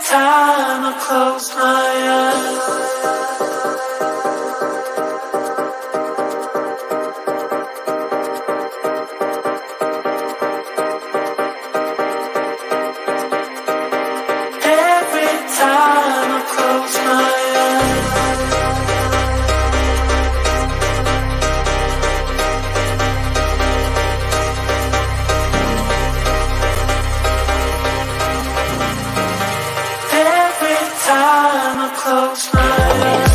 time I close my eyes, every time I close my close my eyes.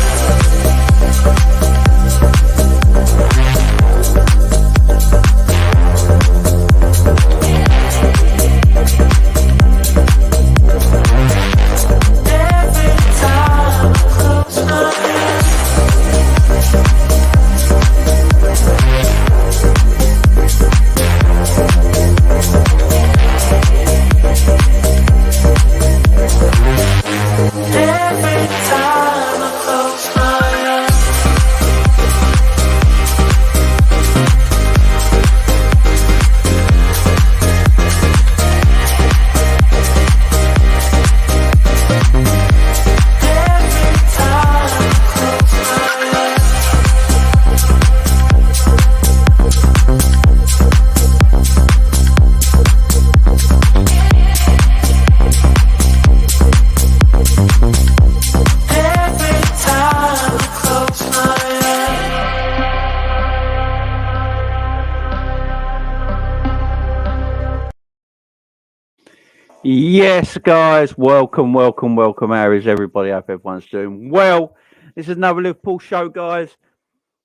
Yes, guys, welcome. How is everybody? I hope everyone's doing well. This is another Liverpool show, guys.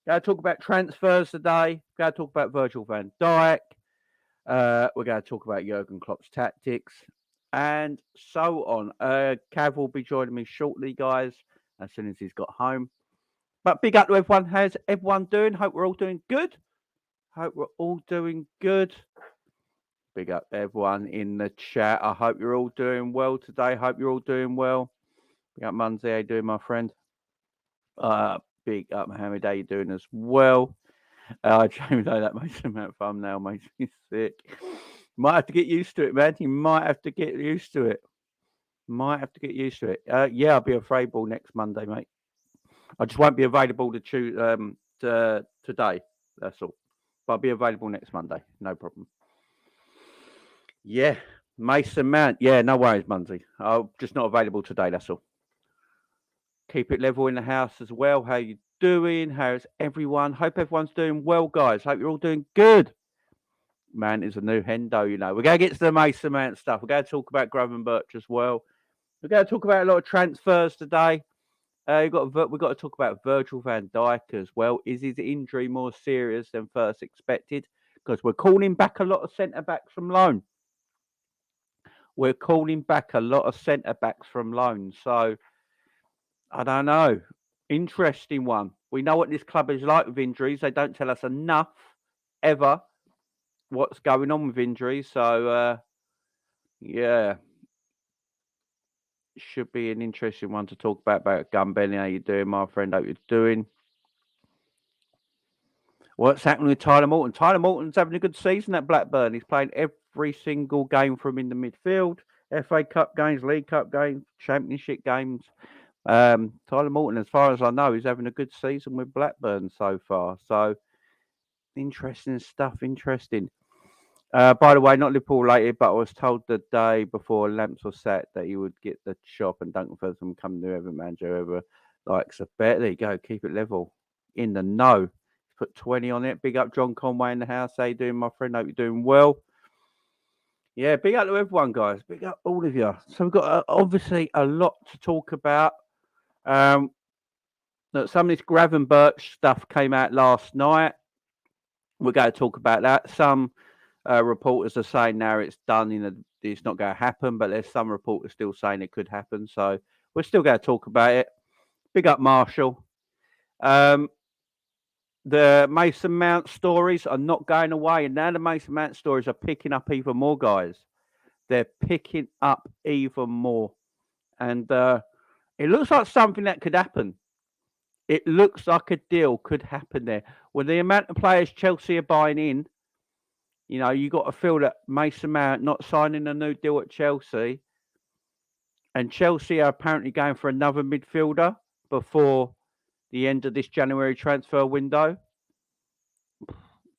Going to talk about transfers today. Going to talk about Virgil van Dijk. We're going to talk about Jurgen Klopp's tactics and so on. Cav will be joining me shortly, guys, as soon as he's got home. But big up to everyone. How's everyone doing? Hope we're all doing good. Big up everyone in the chat. I hope you're all doing well today. Hope you're all doing well. Big up Munzie, how you doing, my friend? Big up Mohammed, how you doing as well? James, that Mason Mount thumbnail makes me sick. Might have to get used to it, man. You might have to get used to it. Yeah, I'll be available next Monday, mate. I just won't be available to choose today. That's all. But I'll be available next Monday. No problem. Yeah, Mason Mount. Yeah, no worries, Munzie. I'm just not available today, that's all. Keep it level in the house as well. How you doing? How's everyone? Hope everyone's doing well, guys. Hope you're all doing good. Man, is a new hendo, you know. We're going to get to the Mason Mount stuff. We're going to talk about Gravenberch as well. We're going to talk about a lot of transfers today. We've got to talk about Virgil van Dijk as well. Is his injury more serious than first expected? Because we're calling back a lot of centre-backs from loan. So, I don't know. Interesting one. We know what this club is like with injuries. They don't tell us enough, ever, what's going on with injuries. So, yeah. Should be an interesting one to talk about Gunbenny. How you doing, my friend? Hope you're doing. What's happening with Tyler Morton? Tyler Morton's having a good season at Blackburn. He's playing every single game from in the midfield. FA Cup games, League Cup games, Championship games. Tyler Morton, as far as I know, is having a good season with Blackburn so far. So, interesting stuff. By the way, not Liverpool related, but I was told the day before Lamps was set that he would get the shop and Duncan Ferguson come to every manager ever likes a bet. There you go. Keep it level. In the know. Put 20 on it. Big up John Conway in the house. How you doing, my friend? Hope you're doing well. Yeah, big up to everyone, guys. Big up all of you. So we've got obviously a lot to talk about. Some of this Gravenberch stuff came out last night. We're going to talk about that. Some reporters are saying now it's done. It's not going to happen, but there's some reporters still saying it could happen. So we're still going to talk about it. Big up Marshall. The Mason Mount stories are not going away, and now the Mason Mount stories are picking up even more, guys. They're picking up even more, and it looks like something that could happen. It looks like a deal could happen there. With the amount of players Chelsea are buying in, you know, you got to feel that Mason Mount not signing a new deal at Chelsea And Chelsea are apparently going for another midfielder before the end of this January transfer window.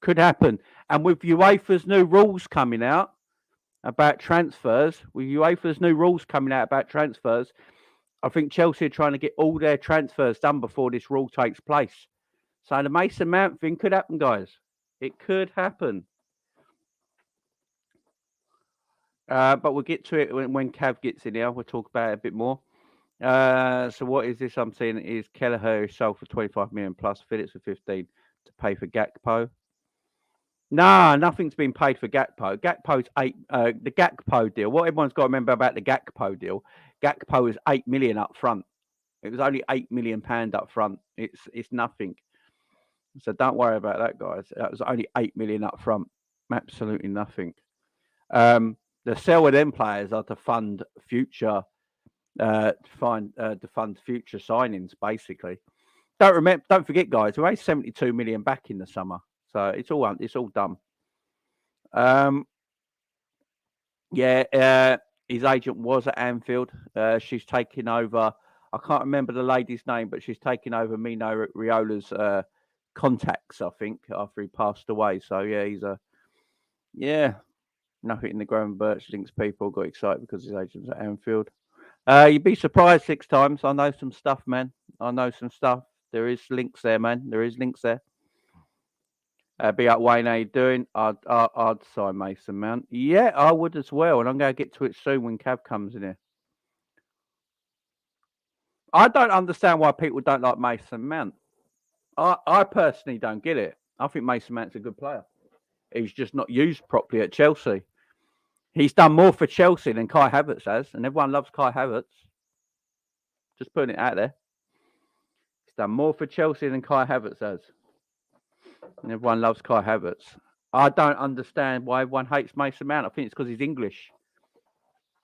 Could happen. And with UEFA's new rules coming out about transfers, I think Chelsea are trying to get all their transfers done before this rule takes place. So the Mason Mount thing could happen, guys. It could happen. But we'll get to it when Cav gets in here. We'll talk about it a bit more. So what is this I'm seeing is Kelleher sold for 25 million plus, Phillips for 15 to pay for Gakpo. Nah, nothing's been paid for Gakpo. Gakpo's the Gakpo deal. What everyone's got to remember about the Gakpo deal, Gakpo is 8 million up front. It was only £8 million up front. It's nothing. So don't worry about that, guys. That was only 8 million up front. Absolutely nothing. The sale of them players are to fund future future signings, basically. Don't forget, guys, we raised 72 million back in the summer. So it's all done. His agent was at Anfield. She's taken over. I can't remember the lady's name, but she's taken over Mino Riola's contacts, I think, after he passed away. So nothing in the Gravenberch links. People got excited because his agent's at Anfield. You'd be surprised 6 times. I know some stuff, man. I know some stuff. There is links there, man. There is links there. Be up, Wayne. How you doing? I'd sign Mason Mount. Yeah, I would as well. And I'm going to get to it soon when Cav comes in here. I don't understand why people don't like Mason Mount. I personally don't get it. I think Mason Mount's a good player. He's just not used properly at Chelsea. He's done more for Chelsea than Kai Havertz has, and everyone loves Kai Havertz. Just putting it out there. He's done more for Chelsea than Kai Havertz has. And everyone loves Kai Havertz. I don't understand why everyone hates Mason Mount. I think it's because he's English.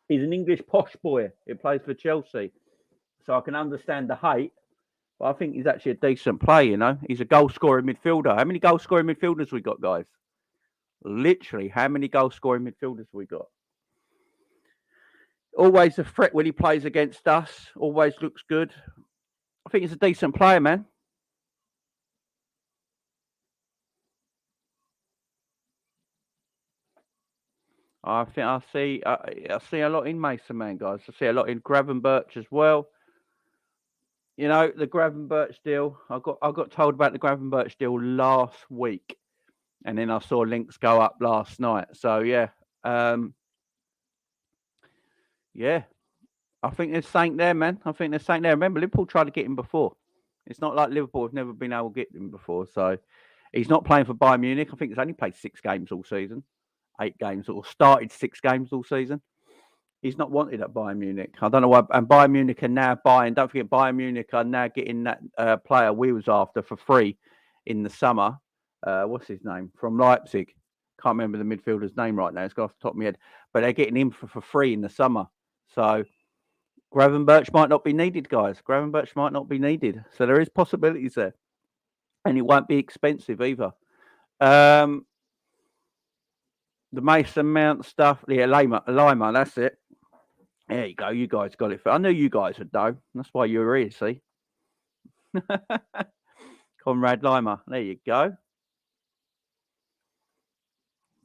He's an English posh boy. He plays for Chelsea. So I can understand the hate. But I think he's actually a decent player, you know. He's a goal-scoring midfielder. How many goal-scoring midfielders we got, guys? Literally, how many goal-scoring midfielders we got? Always a threat when he plays against us. Always looks good. I think he's a decent player, man. I think I see a lot in Mason Mount, guys. I see a lot in Gravenberch as well. You know, the Gravenberch deal. I got told about the Gravenberch deal last week, and then I saw links go up last night. So yeah, I think there's something there, man. I think there's something there. Remember, Liverpool tried to get him before. It's not like Liverpool have never been able to get him before. So he's not playing for Bayern Munich. I think he's only played 6 games all season. 8 games, or started 6 games all season. He's not wanted at Bayern Munich. I don't know why. And Bayern Munich are now buying. Don't forget, Bayern Munich are now getting that player we was after for free in the summer. What's his name? From Leipzig. Can't remember the midfielder's name right now. It's got off the top of my head. But they're getting him for free in the summer. So Gravenberch might not be needed, guys. Gravenberch might not be needed. So there is possibilities there. And it won't be expensive either. The Mason Mount stuff. Yeah, Lima, that's it. There you go. You guys got it. I knew you guys would know. That's why you were here, see? Conrad Lima. There you go.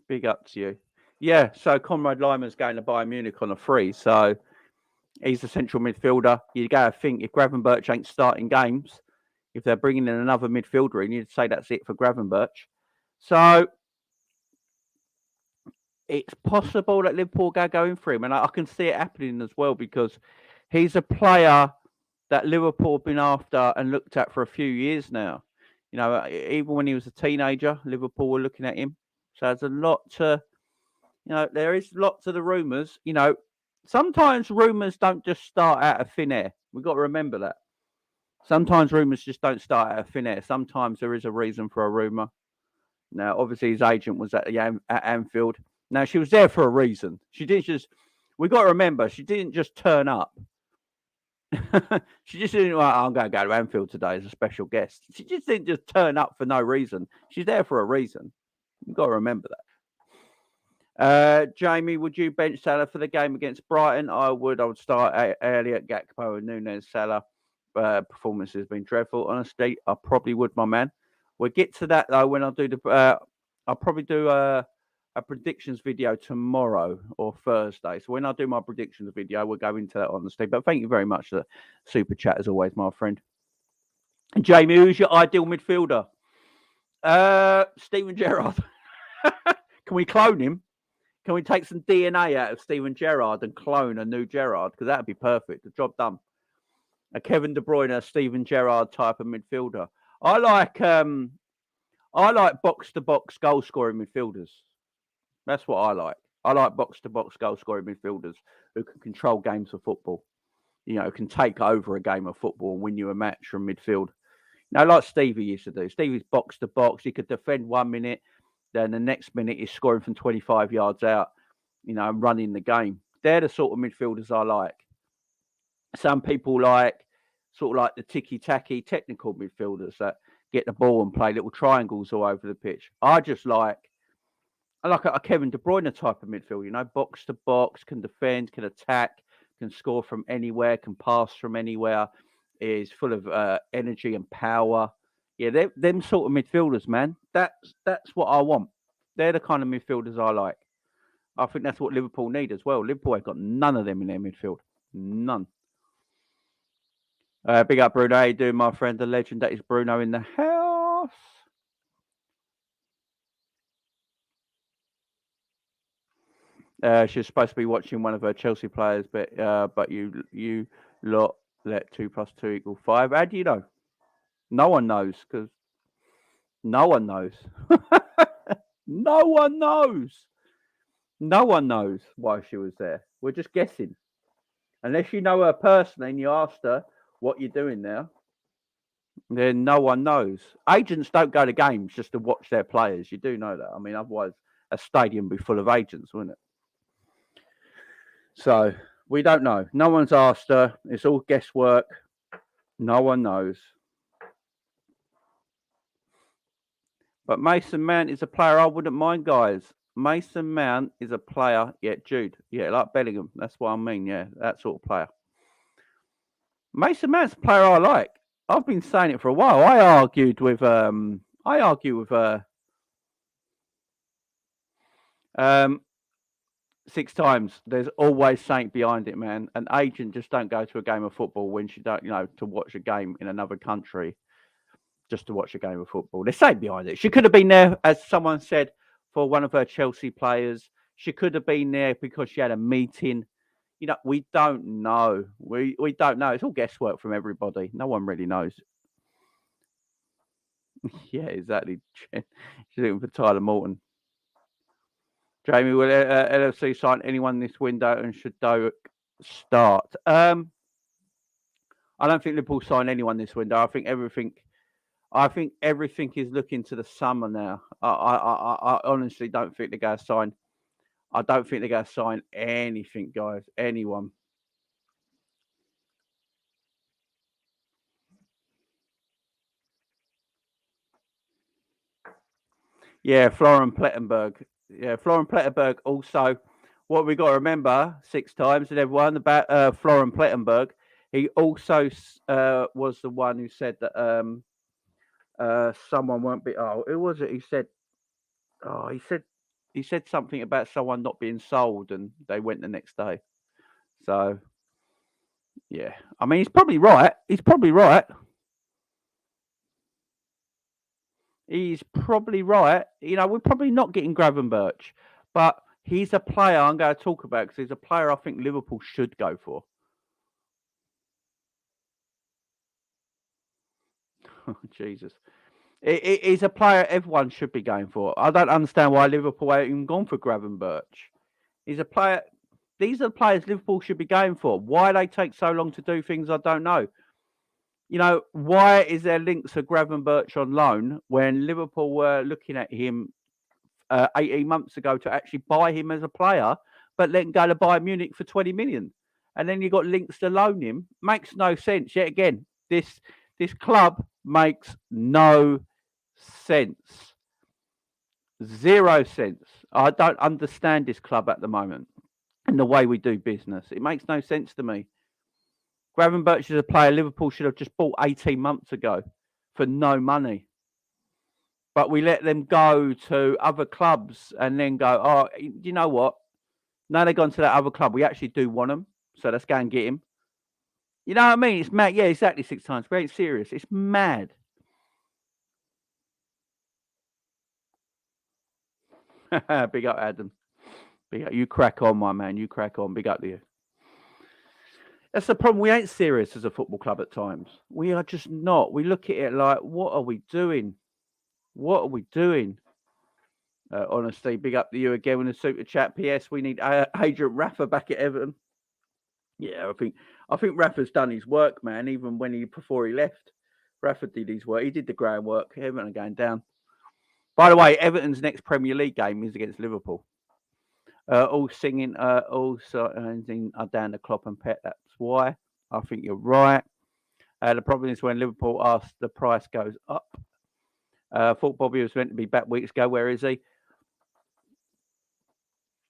Big up to you. Yeah, so Conrad Lima's going to Bayern Munich on a free. So he's a central midfielder. You got to think if Gravenberch ain't starting games, if they're bringing in another midfielder in, you'd say that's it for Gravenberch. So it's possible that Liverpool go in for him, and I can see it happening as well because he's a player that Liverpool have been after and looked at for a few years now. You know, even when he was a teenager, Liverpool were looking at him. So there's a lot to, you know, there is lots of the rumours. You know, sometimes rumours don't just start out of thin air. We've got to remember that. Sometimes rumours just don't start out of thin air. Sometimes there is a reason for a rumour. Now, obviously, his agent was at Anfield. Now, she was there for a reason. She didn't just, we got to remember, she didn't just turn up. She just didn't, well, I'm going to go to Anfield today as a special guest. She just didn't just turn up for no reason. She's there for a reason. You've got to remember Jamie, would you bench Salah for the game against Brighton? I would. I would start Elliott, Gakpo, and Nunes. Salah. Performance has been dreadful. Honestly, I probably would, my man. We'll get to that though when I do the. I'll probably do a predictions video tomorrow or Thursday. So when I do my predictions video, we'll go into that honestly. But thank you very much for the super chat as always, my friend. And Jamie, who's your ideal midfielder? Steven Gerrard. Can we clone him? Can we take some DNA out of Steven Gerrard and clone a new Gerrard? Because that'd be perfect. The job done. A Kevin De Bruyne, Steven Gerrard type of midfielder. I like box to box goal scoring midfielders. That's what I like. I like box to box goal scoring midfielders who can control games of football. Can take over a game of football and win you a match from midfield. Like Stevie used to do. Stevie's box to box. He could defend 1 minute, then the next minute he's scoring from 25 yards out, and running the game. They're the sort of midfielders I like. Some people like the ticky-tacky technical midfielders that get the ball and play little triangles all over the pitch. I like a Kevin De Bruyne type of midfield, box to box, can defend, can attack, can score from anywhere, can pass from anywhere, is full of energy and power. Yeah, them sort of midfielders, man. That's what I want. They're the kind of midfielders I like. I think that's what Liverpool need as well. Liverpool have got none of them in their midfield. None. Big up, Bruno. How you doing, my friend? The legend that is Bruno in the house. She's supposed to be watching one of her Chelsea players, but you lot let 2 + 2 = 5. How do you know? No one knows, because no one knows. No one knows. No one knows why she was there. We're just guessing. Unless you know her personally and you asked her what you're doing there, then no one knows. Agents don't go to games just to watch their players. You do know that. I mean, otherwise a stadium would be full of agents, wouldn't it? So we don't know. No one's asked her. It's all guesswork. No one knows. But Mason Mount is a player I wouldn't mind, guys. Mason Mount is a player. Yeah, Jude. Yeah, like Bellingham. That's what I mean. Yeah, that sort of player. Mason Mount's a player I like. I've been saying it for a while. I argue with 6 times. There's always something behind it, man. An agent just don't go to a game of football when she don't, to watch a game in another country, just to watch a game of football. There's something behind it. She could have been there, as someone said, for one of her Chelsea players. She could have been there because she had a meeting. We don't know. We don't know. It's all guesswork from everybody. No one really knows. Yeah, exactly. She's looking for Tyler Morton. Jamie, will LFC sign anyone this window, and should Doak start? I don't think Liverpool sign anyone this window. I think everything is looking to the summer now. I honestly don't think they're going to sign. I don't think they're going to sign anything, guys. Anyone. Yeah, Florian Plettenberg. Yeah, Florian Plettenberg also. What we got to remember 6 times and everyone about Florian Plettenberg. He also was the one who said that someone won't be. Oh, who was it? He said. Oh, he said something about someone not being sold, and they went the next day. So, yeah, I mean, he's probably right. He's probably right. We're probably not getting Gravenberch, but he's a player I'm going to talk about because he's a player I think Liverpool should go for. Jesus. He's a player everyone should be going for. I don't understand why Liverpool haven't even gone for Gravenberch. He's a player. These are the players Liverpool should be going for. Why they take so long to do things, I don't know. Why is there links for Gravenberch on loan when Liverpool were looking at him 18 months ago to actually buy him as a player, but then go to Bayern Munich for 20 million? And then you got links to loan him. Makes no sense. Yet again, this club makes no sense. 0 sense. I don't understand this club at the moment and the way we do business. It makes no sense to me. Gravenberch is a player Liverpool should have just bought 18 months ago for no money. But we let them go to other clubs and then go, oh, you know what? Now they've gone to that other club. We actually do want them. So let's go and get him. You know what I mean? It's mad. Yeah, exactly 6 times. Very serious. It's mad. Big up, Adam. Big up. You crack on, my man. You crack on. Big up to you. That's the problem. We ain't serious as a football club at times. We are just not. We look at it like, what are we doing? What are we doing? Honestly, big up to you again with the super chat. PS, we need Agent Rafa back at Everton. Yeah, I think Rafa's done his work, man. Even before he left, Rafa did his work. He did the groundwork. Everton are going down. By the way, Everton's next Premier League game is against Liverpool. All singing are down to Klopp and Pep. That's why. I think you're right. The problem is when Liverpool asks, the price goes up. Thought Bobby was meant to be back weeks ago. Where is he?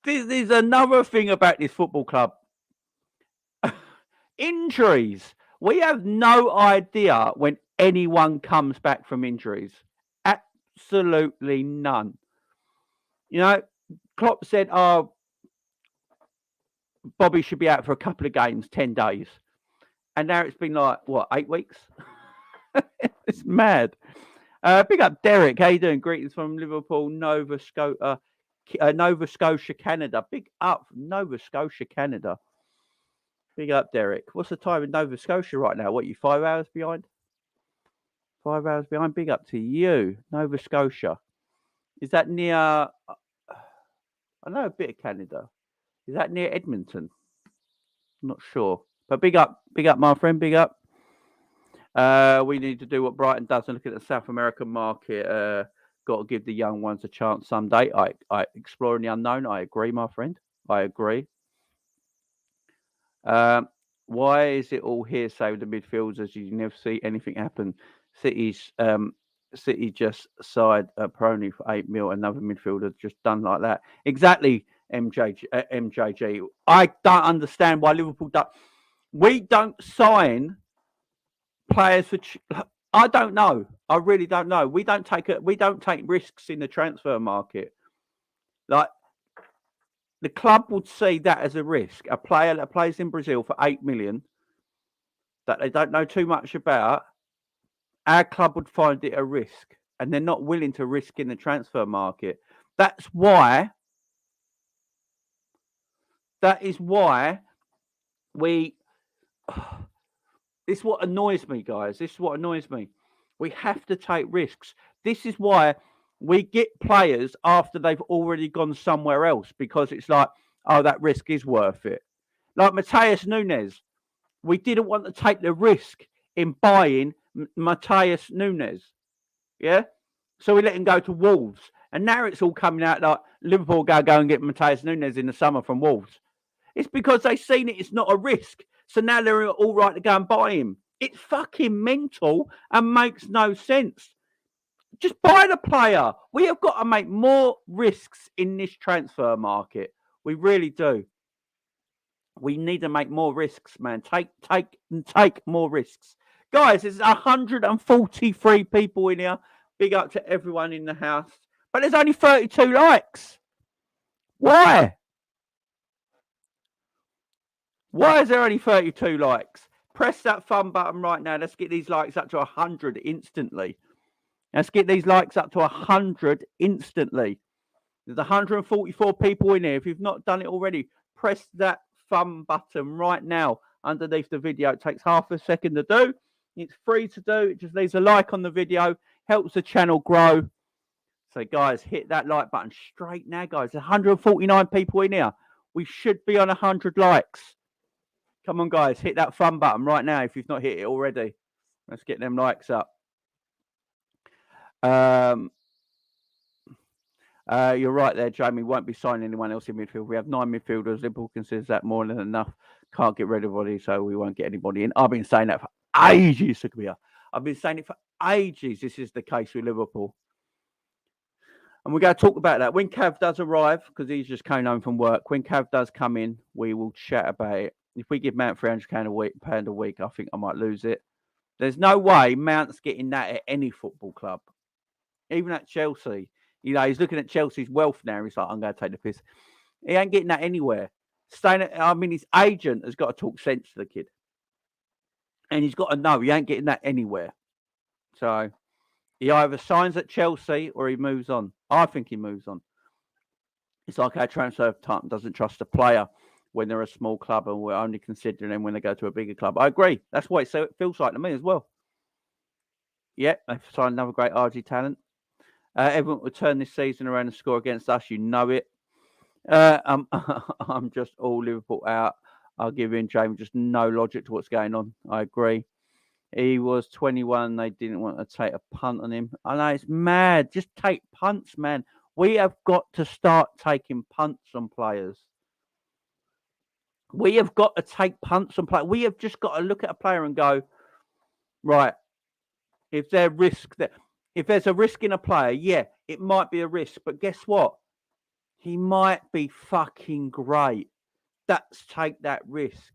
There's another thing about this football club. Injuries. We have no idea when anyone comes back from injuries. Absolutely none. You know, Klopp said, oh, Bobby should be out for a couple of games, 10 days. And now it's been like, what, 8 weeks? It's mad. Big up, Derek. How you doing? Greetings from Liverpool, Nova Scotia, Canada. Big up, Nova Scotia, Canada. Big up, Derek. What's the time in Nova Scotia right now? What, you 5 hours behind? 5 hours behind. Big up to you, Nova Scotia. Is that near... I know a bit of Canada. Is that near Edmonton? I'm not sure. But big up, my friend. Big up. We need to do what Brighton does and look at the South American market. Got to give the young ones a chance someday. I exploring the unknown. I agree, my friend. I agree. Why is it all hearsay with the midfielders? You never see anything happen. City just signed Peroni for 8 mil. Another midfielder just done like that. Exactly, MJG. I don't understand why Liverpool don't. We don't sign players for. I don't know. I really don't know. We don't take risks in the transfer market. Like the club would see that as a risk. A player that plays in Brazil for 8 million that they don't know too much about. Our club would find it a risk, and they're not willing to risk in the transfer market. That is why we. This is what annoys me, guys. This is what annoys me. We have to take risks. This is why we get players after they've already gone somewhere else, because it's like, oh, that risk is worth it. Like Matheus Nunes. We didn't want to take the risk in buying Matheus Nunes. Yeah? So we let him go to Wolves. And now it's all coming out like Liverpool go and get Matheus Nunes in the summer from Wolves. It's because they've seen it's not a risk. So now they're all right to go and buy him. It's fucking mental and makes no sense. Just buy the player. We have got to make more risks in this transfer market. We really do. We need to make more risks, man. Take more risks. Guys, there's 143 people in here. Big up to everyone in the house. But there's only 32 likes. Why? Why is there only 32 likes? Press that fun button right now. Let's get these likes up to 100 instantly. Let's get these likes up to 100 instantly. There's 144 people in here. If you've not done it already, press that fun button right now underneath the video. It takes half a second to do. It's free to do. It just leaves a like on the video. Helps the channel grow. So, guys, hit that like button straight now, guys. There's 149 people in here. We should be on 100 likes. Come on, guys. Hit that fun button right now if you've not hit it already. Let's get them likes up. You're right there, Jamie. Won't be signing anyone else in midfield. We have 9 midfielders. Liverpool considers that more than enough. Can't get rid of anybody, so we won't get anybody in. I've been saying that for ages, I've been saying it for ages. This is the case with Liverpool. And we're going to talk about that. When Cav does arrive, because he's just coming home from work, when Cav does come in, we will chat about it. If we give Mount £300 a week, I think I might lose it. There's no way Mount's getting that at any football club. Even at Chelsea. You know, he's looking at Chelsea's wealth now. He's like, I'm going to take the piss. He ain't getting that anywhere. His agent has got to talk sense to the kid. And he's got to know he ain't getting that anywhere. So he either signs at Chelsea or he moves on. I think he moves on. It's like our transfer time doesn't trust a player when they're a small club and we're only considering them when they go to a bigger club. I agree. That's what it feels like to me as well. Yeah, they've signed another great RG talent. Everyone will turn this season around and score against us. You know it. I'm just all Liverpool out. I'll give in, James, just no logic to what's going on. I agree. He was 21. They didn't want to take a punt on him. I know, it's mad. Just take punts, man. We have got to start taking punts on players. We have got to take punts on players. We have just got to look at a player and go, right, if there's a risk in a player, yeah, it might be a risk. But guess what? He might be fucking great. Let's take that risk.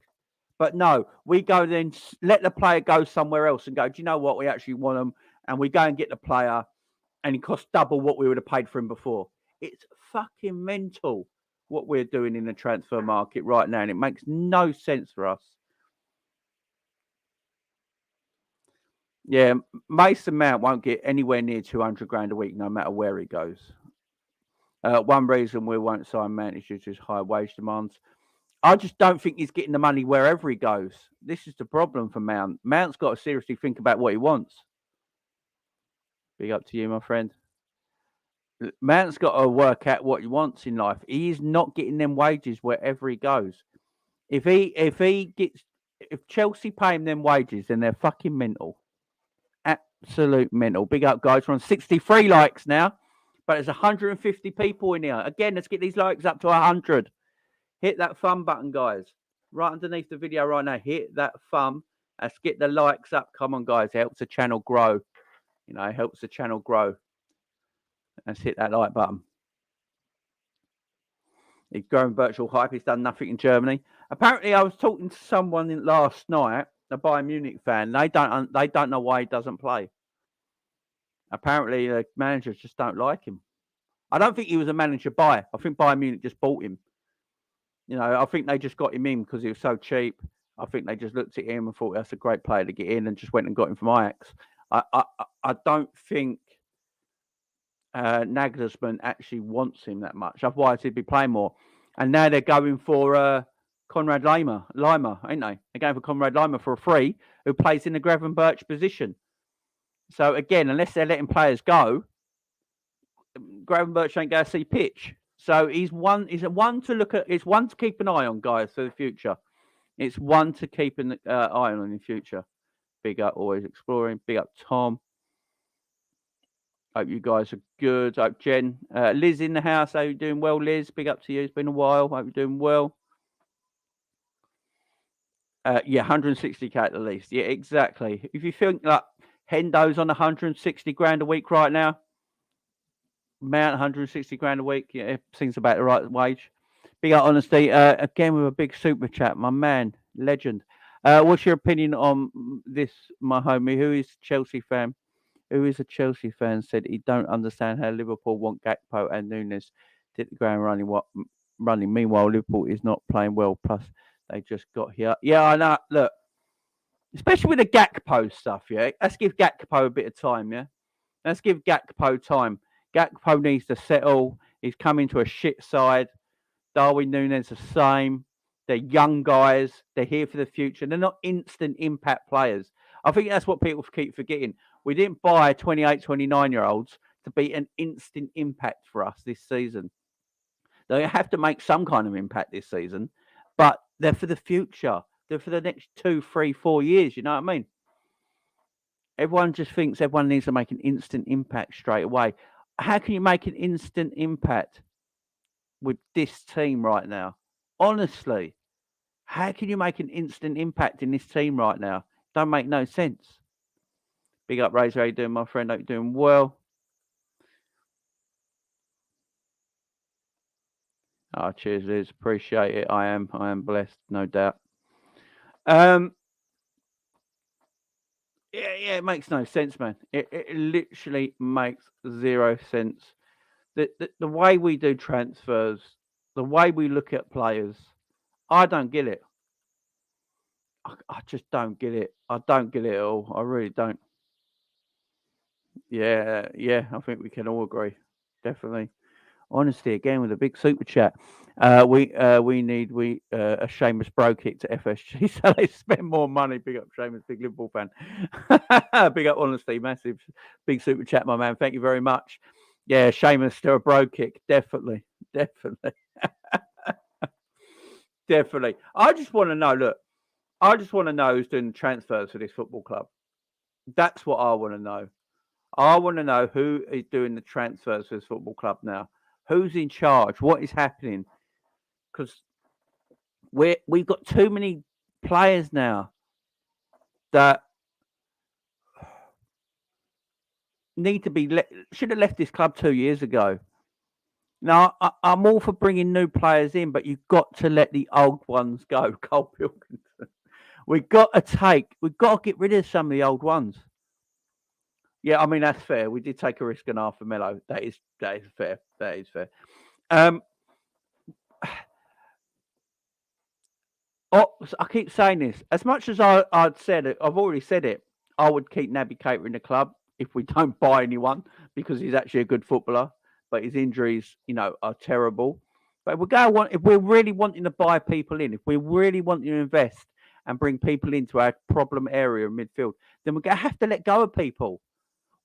But no, we go then, let the player go somewhere else and go, do you know what? We actually want him. And we go and get the player and he costs double what we would have paid for him before. It's fucking mental what we're doing in the transfer market right now. And it makes no sense for us. Yeah, Mason Mount won't get anywhere near 200 grand a week, no matter where he goes. One reason we won't sign Mount is due to his high wage demands. I just don't think he's getting the money wherever he goes. This is the problem for Mount. Mount's got to seriously think about what he wants. Big up to you, my friend. Mount's got to work out what he wants in life. He is not getting them wages wherever he goes. If Chelsea pay him them wages, then they're fucking mental. Absolute mental. Big up, guys. We're on 63 likes now, but there's 150 people in here. Again, let's get these likes up to 100. Hit that thumb button, guys. Right underneath the video right now. Hit that thumb. Let's get the likes up. Come on, guys. It helps the channel grow. You know, it helps the channel grow. Let's hit that like button. He's growing virtual hype. He's done nothing in Germany. Apparently, I was talking to someone last night, a Bayern Munich fan. They don't know why he doesn't play. Apparently, the managers just don't like him. I don't think he was a manager buy. I think Bayern Munich just bought him. You know, I think they just got him in because he was so cheap. I think they just looked at him and thought that's a great player to get in and just went and got him from Ajax. I don't think Nagelsmann actually wants him that much. Otherwise, he'd be playing more. And now they're going for Konrad Laimer, ain't they? They're going for Konrad Laimer for a free, who plays in the Gravenberch position. So again, unless they're letting players go, Gravenberch ain't going to see pitch. So he's one to look at. It's one to keep an eye on, guys, for the future. It's one to keep an eye on in the future. Big up, always exploring. Big up, Tom. Hope you guys are good. Hope Jen, Liz in the house. How you doing? Well, Liz. Big up to you. It's been a while. Hope you're doing well. Yeah, 160k at the least. Yeah, exactly. If you think like Hendo's on 160 grand a week right now, Mount 160 grand a week, yeah, seems about the right wage. Big up honesty. Again with a big super chat, my man, legend. What's your opinion on this, my homie, who is a Chelsea fan? Said he don't understand how Liverpool want Gakpo and Nunes to hit the ground running. Meanwhile, Liverpool is not playing well. Plus, they just got here. Yeah, I know. Look, especially with the Gakpo stuff, yeah. Let's give Gakpo a bit of time, yeah. Let's give Gakpo time. Gakpo needs to settle. He's coming to a shit side. Darwin Núñez the same. They're young guys. They're here for the future. They're not instant impact players. I think that's what people keep forgetting. We didn't buy 28, 29-year-olds to be an instant impact for us this season. They have to make some kind of impact this season, but they're for the future. They're for the next 2, 3, 4 years. You know what I mean? Everyone just thinks everyone needs to make an instant impact straight away. How can you make an instant impact with this team right now? Honestly, how can you make an instant impact in this team right now? Don't make no sense. Big up, Razor. How you doing, my friend? Hope you're doing well. Oh, cheers, Liz. Appreciate it. I am blessed, no doubt. Yeah, it makes no sense, man. It literally makes zero sense. The way we do transfers, the way we look at players, I don't get it. I just don't get it. I don't get it at all. I really don't. Yeah, I think we can all agree. Definitely. Honesty again with a big super chat. We need a Seamus bro kick to FSG so they spend more money. Big up Seamus, big Liverpool fan. Big up honesty, massive big super chat, my man. Thank you very much. Yeah, Seamus still a bro kick, definitely. Definitely. I just want to know. Look, I just want to know who's doing the transfers for this football club. That's what I want to know. I want to know who is doing the transfers for this football club now. Who's in charge? What is happening? Because we've got too many players now that need to be should have left this club 2 years ago. Now I'm all for bringing new players in, but you've got to let the old ones go. Cole Pilkington. We've got to get rid of some of the old ones. Yeah, I mean that's fair. We did take a risk on Arthur Melo. That is fair. That is fair. I keep saying this. As much as I'd said it, I've already said it. I would keep Navigator in the club if we don't buy anyone because he's actually a good footballer, but his injuries, are terrible. But if we're really wanting to buy people in, if we're really wanting to invest and bring people into our problem area in midfield, then we're going to have to let go of people.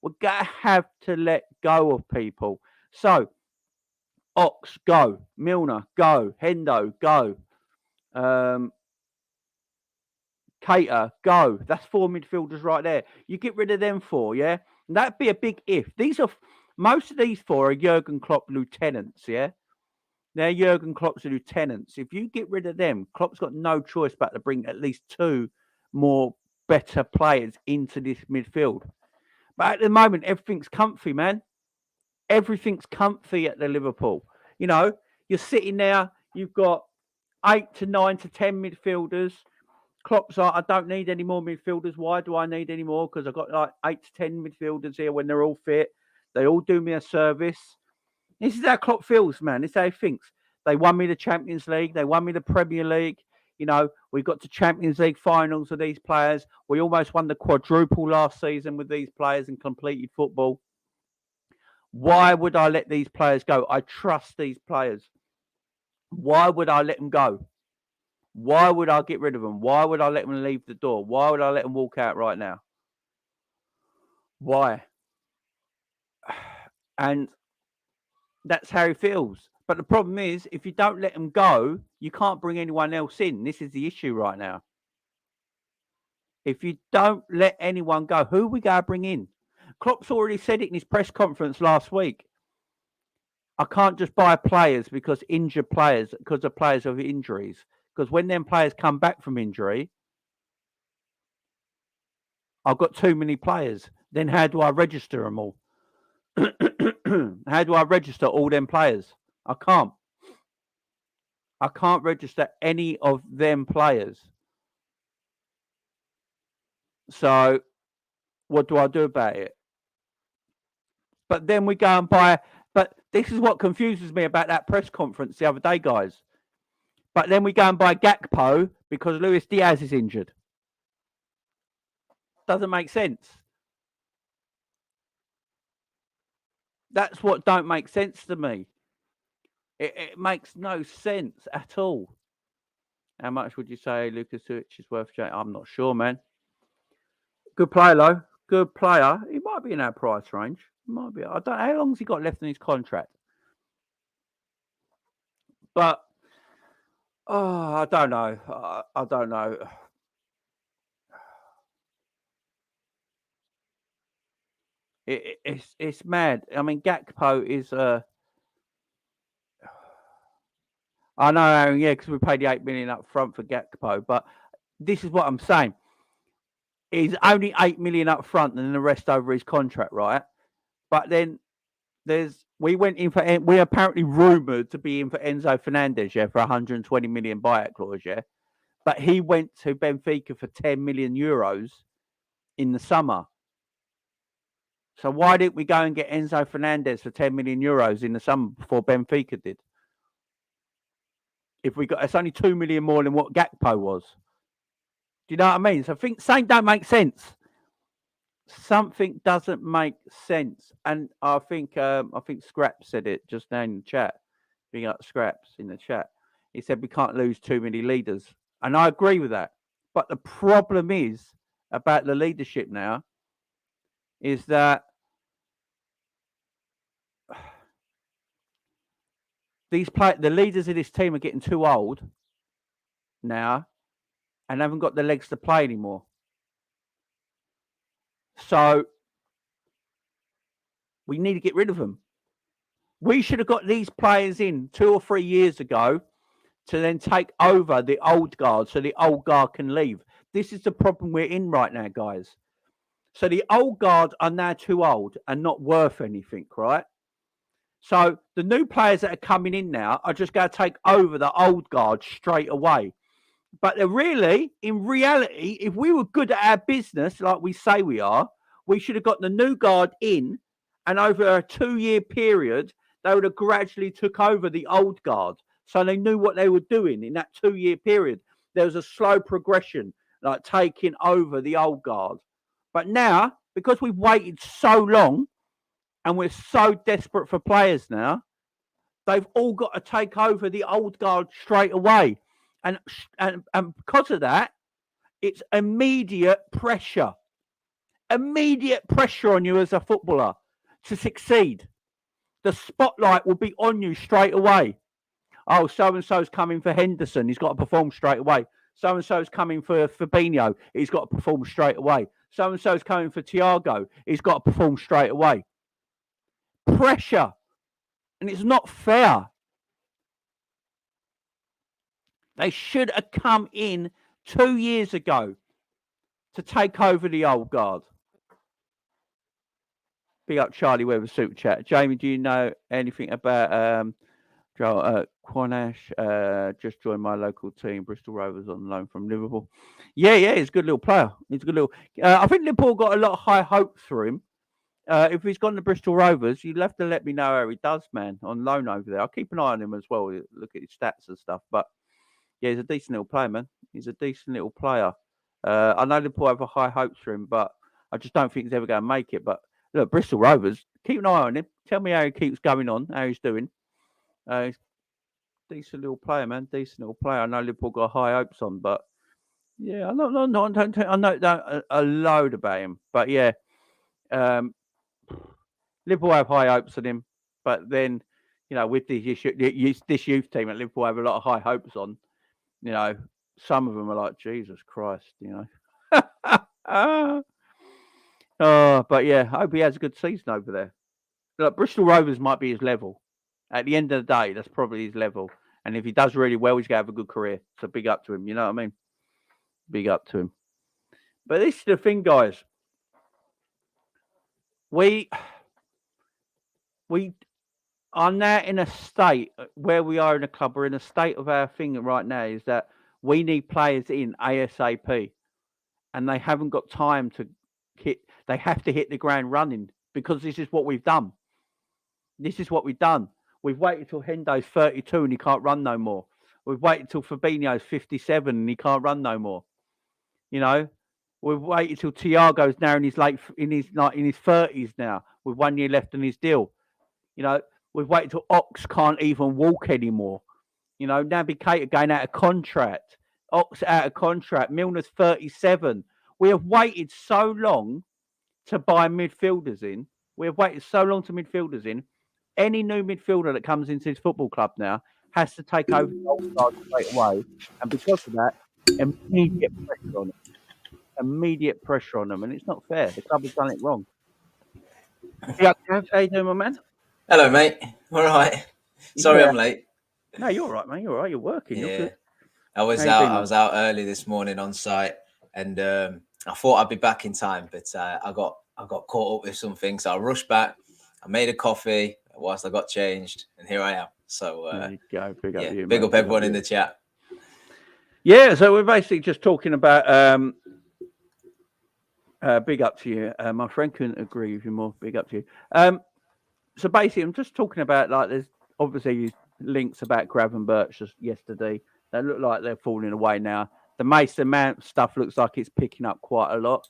We're going to have to let go of people. So, Ox, go. Milner, go. Hendo, go. Cater, go. That's 4 midfielders right there. You get rid of them 4, yeah? And that'd be a big if. Most of these 4 are Jurgen Klopp lieutenants, yeah? They're Jurgen Klopp's lieutenants. If you get rid of them, Klopp's got no choice but to bring at least 2 more better players into this midfield. But at the moment, everything's comfy, man. Everything's comfy at the Liverpool. You're sitting there, you've got 8 to 9 to 10 midfielders. Klopp's like, I don't need any more midfielders. Why do I need any more? Because I've got like 8 to 10 midfielders here when they're all fit. They all do me a service. This is how Klopp feels, man. This is how he thinks. They won me the Champions League. They won me the Premier League. We got to Champions League finals with these players. We almost won the quadruple last season with these players and completed football. Why would I let these players go? I trust these players. Why would I let them go? Why would I get rid of them? Why would I let them leave the door? Why would I let them walk out right now? Why? And that's how he feels. But the problem is, if you don't let them go, you can't bring anyone else in. This is the issue right now. If you don't let anyone go, who are we going to bring in? Klopp's already said it in his press conference last week. I can't just buy players because of players of injuries. Because when them players come back from injury, I've got too many players. Then how do I register them all? How do I register all them players? I can't. I can't register any of them players. So what do I do about it? But then we go and buy. But this is what confuses me about that press conference the other day, guys. But then we go and buy Gakpo because Luis Diaz is injured. Doesn't make sense. That's what don't make sense to me. It makes no sense at all. How much would you say Lucas Suich is worth? I'm not sure, man. Good player, though. Good player. He might be in our price range. Might be. I don't know how long has he got left in his contract. But I don't know. I don't know. It's mad. I mean, Gakpo is. I know, Aaron, yeah, because we paid the 8 million up front for Gakpo. But this is what I'm saying. He's only 8 million up front and then the rest over his contract, right? But then there's We went in for. We're apparently rumoured to be in for Enzo Fernandez, yeah, for 120 million buyout clause, yeah. But he went to Benfica for 10 million euros in the summer. So why didn't we go and get Enzo Fernandez for 10 million euros in the summer before Benfica did? If we got, it's only 2 million more than what Gakpo was. Do you know what I mean? So I think something don't make sense. Something doesn't make sense, and I think Scraps said it just now in the chat. Being up Scraps in the chat, he said we can't lose too many leaders, and I agree with that. But the problem is about the leadership now is that the leaders of this team are getting too old now and haven't got the legs to play anymore. So we need to get rid of them. We should have got these players in 2 or 3 years ago to then take over the old guard so the old guard can leave. This is the problem we're in right now, guys. So the old guard are now too old and not worth anything, right? So the new players that are coming in now are just going to take over the old guard straight away. But they're really, in reality, if we were good at our business, like we say we are, we should have got the new guard in, and over a 2-year period, they would have gradually took over the old guard. So they knew what they were doing in that 2-year period. There was a slow progression, like taking over the old guard. But now, because we've waited so long, and we're so desperate for players now, they've all got to take over the old guard straight away. And because of that, it's immediate pressure. Immediate pressure on you as a footballer to succeed. The spotlight will be on you straight away. Oh, so-and-so's coming for Henderson. He's got to perform straight away. So-and-so's coming for Fabinho. He's got to perform straight away. So-and-so's coming for Thiago. He's got to perform straight away. Pressure. And it's not fair. They should have come in 2 years ago to take over the old guard. Big up Charlie Weber Super Chat. Jamie, do you know anything about Quanash? Just joined my local team, Bristol Rovers, on loan from Liverpool. Yeah, he's a good little player. He's a good little. I think Liverpool got a lot of high hopes for him. If he's gone to Bristol Rovers, you'll have to let me know how he does, man, on loan over there. I'll keep an eye on him as well. Look at his stats and stuff. But yeah, he's a decent little player, man. He's a decent little player. I know Liverpool have high hopes for him, but I just don't think he's ever going to make it. But look, Bristol Rovers, keep an eye on him. Tell me how he keeps going on, how he's doing. He's a decent little player, man. Decent little player. I know Liverpool got high hopes on, but yeah, I know a load about him. But yeah, Liverpool have high hopes on him. But then, with this youth team at Liverpool have a lot of high hopes on. Some of them are like, Jesus Christ, but yeah, I hope he has a good season over there. Look, Bristol Rovers might be his level. At the end of the day, that's probably his level. And if he does really well, he's going to have a good career. So big up to him. You know what I mean? Big up to him. But this is the thing, guys. We are now in a state where we are in a club. We're in a state of our thing right now is that we need players in ASAP, and they haven't got time to hit. They have to hit the ground running because this is what we've done. This is what we've done. We've waited till Hendo's 32 and he can't run no more. We've waited till Fabinho's 57 and he can't run no more. We've waited till Thiago's now in his 30s now with 1 year left on his deal. We've waited till Ox can't even walk anymore. Naby Keita going out of contract. Ox out of contract. Milner's 37. We have waited so long to buy midfielders in. We have waited so long to midfielders in. Any new midfielder that comes into this football club now has to take over the old guard straight away. And because of that, immediate pressure on them. Immediate pressure on them. And it's not fair. The club has done it wrong. Yeah, how you doing, my man? Hello, mate. All right. Sorry, I'm late. No, you're all right, man. You're all right. You're working. Yeah. You're good. I was out early this morning on site, and I thought I'd be back in time, but I got caught up with some things. So I rushed back. I made a coffee, whilst I got changed, and here I am. So there you go. Big up you, big mate. up everyone in the chat. Yeah, so we're basically just talking about big up to you. My friend couldn't agree with you more. Big up to you. So basically, I'm just talking about, like, there's obviously links about Gravenberch just yesterday. They look like they're falling away now. The Mason Mount stuff looks like it's picking up quite a lot.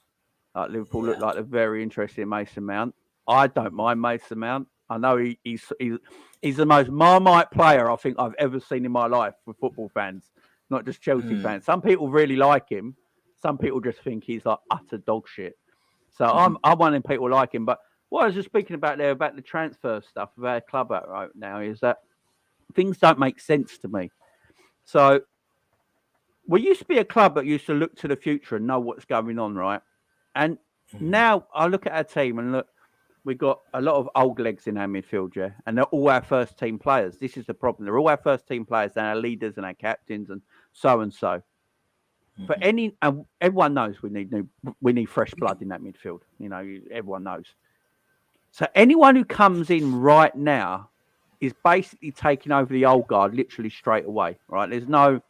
Like Liverpool look like they're very interested in Mason Mount. I don't mind Mason Mount. I know he's the most Marmite player I think I've ever seen in my life for football fans, not just Chelsea fans. Some people really like him. Some people just think he's like utter dog shit. So I'm one of them people like him. But what I was just speaking about there about the transfer stuff of our club right now is that things don't make sense to me. So we used to be a club that used to look to the future and know what's going on, right? And now I look at our team and look, we've got a lot of old legs in our midfield, yeah, and they're all our first team players. This is the problem. They're all our first team players and our leaders and our captains and so and so. For and everyone knows we need fresh blood in that midfield. You know, everyone knows. So anyone who comes in right now is basically taking over the old guard literally straight away, right? There's no.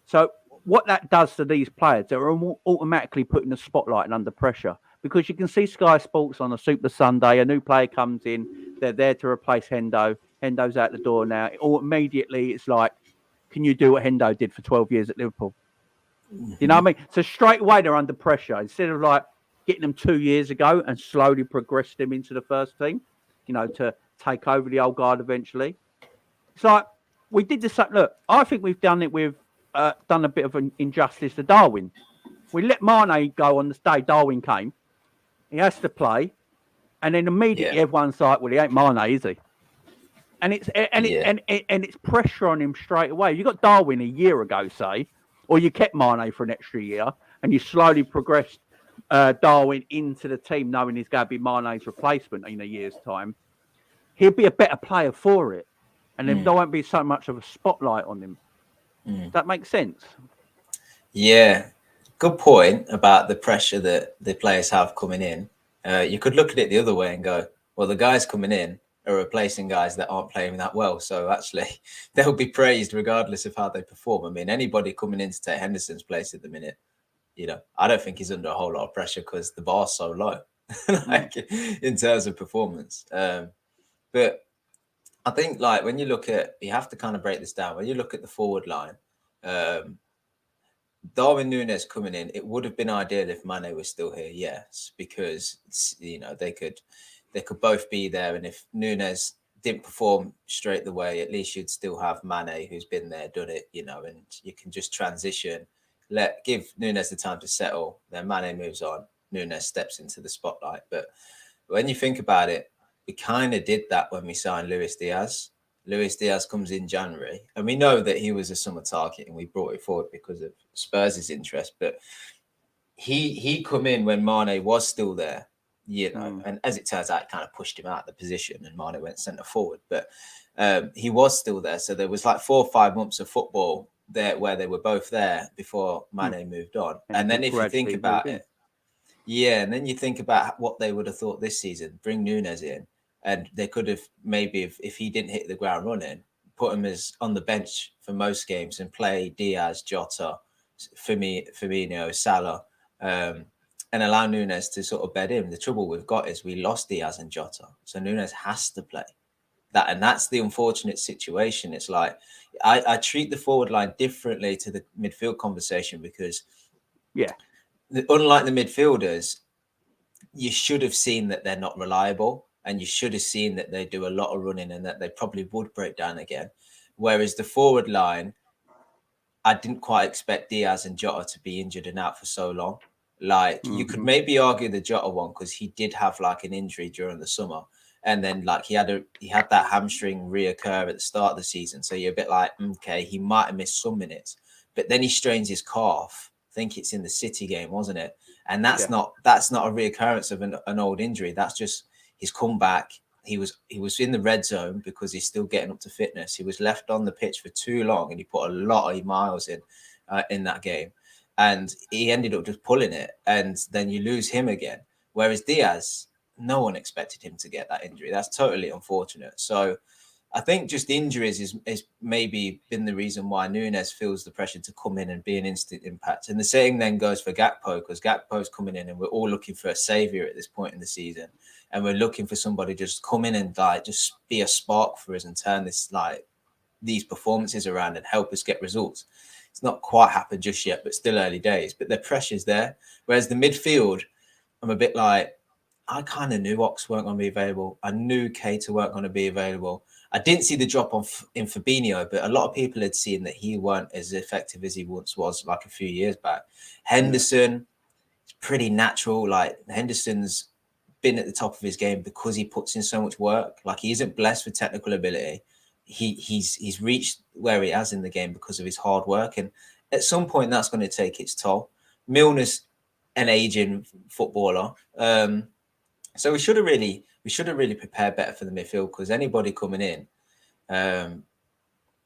So what that does to these players, they're automatically putting the spotlight and under pressure, because you can see Sky Sports on a Super Sunday, a new player comes in, they're there to replace Hendo. Hendo's out the door now. Or immediately it's like, can you do what Hendo did for 12 years at Liverpool? You know what I mean? So straight away they're under pressure. Instead of like getting them 2 years ago and slowly progress them into the first team, you know, to take over the old guard eventually. It's like we did the same. Look, I think we've done it with done a bit of an injustice to Darwin. We let Mane go on the day Darwin came. He has to play, and then immediately everyone's like, "Well, he ain't Mane, is he?" And it's pressure on him straight away. You got Darwin a year ago, say, or you kept Mane for an extra year, and you slowly progressed Darwin into the team, knowing he's going to be Mane's replacement in a year's time. He'll be a better player for it, and then there won't be so much of a spotlight on him. That makes sense. Yeah, good point about the pressure that the players have coming in. You could look at it the other way and go, well, the guys coming in are replacing guys that aren't playing that well. So actually, they'll be praised regardless of how they perform. I mean, anybody coming in to take Henderson's place at the minute, you know, I don't think he's under a whole lot of pressure because the bar's so low, like in terms of performance. But I think, like, when you look at, you have to kind of break this down. When you look at the forward line, Darwin Núñez coming in, it would have been ideal if Mane was still here, yes, because, you know, they could both be there, and if Núñez didn't perform straight away, at least you'd still have Mane, who's been there, done it, you know, and you can just transition, give Núñez the time to settle, then Mane moves on, Núñez steps into the spotlight. But when you think about it, we kind of did that when we signed Luis Diaz. Luis Diaz comes in January, and we know that he was a summer target, and we brought it forward because of Spurs' interest. But he come in when Mane was still there, you know, and as it turns out, it kind of pushed him out of the position, and Mane went centre forward. But he was still there, so there was like 4 or 5 months of football there where they were both there before Mane moved on. And then if you think about it, and then you think about what they would have thought this season, bring Núñez in. And they could have maybe, if he didn't hit the ground running, put him as on the bench for most games and play Diaz, Jota, Firmino, Salah, and allow Núñez to sort of bed in. The trouble we've got is we lost Diaz and Jota, so Núñez has to play that, and that's the unfortunate situation. It's like I treat the forward line differently to the midfield conversation because, unlike the midfielders, you should have seen that they're not reliable. And you should have seen that they do a lot of running and that they probably would break down again. Whereas the forward line, I didn't quite expect Diaz and Jota to be injured and out for so long. Like you could maybe argue the Jota one because he did have like an injury during the summer, and then like he had that hamstring reoccur at the start of the season. So you're a bit like, okay, he might have missed some minutes, but then he strains his calf. I think it's in the City game, wasn't it? And that's not a reoccurrence of an old injury. That's just he's come back. He was in the red zone because he's still getting up to fitness. He was left on the pitch for too long, and he put a lot of miles in that game, and he ended up just pulling it. And then you lose him again. Whereas Diaz, no one expected him to get that injury. That's totally unfortunate. So I think just injuries is maybe been the reason why Núñez feels the pressure to come in and be an instant impact. And the same then goes for Gakpo, because Gakpo's coming in and we're all looking for a saviour at this point in the season. And we're looking for somebody to just come in and like just be a spark for us and turn this like these performances around and help us get results. It's not quite happened just yet, but still early days. But the pressure's there. Whereas the midfield, I'm a bit like, I kind of knew Ox weren't going to be available. I knew Keita weren't going to be available. I didn't see the drop off in Fabinho, but a lot of people had seen that he weren't as effective as he once was like a few years back. Henderson, it's pretty natural. Like Henderson's been at the top of his game because he puts in so much work. Like he isn't blessed with technical ability. He's reached where he has in the game because of his hard work. And at some point that's going to take its toll. Milner's an aging footballer. So we should have really prepared better for the midfield, because anybody coming in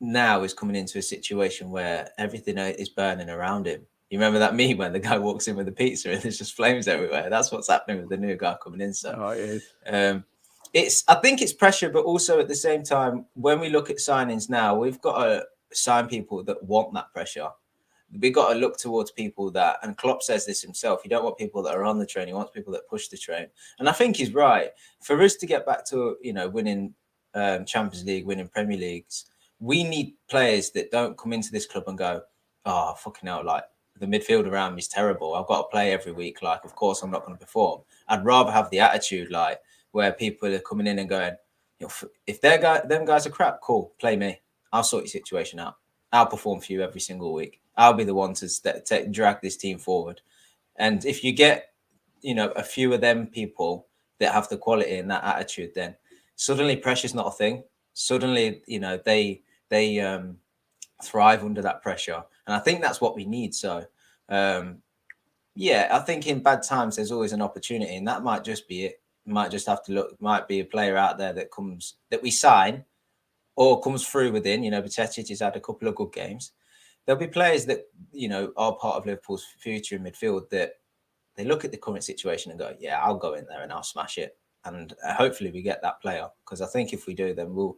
now is coming into a situation where everything is burning around him. You remember that meme when the guy walks in with a pizza and there's just flames everywhere? That's what's happening with the new guy coming in. So it is. I think it's pressure, but also at the same time, when we look at signings now, we've got to sign people that want that pressure. We've got to look towards people that, and Klopp says this himself, you don't want people that are on the train, you want people that push the train. And I think he's right. For us to get back to, winning Champions League, winning Premier Leagues, we need players that don't come into this club and go, oh, fucking hell, like the midfield around me is terrible. I've got to play every week. Like, of course, I'm not going to perform. I'd rather have the attitude, like, where people are coming in and going, if them guys are crap, cool, play me. I'll sort your situation out. I'll perform for you every single week. I'll be the one to drag this team forward. And if you get, a few of them people that have the quality and that attitude, then suddenly pressure's not a thing. Suddenly, they thrive under that pressure. And I think that's what we need. So, I think in bad times, there's always an opportunity, and that might just be it. Might just have to look, might be a player out there that we sign or comes through within, Bajcetic has had a couple of good games. There'll be players that, are part of Liverpool's future in midfield that they look at the current situation and go, yeah, I'll go in there and I'll smash it. And hopefully we get that player, because I think if we do, then we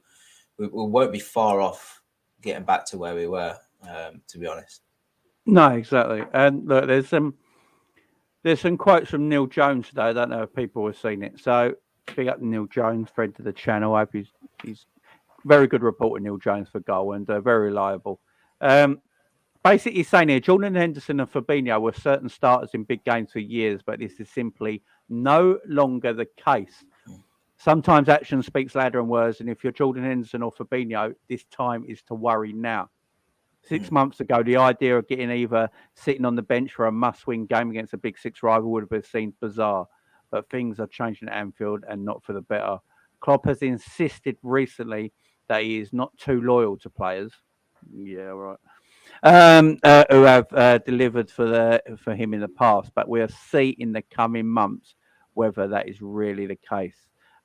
won't be far off getting back to where we were, to be honest. No, exactly. And look, there's some quotes from Neil Jones today. I don't know if people have seen it. So big up Neil Jones, friend to the channel. I hope he's very good reporter, Neil Jones, for Goal, and very reliable. Basically saying here, Jordan Henderson and Fabinho were certain starters in big games for years, but this is simply no longer the case. Sometimes action speaks louder than words, and if you're Jordan Henderson or Fabinho, this time is to worry now. 6 months ago, the idea of getting either sitting on the bench for a must-win game against a Big Six rival would have been seen bizarre, but things are changing at Anfield and not for the better. Klopp has insisted recently that he is not too loyal to players. Yeah, right. Who have delivered for him in the past, but we'll see in the coming months whether that is really the case.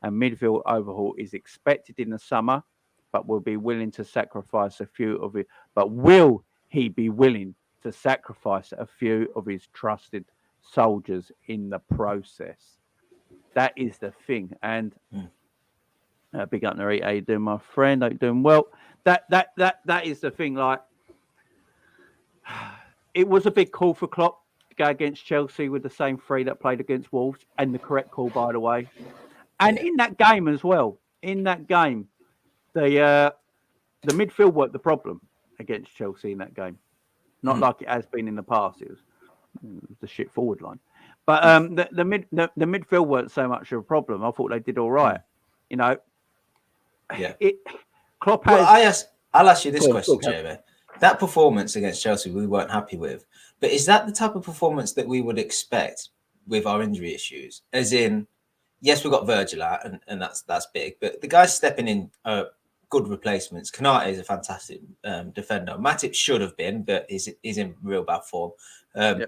A midfield overhaul is expected in the summer, but will be willing to sacrifice a few of it. But will he be willing to sacrifice a few of his trusted soldiers in the process? That is the thing. And big up, Nari. How you doing, my friend? How you doing? Well, that is the thing. Like, it was a big call for Klopp to go against Chelsea with the same three that played against Wolves, and the correct call, by the way. And in that game as well, the midfield weren't the problem against Chelsea in that game. Not like it has been in the past. It was the shit forward line. But the midfield weren't so much of a problem. I thought they did all right. Klopp has... I'll ask you this question, Jamie. That performance against Chelsea, we weren't happy with. But is that the type of performance that we would expect with our injury issues? As in, yes, we've got Virgil out, and that's big. But the guys stepping in good replacements. Konate is a fantastic defender. Matip should have been, but he's in real bad form. And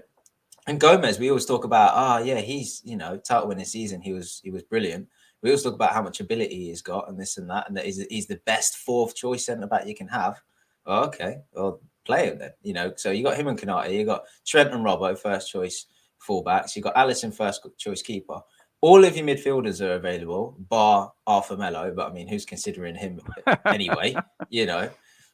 Gomez, we always talk about, he's, title winning season, he was brilliant. We always talk about how much ability he's got and this and that, and that he's the best fourth choice centre back you can have. Oh, okay, well, play him then. So you got him and Konate, you got Trent and Robbo, first choice fullbacks, you got Alisson, first choice keeper. all of your midfielders are available, bar Arthur Melo. But I mean, who's considering him anyway? You know,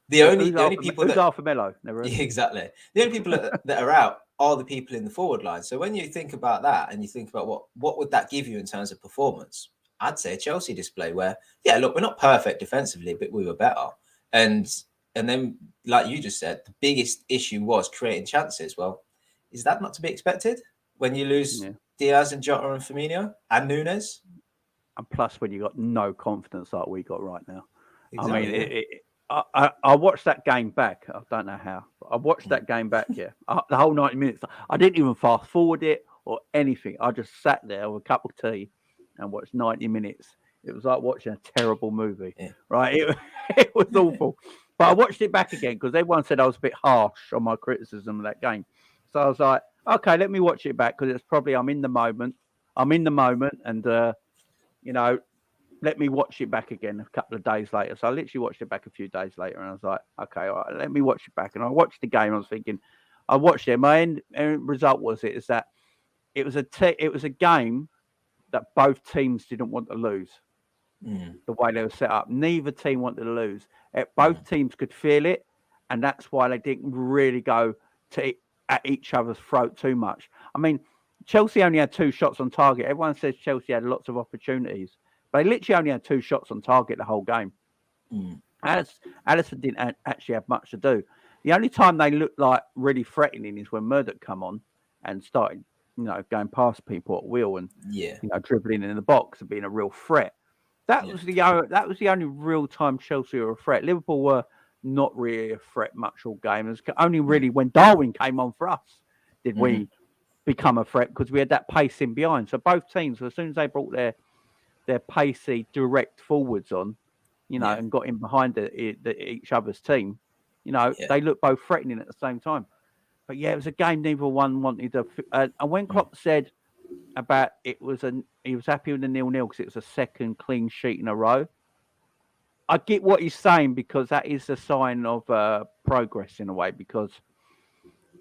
the only people who's that Arthur Melo? Never heard of him. exactly the only people that are out are the people in the forward line. So when you think about that and you think about what would that give you in terms of performance, I'd say a Chelsea display where, yeah, look, we're not perfect defensively, but we were better. And then, like you just said, the biggest issue was creating chances. Well, is that not to be expected when you lose Diaz and Jota and Firmino and Nunes? And plus, when you got no confidence like we got right now. Exactly, I mean, I watched that game back. I don't know how, but I watched that game back. Yeah, the whole 90 minutes. I didn't even fast forward it or anything. I just sat there with a cup of tea and watched 90 minutes. It was like watching a terrible movie, right? It was awful. But I watched it back again because everyone said I was a bit harsh on my criticism of that game. So I was like, okay, let me watch it back because it's probably I'm in the moment, and you know, let me watch it back again a couple of days later. So I literally watched it back a few days later, and I was like, okay, all right, let me watch it back. And I watched the game. I was thinking, I watched it. My end result was it was a game that both teams didn't want to lose. The way they were set up, neither team wanted to lose. Both teams could feel it, and that's why they didn't really go at each other's throat too much. I mean, Chelsea only had 2 shots on target. Everyone says Chelsea had lots of opportunities, but they literally only had 2 shots on target the whole game. Alisson didn't actually have much to do. The only time they looked like really threatening is when Murdoch come on and started, going past people at will and dribbling in the box and being a real threat. That was the only real time Chelsea were a threat. Liverpool were not really a threat much all game. It was only really when Darwin came on for us did we become a threat because we had that pace in behind. So both teams, as soon as they brought their pacey direct forwards on, and got in behind each other's team, they looked both threatening at the same time. But it was a game neither one wanted to. And when Klopp said about he was happy with the 0-0 because it was a second clean sheet in a row. I get what he's saying because that is a sign of progress in a way because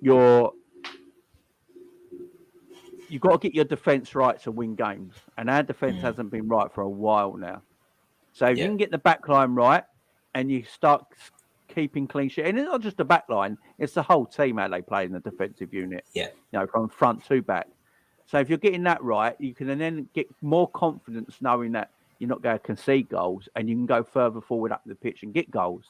you've got to get your defence right to win games, and our defence hasn't been right for a while now. So if you can get the back line right and you start keeping clean sheet, and it's not just the back line, it's the whole team how they play in the defensive unit. From front to back. So if you're getting that right, you can then get more confidence knowing that you're not going to concede goals and you can go further forward up the pitch and get goals.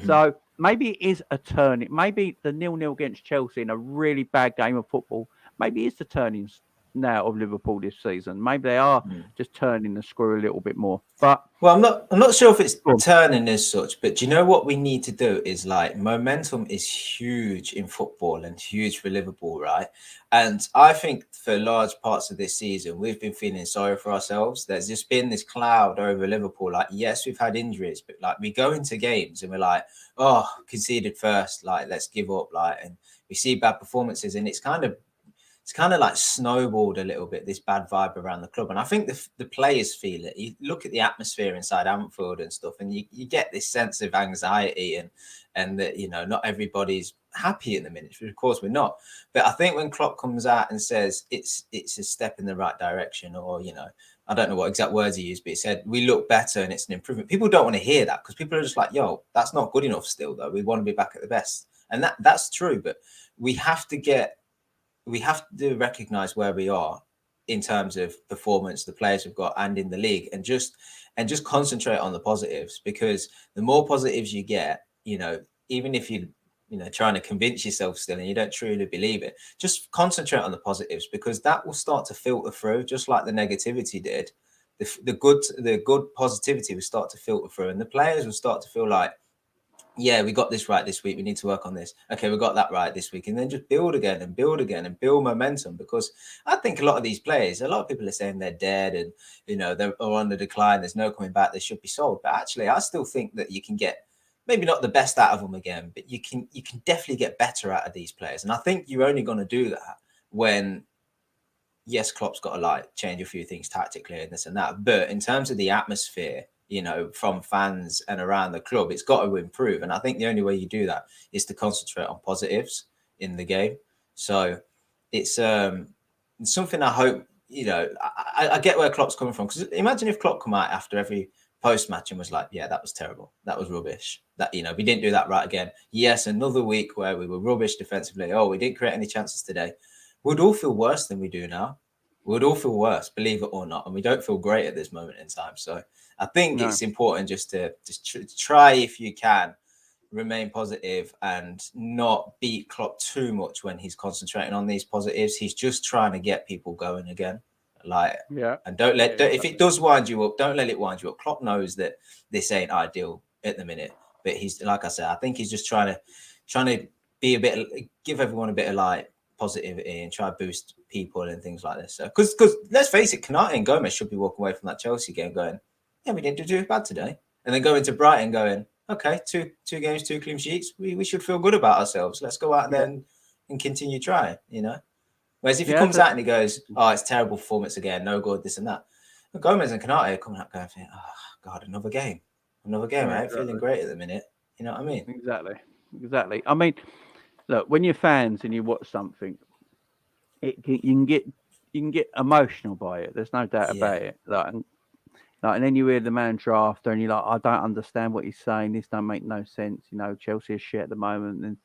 So maybe it is a turn. Maybe the 0-0 against Chelsea in a really bad game of football, maybe it's the turning now of Liverpool this season. Maybe they are just turning the screw a little bit more. But I'm not sure if it's turning as such, but do you know what we need to do is momentum is huge in football and huge for Liverpool, right? And I think for large parts of this season, we've been feeling sorry for ourselves. There's just been this cloud over Liverpool. Yes, we've had injuries, but we go into games and we're like, oh, conceded first, let's give up, and we see bad performances, and it's kind of snowballed a little bit, this bad vibe around the club. And I think the players feel it. You look at the atmosphere inside Anfield and stuff, and you get this sense of anxiety and that, not everybody's happy at the minute, which of course we're not. But I think when Klopp comes out and says it's a step in the right direction, or, I don't know what exact words he used, but he said, we look better and it's an improvement. People don't want to hear that because people are just like, yo, that's not good enough still, though. We want to be back at the best. And that's true. But we have to recognize where we are in terms of performance, the players we've got, and in the league, and just concentrate on the positives, because the more positives you get, even if you trying to convince yourself still and you don't truly believe it, just concentrate on the positives, because that will start to filter through, just like the negativity did. The good positivity will start to filter through, and the players will start to feel like, yeah, we got this right this week. We need to work on this. Okay, we got that right this week. And then just build again and build momentum. Because I think a lot of these players, a lot of people are saying they're dead and, they're on the decline. There's no coming back. They should be sold. But actually, I still think that you can get maybe not the best out of them again, but you can definitely get better out of these players. And I think you're only going to do that when, yes, Klopp's got to change a few things tactically and this and that. But in terms of the atmosphere, from fans and around the club, it's got to improve. And I think the only way you do that is to concentrate on positives in the game. So it's something I hope, you know, I get where Klopp's coming from, because imagine if Klopp come out after every post-match and was like, yeah, that was terrible. That was rubbish. That, you know, we didn't do that right again. Yes, another week where we were rubbish defensively. Oh, we didn't create any chances today. We'd all feel worse than we do now. We'd all feel worse, believe it or not. And we don't feel great at this moment in time. So I think it's important just to try, if you can, remain positive and not beat Klopp too much when he's concentrating on these positives. He's just trying to get people going again. And don't let if it does wind you up, don't let it wind you up. Klopp knows that this ain't ideal at the minute, but he's, like I said, I think he's just trying to be a bit, give everyone a bit of like positivity and try to boost people and things like this. So because let's face it, Konate and Gomez should be walking away from that Chelsea game going, yeah, we didn't do too bad today, and then going to Brighton going, okay, two games, 2 clean sheets, we should feel good about ourselves. Let's go out there and continue trying, you know. Whereas if he comes out and he goes, oh, it's terrible performance again, no good, this and that. But Gomez and Konate are coming up going, oh, God, another game. I ain't feeling great at the minute. You know what I mean? Exactly. I mean, look, when you're fans and you watch something, you can get emotional by it. There's no doubt about it. And then you hear the man drafter and you're like, I don't understand what he's saying. This don't make no sense. You know, Chelsea is shit at the moment. And,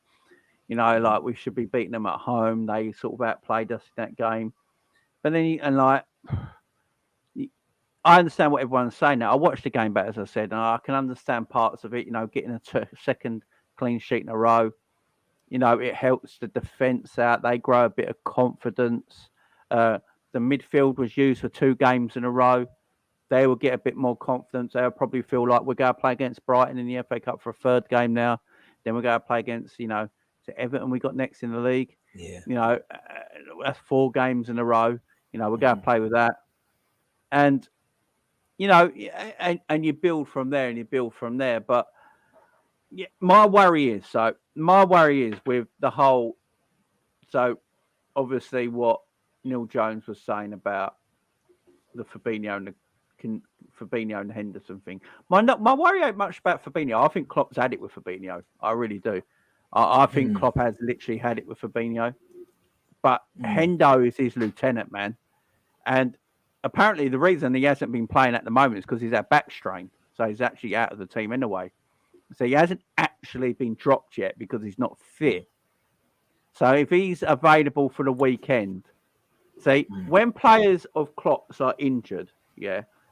you know, like, we should be beating them at home. They sort of outplayed us in that game. But then, I understand what everyone's saying now. I watched the game back, as I said, and I can understand parts of it. You know, getting a second clean sheet in a row, you know, it helps the defence out. They grow a bit of confidence. The midfield was used for 2 games in a row. They will get a bit more confidence. They'll probably feel like we're going to play against Brighton in the FA Cup for a 3rd game now. Then we're going to play against, you know, Everton we got next in the league. Yeah. You know, that's 4 games in a row. You know, we're going to play with that. And, you know, and you build from there and you build from there. But yeah, my worry is with the whole, so obviously what Neil Jones was saying about the Fabinho and Henderson thing. My worry ain't much about Fabinho. I think Klopp's had it with Fabinho. I really do. I think Klopp has literally had it with Fabinho. But Hendo is his lieutenant, man. And apparently the reason he hasn't been playing at the moment is because he's had back strain. So he's actually out of the team anyway. So he hasn't actually been dropped yet because he's not fit. So if he's available for the weekend, when players of Klopp's are injured,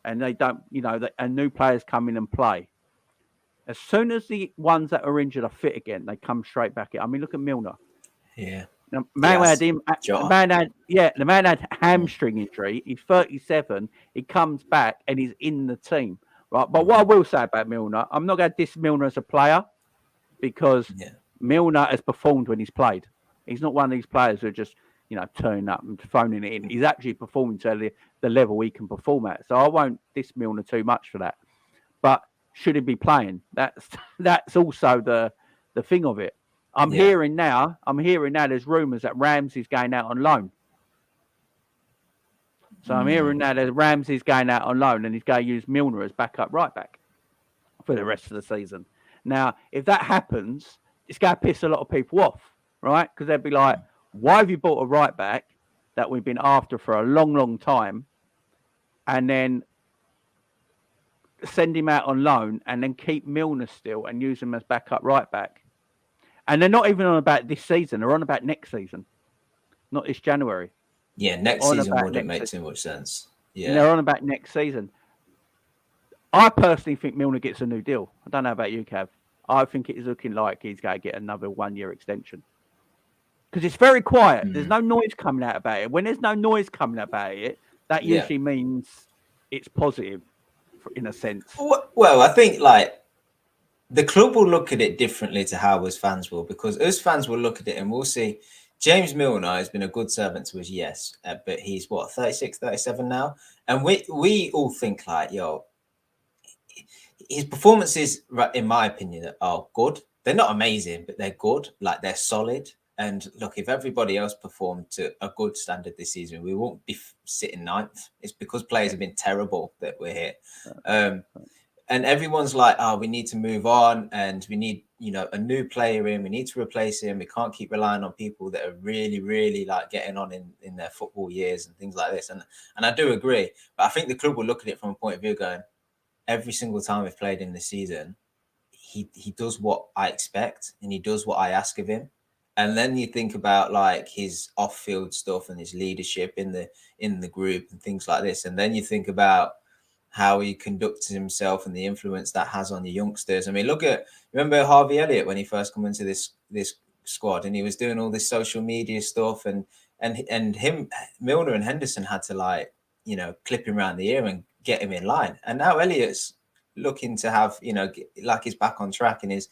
and they don't, you know, and new players come in and play, as soon as the ones that are injured are fit again, they come straight back in. I mean, look at Milner. Yeah. The man had hamstring injury. He's 37. He comes back and he's in the team, right? But what I will say about Milner, I'm not going to diss Milner as a player because Milner has performed when he's played. He's not one of these players who are just, you know, turning up and phoning it in. He's actually performing to the level he can perform at. So I won't diss Milner too much for that. But should he be playing? That's also the thing of it. I'm hearing now there's rumours that Ramsey's going out on loan. So I'm hearing now that Ramsey's going out on loan and he's going to use Milner as backup right back for the rest of the season. Now, if that happens, it's going to piss a lot of people off, right? Because they'll be like, why have you bought a right back that we've been after for a long, long time and then send him out on loan and then keep Milner still and use him as backup right back? And they're not even on about this season. They're on about next season, not this January. Yeah, next season wouldn't make too much sense. Yeah, and they're on about next season. I personally think Milner gets a new deal. I don't know about you, Cav. I think it is looking like he's going to get another 1-year extension. Because it's very quiet. There's no noise coming out about it. When there's no noise coming about it, that usually means it's positive, in a sense. Well, I think like the club will look at it differently to how us fans will, because us fans will look at it and we'll see James Milner has been a good servant to us, yes, but he's 36, 37 now, and we all think like, yo, his performances, in my opinion, are good. They're not amazing, but they're good. Like, they're solid. And look, if everybody else performed to a good standard this season, we won't be sitting 9th. It's because players have been terrible that we're here. And everyone's like, oh, we need to move on and we need, a new player in. We need to replace him. We can't keep relying on people that are really, really like getting on in their football years and things like this. And I do agree, but I think the club will look at it from a point of view going, every single time we've played in this season, he does what I expect and he does what I ask of him. And then you think about like his off-field stuff and his leadership in the group and things like this. And then you think about how he conducts himself and the influence that has on the youngsters. I mean, remember Harvey Elliott when he first come into this squad and he was doing all this social media stuff and him, Milner and Henderson had to like, clip him around the ear and get him in line. And now Elliott's looking to have, like he's back on track and he's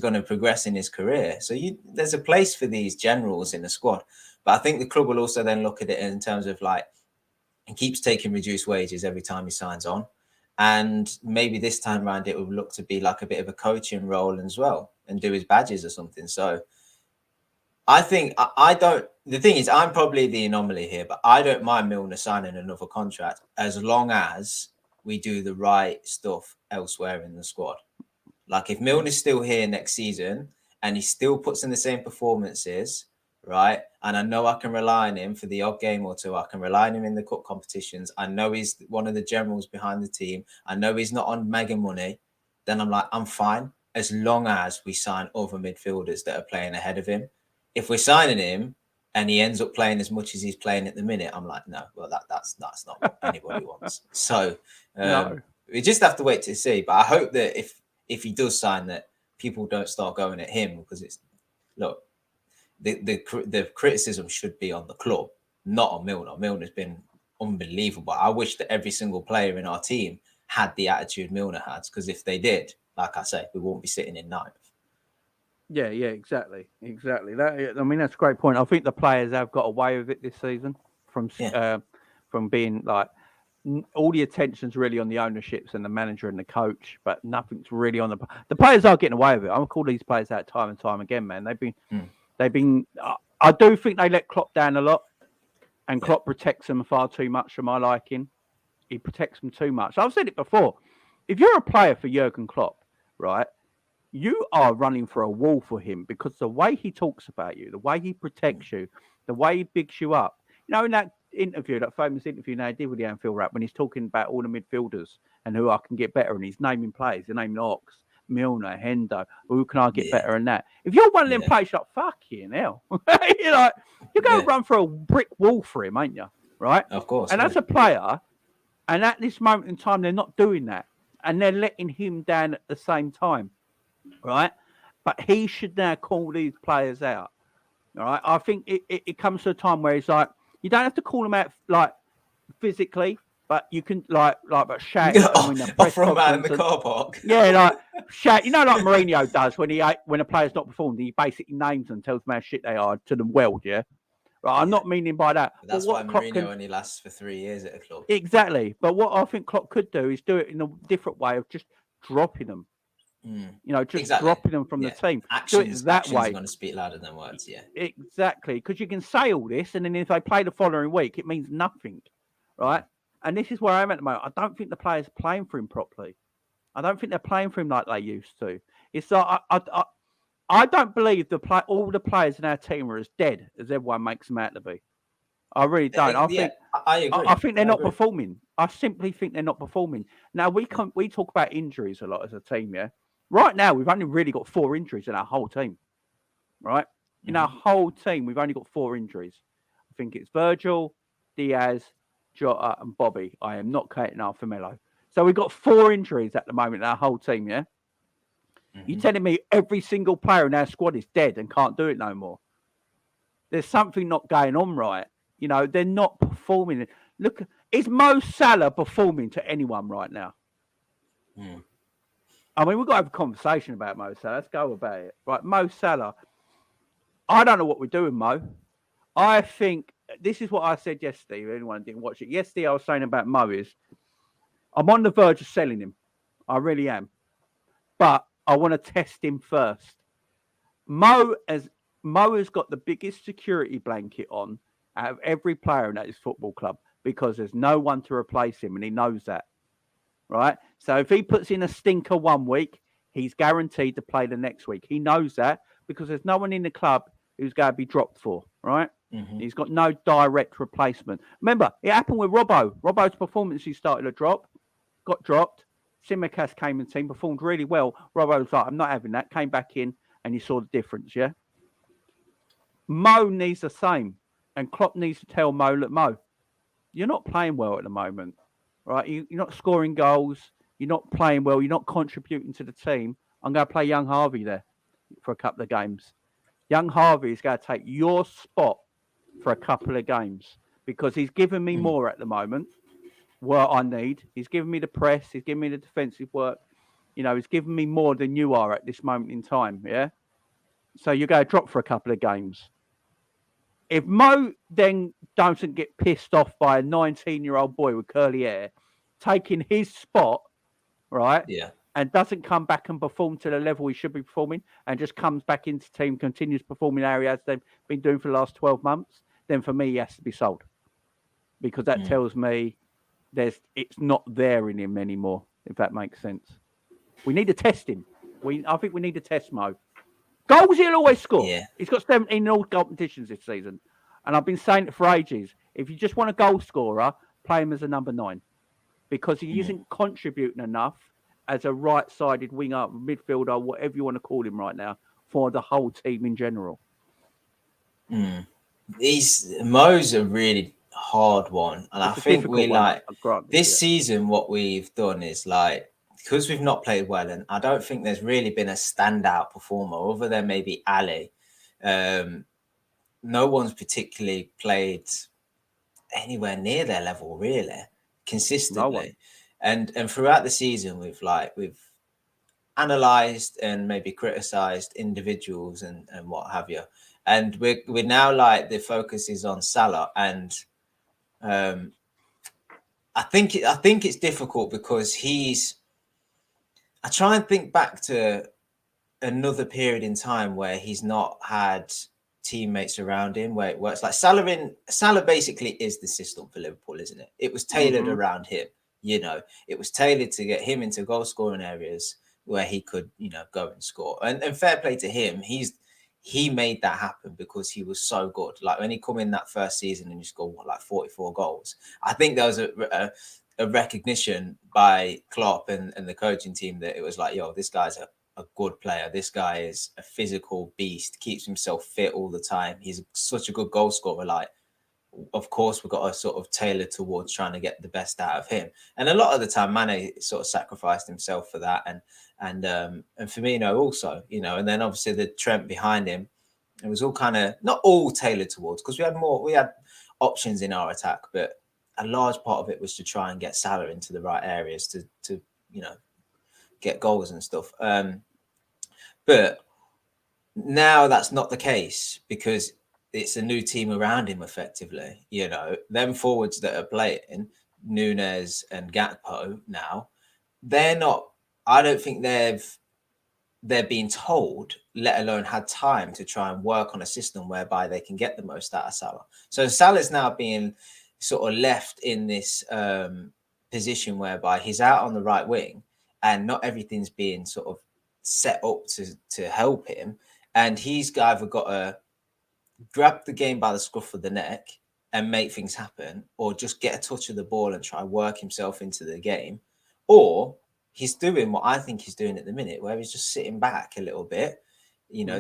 going to progress in his career. So there's a place for these generals in the squad. But I think the club will also then look at it in terms of like, he keeps taking reduced wages every time he signs on. And maybe this time around, it will look to be like a bit of a coaching role as well and do his badges or something. So I think the thing is, I'm probably the anomaly here, but I don't mind Milner signing another contract as long as we do the right stuff elsewhere in the squad. Like if Milner's still here next season and he still puts in the same performances, right? And I know I can rely on him for the odd game or two. I can rely on him in the cup competitions. I know he's one of the generals behind the team. I know he's not on mega money. Then I'm like, I'm fine as long as we sign other midfielders that are playing ahead of him. If we're signing him and he ends up playing as much as he's playing at the minute, I'm like, no, well, that's not what anybody wants. So we just have to wait to see. But I hope that if he does sign, that people don't start going at him because the criticism should be on the club, not on Milner. Milner's been unbelievable. I wish that every single player in our team had the attitude Milner has, because if they did, like I say, we won't be sitting in ninth. Yeah, exactly. That's a great point. I think the players have got away with it this season from being like all the attention's really on the ownerships and the manager and the coach, but nothing's really on the players are getting away with it. I'm gonna call these players out time and time again, man. They've been. I do think they let Klopp down a lot, and Klopp protects them far too much for my liking. He protects them too much. I've said it before. If you're a player for Jurgen Klopp, right, you are running for a wall for him because the way he talks about you, the way he protects you, the way he bigs you up. In that interview, that famous interview they did with the Anfield rap, when he's talking about all the midfielders and who I can get better, and he's naming players, he's naming Ox, Milner, Hendo, who can I get better than that? If you're one of them players, you're like, fucking hell. You're going to run for a brick wall for him, ain't you? Right? Of course. And as a player, and at this moment in time, they're not doing that. And they're letting him down at the same time. Right? But he should now call these players out. All right? I think it comes to a time where it's like, you don't have to call them out like physically, but you can like shout from out in the car park. Yeah, like shout. Like Mourinho does when a player's not performed, he basically names them, tells them how shit they are to the world. Yeah, right. I'm not meaning by that. But that's why Mourinho only lasts for 3 years at a club. Exactly. But what I think Klopp could do is do it in a different way of just dropping them. Dropping them from the team. Actions that way. Are going to speak louder than words. Yeah, exactly. Because you can say all this, and then if they play the following week, it means nothing, right? And this is where I'm at the moment. I don't think the players are playing for him properly. I don't think they're playing for him like they used to. It's like I don't believe all the players in our team are as dead as everyone makes them out to be. I really don't. I agree. I think they're not performing. I simply think they're not performing. Now we talk about injuries a lot as a team, yeah. Right now, we've only really got 4 injuries in our whole team, right? In our whole team, we've only got 4 injuries. I think it's Virgil, Diaz, Jota, and Bobby. I am not counting Firmino. So we've got 4 injuries at the moment in our whole team, yeah? You're telling me every single player in our squad is dead and can't do it no more? There's something not going on right. They're not performing. Look, is Mo Salah performing to anyone right now? I mean, we've got to have a conversation about Mo Salah. Let's go about it. Right, Mo Salah. I don't know what we're doing, Mo. I think this is what I said yesterday. If anyone didn't watch it. Yesterday, I was saying about Mo is I'm on the verge of selling him. I really am. But I want to test him first. Mo has got the biggest security blanket on out of every player in his football club because there's no one to replace him, and he knows that. Right? So if he puts in a stinker one week, He's guaranteed to play the next week. He knows that because there's no one in the club who's going to be dropped for, right? Mm-hmm. He's got no direct replacement. Remember, it happened with Robbo. Robbo's performances started to drop, got dropped. Simicast came in the team, performed really well. Robbo was like, I'm not having that. Came back in and you saw the difference, yeah? Mo needs the same. And Klopp needs to tell Mo, look, Mo, you're not playing well at the moment, right? You're not scoring goals. You're not playing well. You're not contributing to the team. I'm going to play young Harvey there for a couple of games. Young Harvey is going to take your spot for a couple of games because he's giving me more at the moment, what I need. He's giving me the press. He's giving me the defensive work. You know, he's giving me more than you are at this moment in time, yeah? So you're going to drop for a couple of games. If Mo then doesn't get pissed off by a 19-year-old boy with curly hair taking his spot, right? Yeah. And doesn't come back and perform to the level he should be performing and just comes back into team, continues performing how he has been doing for the last 12 months, then for me, he has to be sold. Because that tells me it's not there in him anymore, if that makes sense. We need to test him. I think we need to test Mo. Goals he'll always score. Yeah. He's got 17 in all competitions this season. And I've been saying it for ages. If you just want a goal scorer, play him as a number 9. Because he isn't contributing enough as a right-sided winger, midfielder, whatever you want to call him right now, for the whole team in general. Mo's a really hard one. And I think this season, what we've done is because we've not played well, and I don't think there's really been a standout performer other than maybe Ali. No one's particularly played anywhere near their level, really, consistently. And throughout the season, we've analysed and maybe criticised individuals and what have you. And we're now the focus is on Salah, and I think it's difficult because I try and think back to another period in time where he's not had teammates around him, where it works. Like Salah basically is the system for Liverpool, isn't it? It was tailored around him. You know, it was tailored to get him into goal scoring areas where he could, go and score. And fair play to him. He made that happen because he was so good. Like when he come in that first season and he scored 44 goals. I think there was a recognition by Klopp and the coaching team that it was this guy's a good player. This guy is a physical beast, keeps himself fit all the time. He's such a good goal scorer. Of course, we've got to sort of tailor towards trying to get the best out of him. And a lot of the time, Mane sort of sacrificed himself for that. And Firmino also, and then obviously the Trent behind him, it was all kind of not all tailored towards, because we had options in our attack, but a large part of it was to try and get Salah into the right areas to get goals and stuff. But now that's not the case because it's a new team around him, effectively. Them forwards that are playing, Núñez and Gakpo now, they're not. I don't think they're being told, let alone had time to try and work on a system whereby they can get the most out of Salah. So Salah's now being sort of left in this position whereby he's out on the right wing and not everything's being sort of set up to help him. And he's either got to grab the game by the scruff of the neck and make things happen, or just get a touch of the ball and try and work himself into the game. Or he's doing what I think he's doing at the minute, where he's just sitting back a little bit,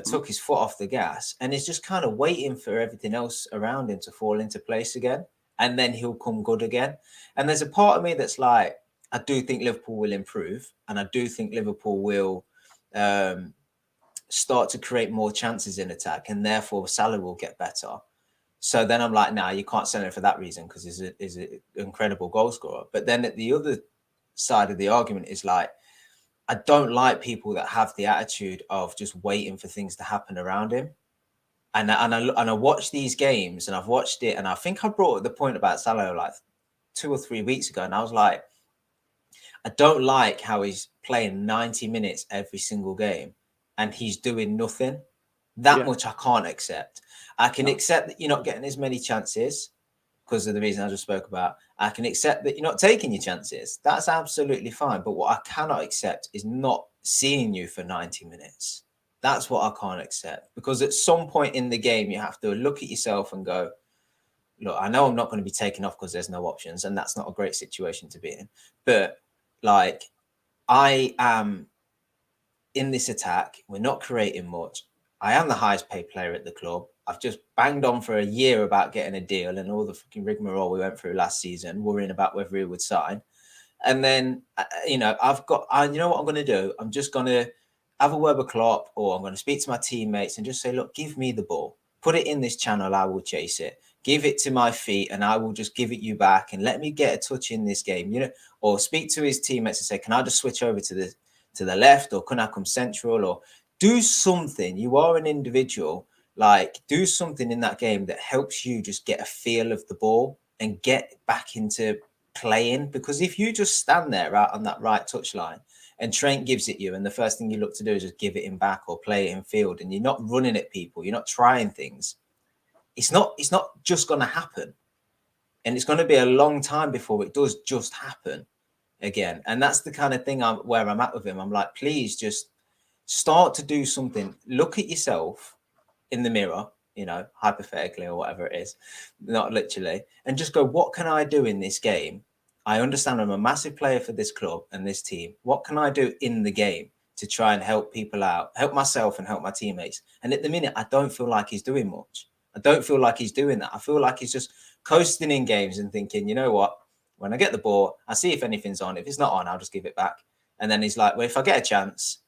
took his foot off the gas and is just kind of waiting for everything else around him to fall into place again. And then he'll come good again. And there's a part of me that's I do think Liverpool will improve. And I do think Liverpool will start to create more chances in attack, and therefore Salah will get better. So then I'm nah, you can't sell him for that reason because he's an incredible goal scorer. But then at the other side of the argument is I don't like people that have the attitude of just waiting for things to happen around him. And I watch these games, and I've watched it, and I think I brought up the point about Salah 2 or 3 weeks ago, and I was I don't like how he's playing 90 minutes every single game and he's doing nothing. That much I can't accept. I can accept that you're not getting as many chances because of the reason I just spoke about. I can accept that you're not taking your chances. That's absolutely fine. But what I cannot accept is not seeing you for 90 minutes. That's what I can't accept, because at some point in the game, you have to look at yourself and go, look, I know I'm not going to be taken off because there's no options, and that's not a great situation to be in. But like, I am in this attack. We're not creating much. I am the highest paid player at the club. I've just banged on for a year about getting a deal and all the fucking rigmarole we went through last season, worrying about whether he would sign. And then, you know, you know what I'm going to do? I'm just going to have a word with Klopp, or I'm going to speak to my teammates and just say, look, give me the ball. Put it in this channel. I will chase it. Give it to my feet and I will just give it you back, and let me get a touch in this game, you know, or speak to his teammates and say, can I just switch over to the left, or can I come central, or do something? You are an individual. Like, do something in that game that helps you just get a feel of the ball and get back into playing. Because if you just stand there out on that right touchline and Trent gives it you, and the first thing you look to do is just give it him back or play it in field, and you're not running at people, you're not trying things, it's not just going to happen. And it's going to be a long time before it does just happen again. And that's the kind of thing where I'm at with him. I'm like, please just start to do something. Look at yourself in the mirror, you know, hypothetically or whatever it is, not literally, and just go, what can I do in this game? I understand I'm a massive player for this club and this team. What can I do in the game to try and help people out, help myself and help my teammates? And at the minute, I don't feel like he's doing much. I don't feel like he's doing that. I feel like he's just coasting in games and thinking, you know what, when I get the ball, I see if anything's on. If it's not on, I'll just give it back. And then he's like, well, if I get a chance,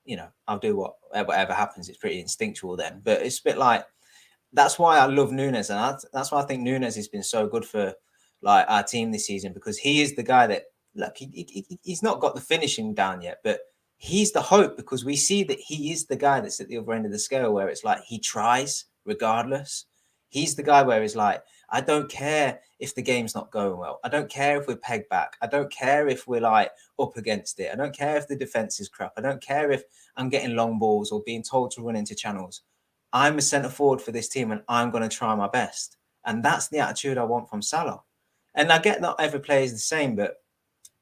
you know, I'll do whatever happens. It's pretty instinctual then. But it's a bit like, that's why I love Nunes. And that's why I think Nunes has been so good for like our team this season, because he is the guy that, look, he's not got the finishing down yet, but he's the hope, because we see that he is the guy that's at the other end of the scale, where it's like he tries regardless. He's the guy where it's like, I don't care if the game's not going well. I don't care if we're pegged back. I don't care if we're like up against it. I don't care if the defense is crap. I don't care if I'm getting long balls or being told to run into channels. I'm a centre forward for this team and I'm going to try my best. And that's the attitude I want from Salah. And I get not every player is the same, but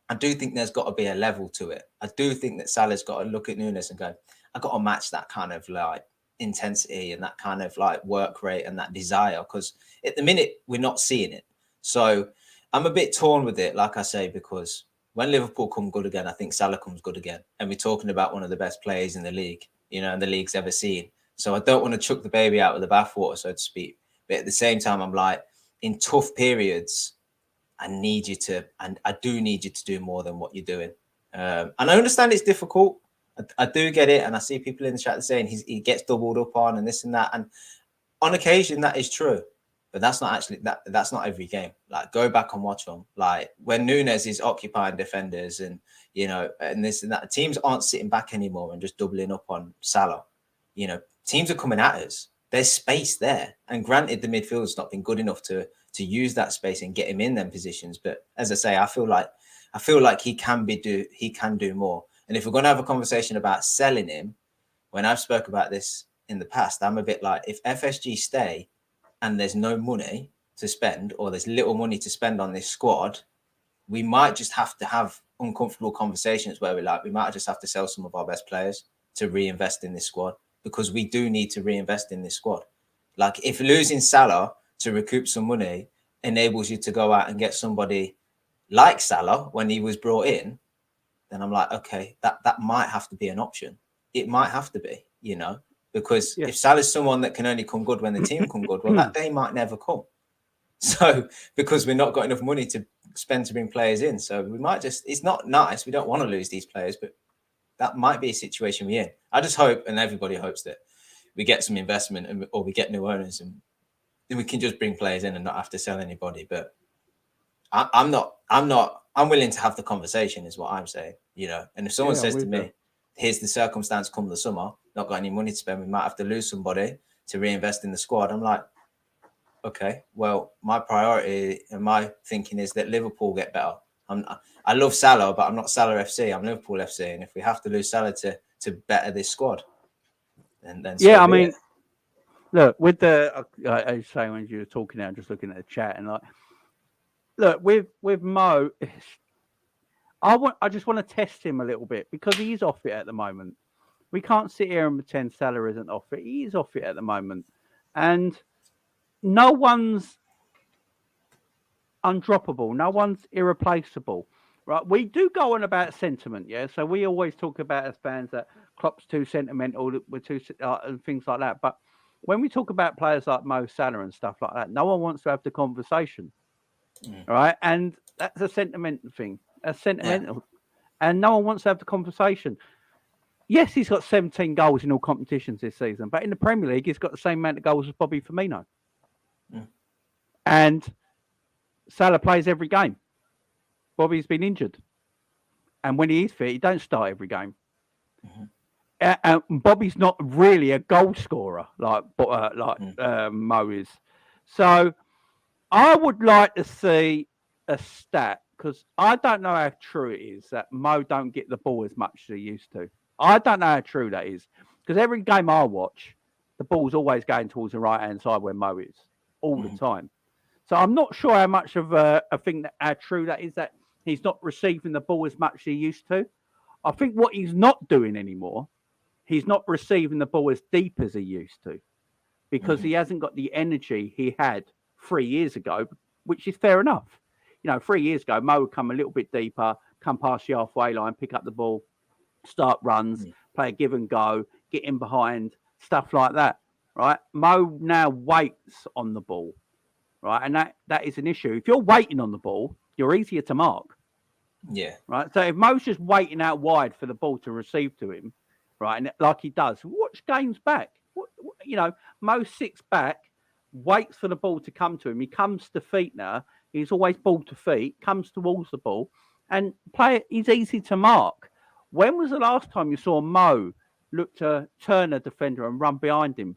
I do think there's got to be a level to it. I do think that Salah's got to look at Nunes and go, I've got to match that kind of like intensity and that kind of like work rate and that desire, because at the minute we're not seeing it. So I'm a bit torn with it, like I say, because when Liverpool come good again, I think Salah comes good again, and we're talking about one of the best players in the league, you know, and the league's ever seen. So I don't want to chuck the baby out with the bathwater, so to speak, but at the same time I'm like, in tough periods, I need you to, and I do need you to do more than what you're doing. And I understand it's difficult. I do get it, and I see people in the chat saying he gets doubled up on and this and that, and on occasion that is true, but that's not actually that's not every game. Like, go back and watch them. Like when Nunes is occupying defenders and, you know, and this and that, teams aren't sitting back anymore and just doubling up on Salah. You know, teams are coming at us. There's space there, and granted, the midfield's not been good enough to use that space and get him in them positions. But as I say, I feel like he can do more. And if we're going to have a conversation about selling him, when I've spoke about this in the past, I'm a bit like, if FSG stay and there's no money to spend, or there's little money to spend on this squad, we might just have to have uncomfortable conversations where we might just have to sell some of our best players to reinvest in this squad, because we do need to reinvest in this squad. Like, if losing Salah to recoup some money enables you to go out and get somebody like Salah when he was brought in, then I'm like, okay, that might have to be an option. It might have to be, you know, because if Salah's someone that can only come good when the team come good, well, that day might never come. So, because we're not got enough money to spend to bring players in. So we might just, it's not nice. We don't want to lose these players, but that might be a situation we're in. I just hope, and everybody hopes, that we get some investment or we get new owners and we can just bring players in and not have to sell anybody. But I'm willing to have the conversation, is what I'm saying, you know. And if someone says to me, here's the circumstance come the summer, not got any money to spend, we might have to lose somebody to reinvest in the squad, I'm like, okay, well, my priority and my thinking is that Liverpool get better. I love Salah, but I'm not Salah FC. I'm Liverpool FC. And if we have to lose Salah to better this squad, then yeah, so I mean, it. Look, with the I was saying when you were talking now, just looking at the chat, and like, look with Mo, I just want to test him a little bit because he is off it at the moment. We can't sit here and pretend Salah isn't off it. He is off it at the moment, and no one's undroppable. No one's irreplaceable. Right? We do go on about sentiment, yeah. So we always talk about as fans that Klopp's too sentimental, we're too and things like that. But when we talk about players like Mo Salah and stuff like that, no one wants to have the conversation, right? And that's a sentimental thing. That's sentimental, and no one wants to have the conversation. Yes, he's got 17 goals in all competitions this season, but in the Premier League, he's got the same amount of goals as Bobby Firmino, and Salah plays every game. Bobby's been injured, and when he is fit, he don't start every game. And Bobby's not really a goal scorer like Mo is. So I would like to see a stat because I don't know how true it is that Mo don't get the ball as much as he used to. I don't know how true that is because every game I watch, the ball's always going towards the right-hand side where Mo is all the time. So I'm not sure how much of a thing that how true that is that he's not receiving the ball as much as he used to. I think what he's not doing anymore, he's not receiving the ball as deep as he used to because he hasn't got the energy he had 3 years ago, which is fair enough. 3 years ago, Mo would come a little bit deeper, come past the halfway line, pick up the ball, start runs, play a give and go, get in behind, stuff like that, right? Mo now waits on the ball, right? And that is an issue. If you're waiting on the ball, you're easier to mark. Yeah. Right. So if Mo's just waiting out wide for the ball to receive to him, right, and like he does, watch games back. Mo sits back, waits for the ball to come to him. He comes to feet now. He's always ball to feet, comes towards the ball, and he's easy to mark. When was the last time you saw Mo look to turn a defender and run behind him,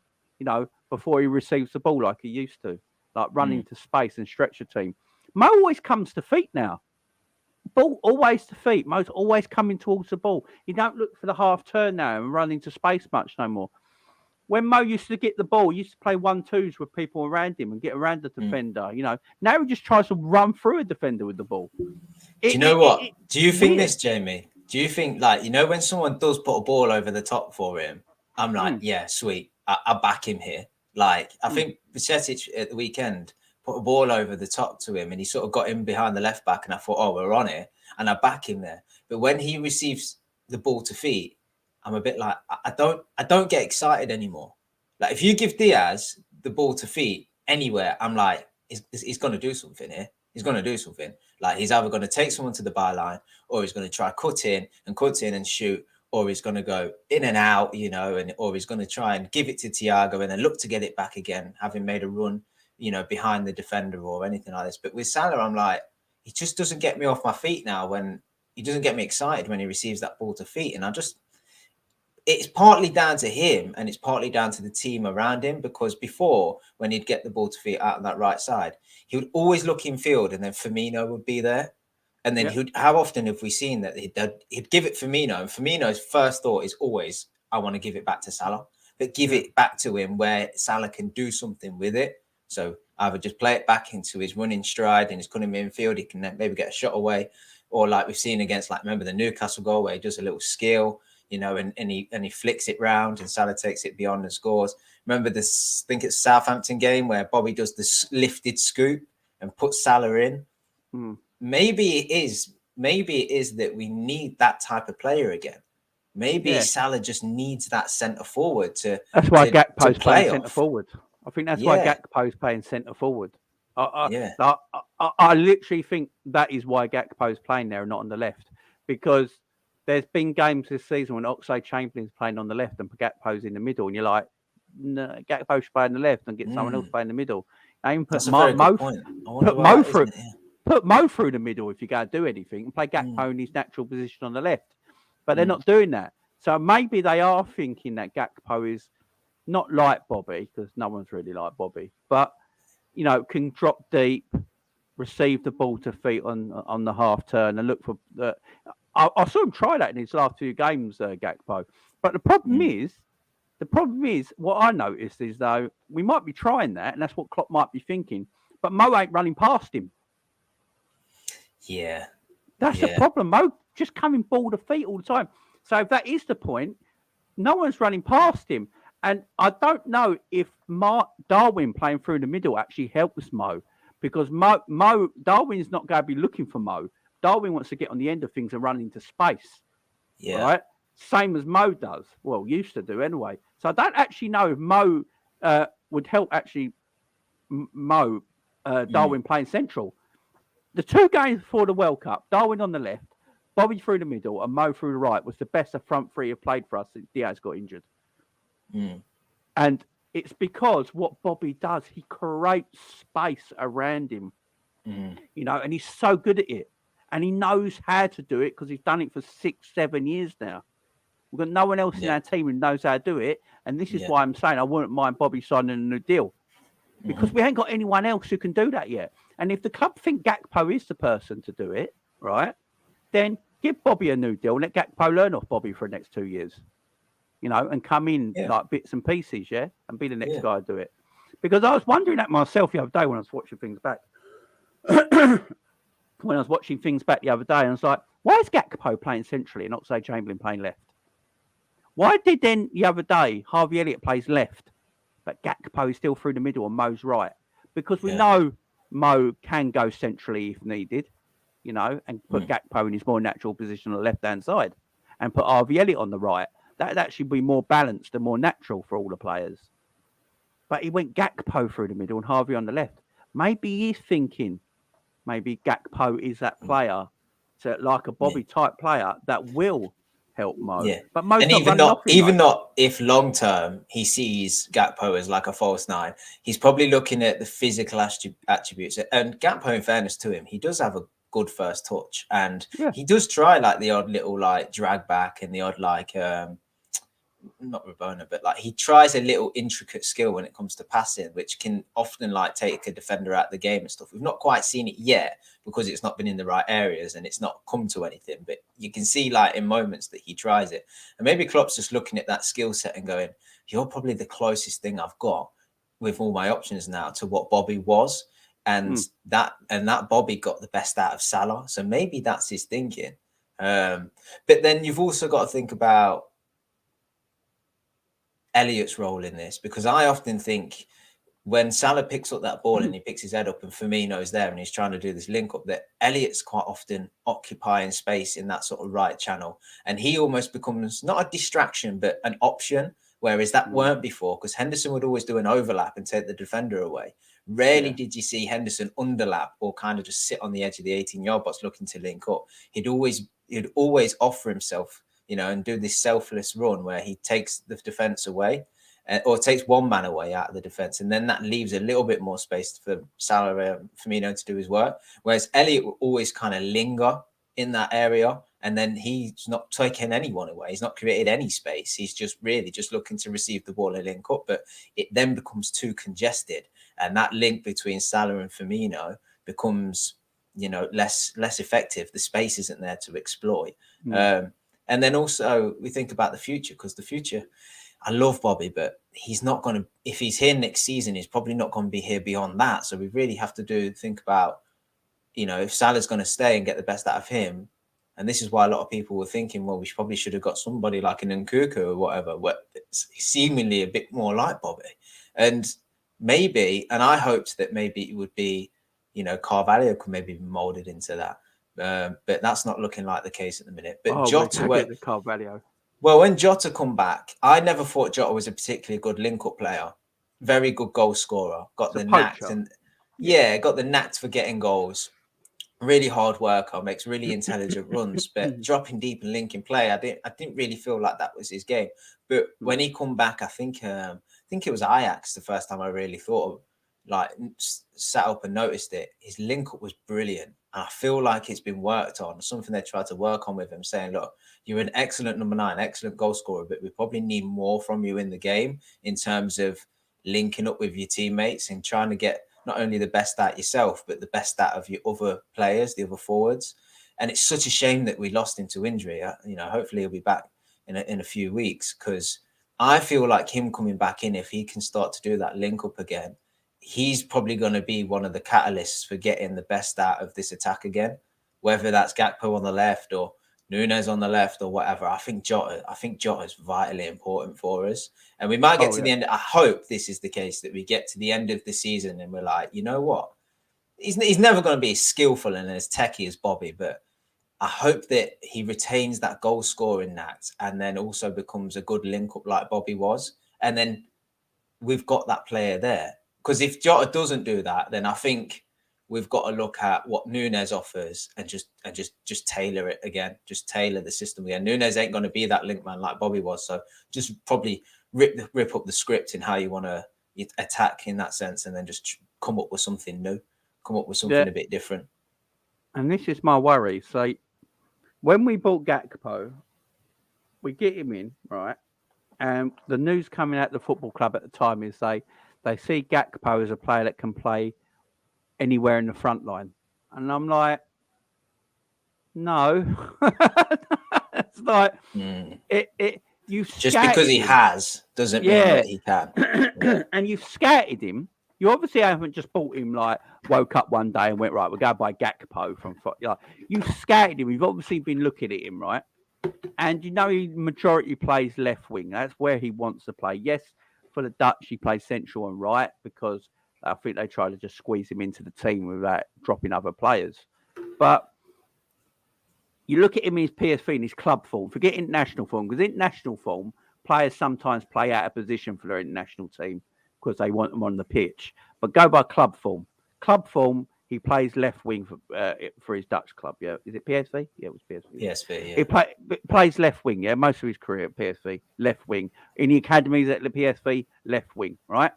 before he receives the ball like he used to, like run into space and stretch a team? Mo always comes to feet now. Ball always to feet. Mo's always coming towards the ball. You don't look for the half turn now and run into space much no more. When Mo used to get the ball, he used to play 1-2s with people around him and get around the defender. Now he just tries to run through a defender with the ball. Do you know what? Do you think this, Jamie? Do you think when someone does put a ball over the top for him, I'm like, yeah, sweet. I back him here. I think Bajcetic at the weekend put a ball over the top to him and he sort of got in behind the left back and I thought, oh, we're on it. And I back him there. But when he receives the ball to feet, I'm a bit like, I don't get excited anymore. Like if you give Diaz the ball to feet anywhere, I'm like, he's going to do something here. He's going to do something. Like he's either going to take someone to the byline or he's going to try cut in and shoot, or he's going to go in and out, or he's going to try and give it to Thiago and then look to get it back again, having made a run, behind the defender or anything like this. But with Salah, I'm like, he just doesn't get me off my feet now when he doesn't get me excited when he receives that ball to feet. And it's partly down to him and it's partly down to the team around him, because before, when he'd get the ball to feet out on that right side, he would always look in field and then Firmino would be there. And then how often have we seen that he'd give it Firmino, and Firmino's first thought is always, I want to give it back to Salah, but give it back to him where Salah can do something with it. So either just play it back into his running stride and he's coming midfield, he can maybe get a shot away, or like we've seen against, remember the Newcastle goal where he does a little skill, and he flicks it round and Salah takes it beyond and scores. Remember this, I think it's Southampton game where Bobby does this lifted scoop and puts Salah in. Maybe it is that we need that type of player again. Maybe Salah just needs that centre forward to. That's why Gakpo's playing centre forward. I think that's why Gakpo's playing centre forward. I literally think that is why Gakpo's playing there and not on the left, because there's been games this season when Oxlade-Chamberlain's playing on the left and Gakpo's in the middle, and you're like, no, Gakpo should play on the left and get someone else play in the middle. And put Mo through the middle if you're going to do anything, and play Gakpo in his natural position on the left. But they're not doing that. So maybe they are thinking that Gakpo is not like Bobby, because no one's really like Bobby, but, can drop deep, receive the ball to feet on the half turn and look for the. I saw him try that in his last few games, Gakpo. But the problem is, what I noticed is, though, we might be trying that, and that's what Klopp might be thinking, but Mo ain't running past him. Yeah. That's the problem. Mo just coming ball to feet all the time. So if that is the point, no one's running past him. And I don't know if Darwin playing through the middle actually helps Mo, because Darwin's not going to be looking for Mo. Darwin wants to get on the end of things and run into space. Yeah. Right? Same as Mo does. Well, used to do anyway. So I don't actually know if Mo would help actually Darwin playing central. The two games before the World Cup, Darwin on the left, Bobby through the middle, and Mo through the right, was the best the front three have played for us since Diaz got injured. And it's because what Bobby does, he creates space around him, you know, and he's so good at it. And he knows how to do it because he's done it for 6-7 years now. We've got no one else in our team who knows how to do it. And this is why I'm saying I wouldn't mind Bobby signing a new deal, because we ain't got anyone else who can do that yet. And if the club think Gakpo is the person to do it, right, then give Bobby a new deal and let Gakpo learn off Bobby for the next 2 years, you know, and come in like bits and pieces, and be the next guy to do it. Because I was wondering that myself the other day when I was watching things back. When I was watching things back the other day, and I was like, why is Gakpo playing centrally and not, say, Chamberlain playing left? Why did then the other day Harvey Elliott plays left, but Gakpo is still through the middle and Mo's right? Because we know Mo can go centrally if needed, you know, and put Gakpo in his more natural position on the left-hand side and put Harvey Elliott on the right. That'd actually be more balanced and more natural for all the players. But he went Gakpo through the middle and Harvey on the left. Maybe he's thinking, maybe Gakpo is that player, like a Bobby type player that will help Mo. Yeah. But Mo's and even not if long term he sees Gakpo as like a false nine, he's probably looking at the physical attributes. And Gakpo, in fairness to him, he does have a good first touch, and he does try like the odd little like drag back and the odd like not Rabona, but like he tries a little intricate skill when it comes to passing, which can often like take a defender out of the game and stuff. We've not quite seen it yet because it's not been in the right areas and it's not come to anything, but you can see like in moments that he tries it. And maybe Klopp's just looking at that skill set and going, you're probably the closest thing I've got with all my options now to what Bobby was. And that Bobby got the best out of Salah. So maybe that's his thinking. But then you've also got to think about Elliott's role in this, because I often think when Salah picks up that ball and he picks his head up and Firmino's there and he's trying to do this link up, that Elliott's quite often occupying space in that sort of right channel, and he almost becomes not a distraction but an option, whereas that weren't before, because Henderson would always do an overlap and take the defender away. Rarely did you see Henderson underlap or kind of just sit on the edge of the 18-yard box looking to link up. He'd always offer himself, you know, and do this selfless run where he takes the defense away or takes one man away out of the defense. And then that leaves a little bit more space for Salah and Firmino to do his work. Whereas Elliott will always kind of linger in that area. And then he's not taking anyone away. He's not created any space. He's just really just looking to receive the ball and link up. But it then becomes too congested. And that link between Salah and Firmino becomes, you know, less effective. The space isn't there to exploit. And then also we think about the future, because the future, I love Bobby, but he's not going to, if he's here next season, he's probably not going to be here beyond that. So we really have to think about, you know, if Salah's going to stay and get the best out of him. And this is why a lot of people were thinking, well, we probably should have got somebody like an Nkunku or whatever, it's seemingly a bit more like Bobby. And maybe, and I hoped that maybe it would be, you know, Carvalho could maybe be molded into that. But that's not looking like the case at the minute. But Jota, well, when Jota come back, I never thought Jota was a particularly good link-up player. Very good goal scorer. Got the knack got the knack for getting goals. Really hard worker, makes really intelligent runs. But dropping deep and linking play, I didn't really feel like that was his game. But when he come back, I think it was Ajax the first time I really thought of, like, sat up and noticed it. His link-up was brilliant. I feel like it's been worked on, something they tried to work on with him, saying, look, you're an excellent number 9, excellent goal scorer, but we probably need more from you in the game in terms of linking up with your teammates and trying to get not only the best out yourself, but the best out of your other players, the other forwards. And it's such a shame that we lost him to injury. You know, hopefully he'll be back in a few weeks, because I feel like him coming back in, if he can start to do that link up again, he's probably going to be one of the catalysts for getting the best out of this attack again, whether that's Gakpo on the left or Nunes on the left or whatever. I think Jota is vitally important for us. And we might get to the end. I hope this is the case, that we get to the end of the season and we're like, you know what? He's never going to be as skillful and as techie as Bobby, but I hope that he retains that goal scoring knack and then also becomes a good link up like Bobby was. And then we've got that player there. Because if Jota doesn't do that, then I think we've got to look at what Nunes offers and just tailor it again. Just tailor the system again. Nunes ain't going to be that link man like Bobby was. So just probably rip up the script in how you want to attack in that sense, and then just come up with something new, come up with something a bit different. And this is my worry. So when we bought Gakpo, we get him in, right? And the news coming out of the football club at the time is they see Gakpo as a player that can play anywhere in the front line. And I'm like, no. It's like, you just because he has doesn't mean that he can. And you've scouted him. You obviously haven't just bought him, like, woke up one day and went, right, we'll go buy Gakpo from... You've scouted him. You've obviously been looking at him, right? And you know he majority plays left wing. That's where he wants to play. Yes, for the Dutch, he plays central and right because I think they try to just squeeze him into the team without dropping other players. But you look at him in his PSV, in his club form, forget international form, because international form, players sometimes play out of position for their international team because they want them on the pitch. But go by club form. Club form, he plays left wing for his Dutch club. Yeah, is it PSV? Yeah, it was PSV. PSV, yeah. He plays left wing. Yeah, most of his career at PSV, left wing. In the academies at the PSV, left wing. Right.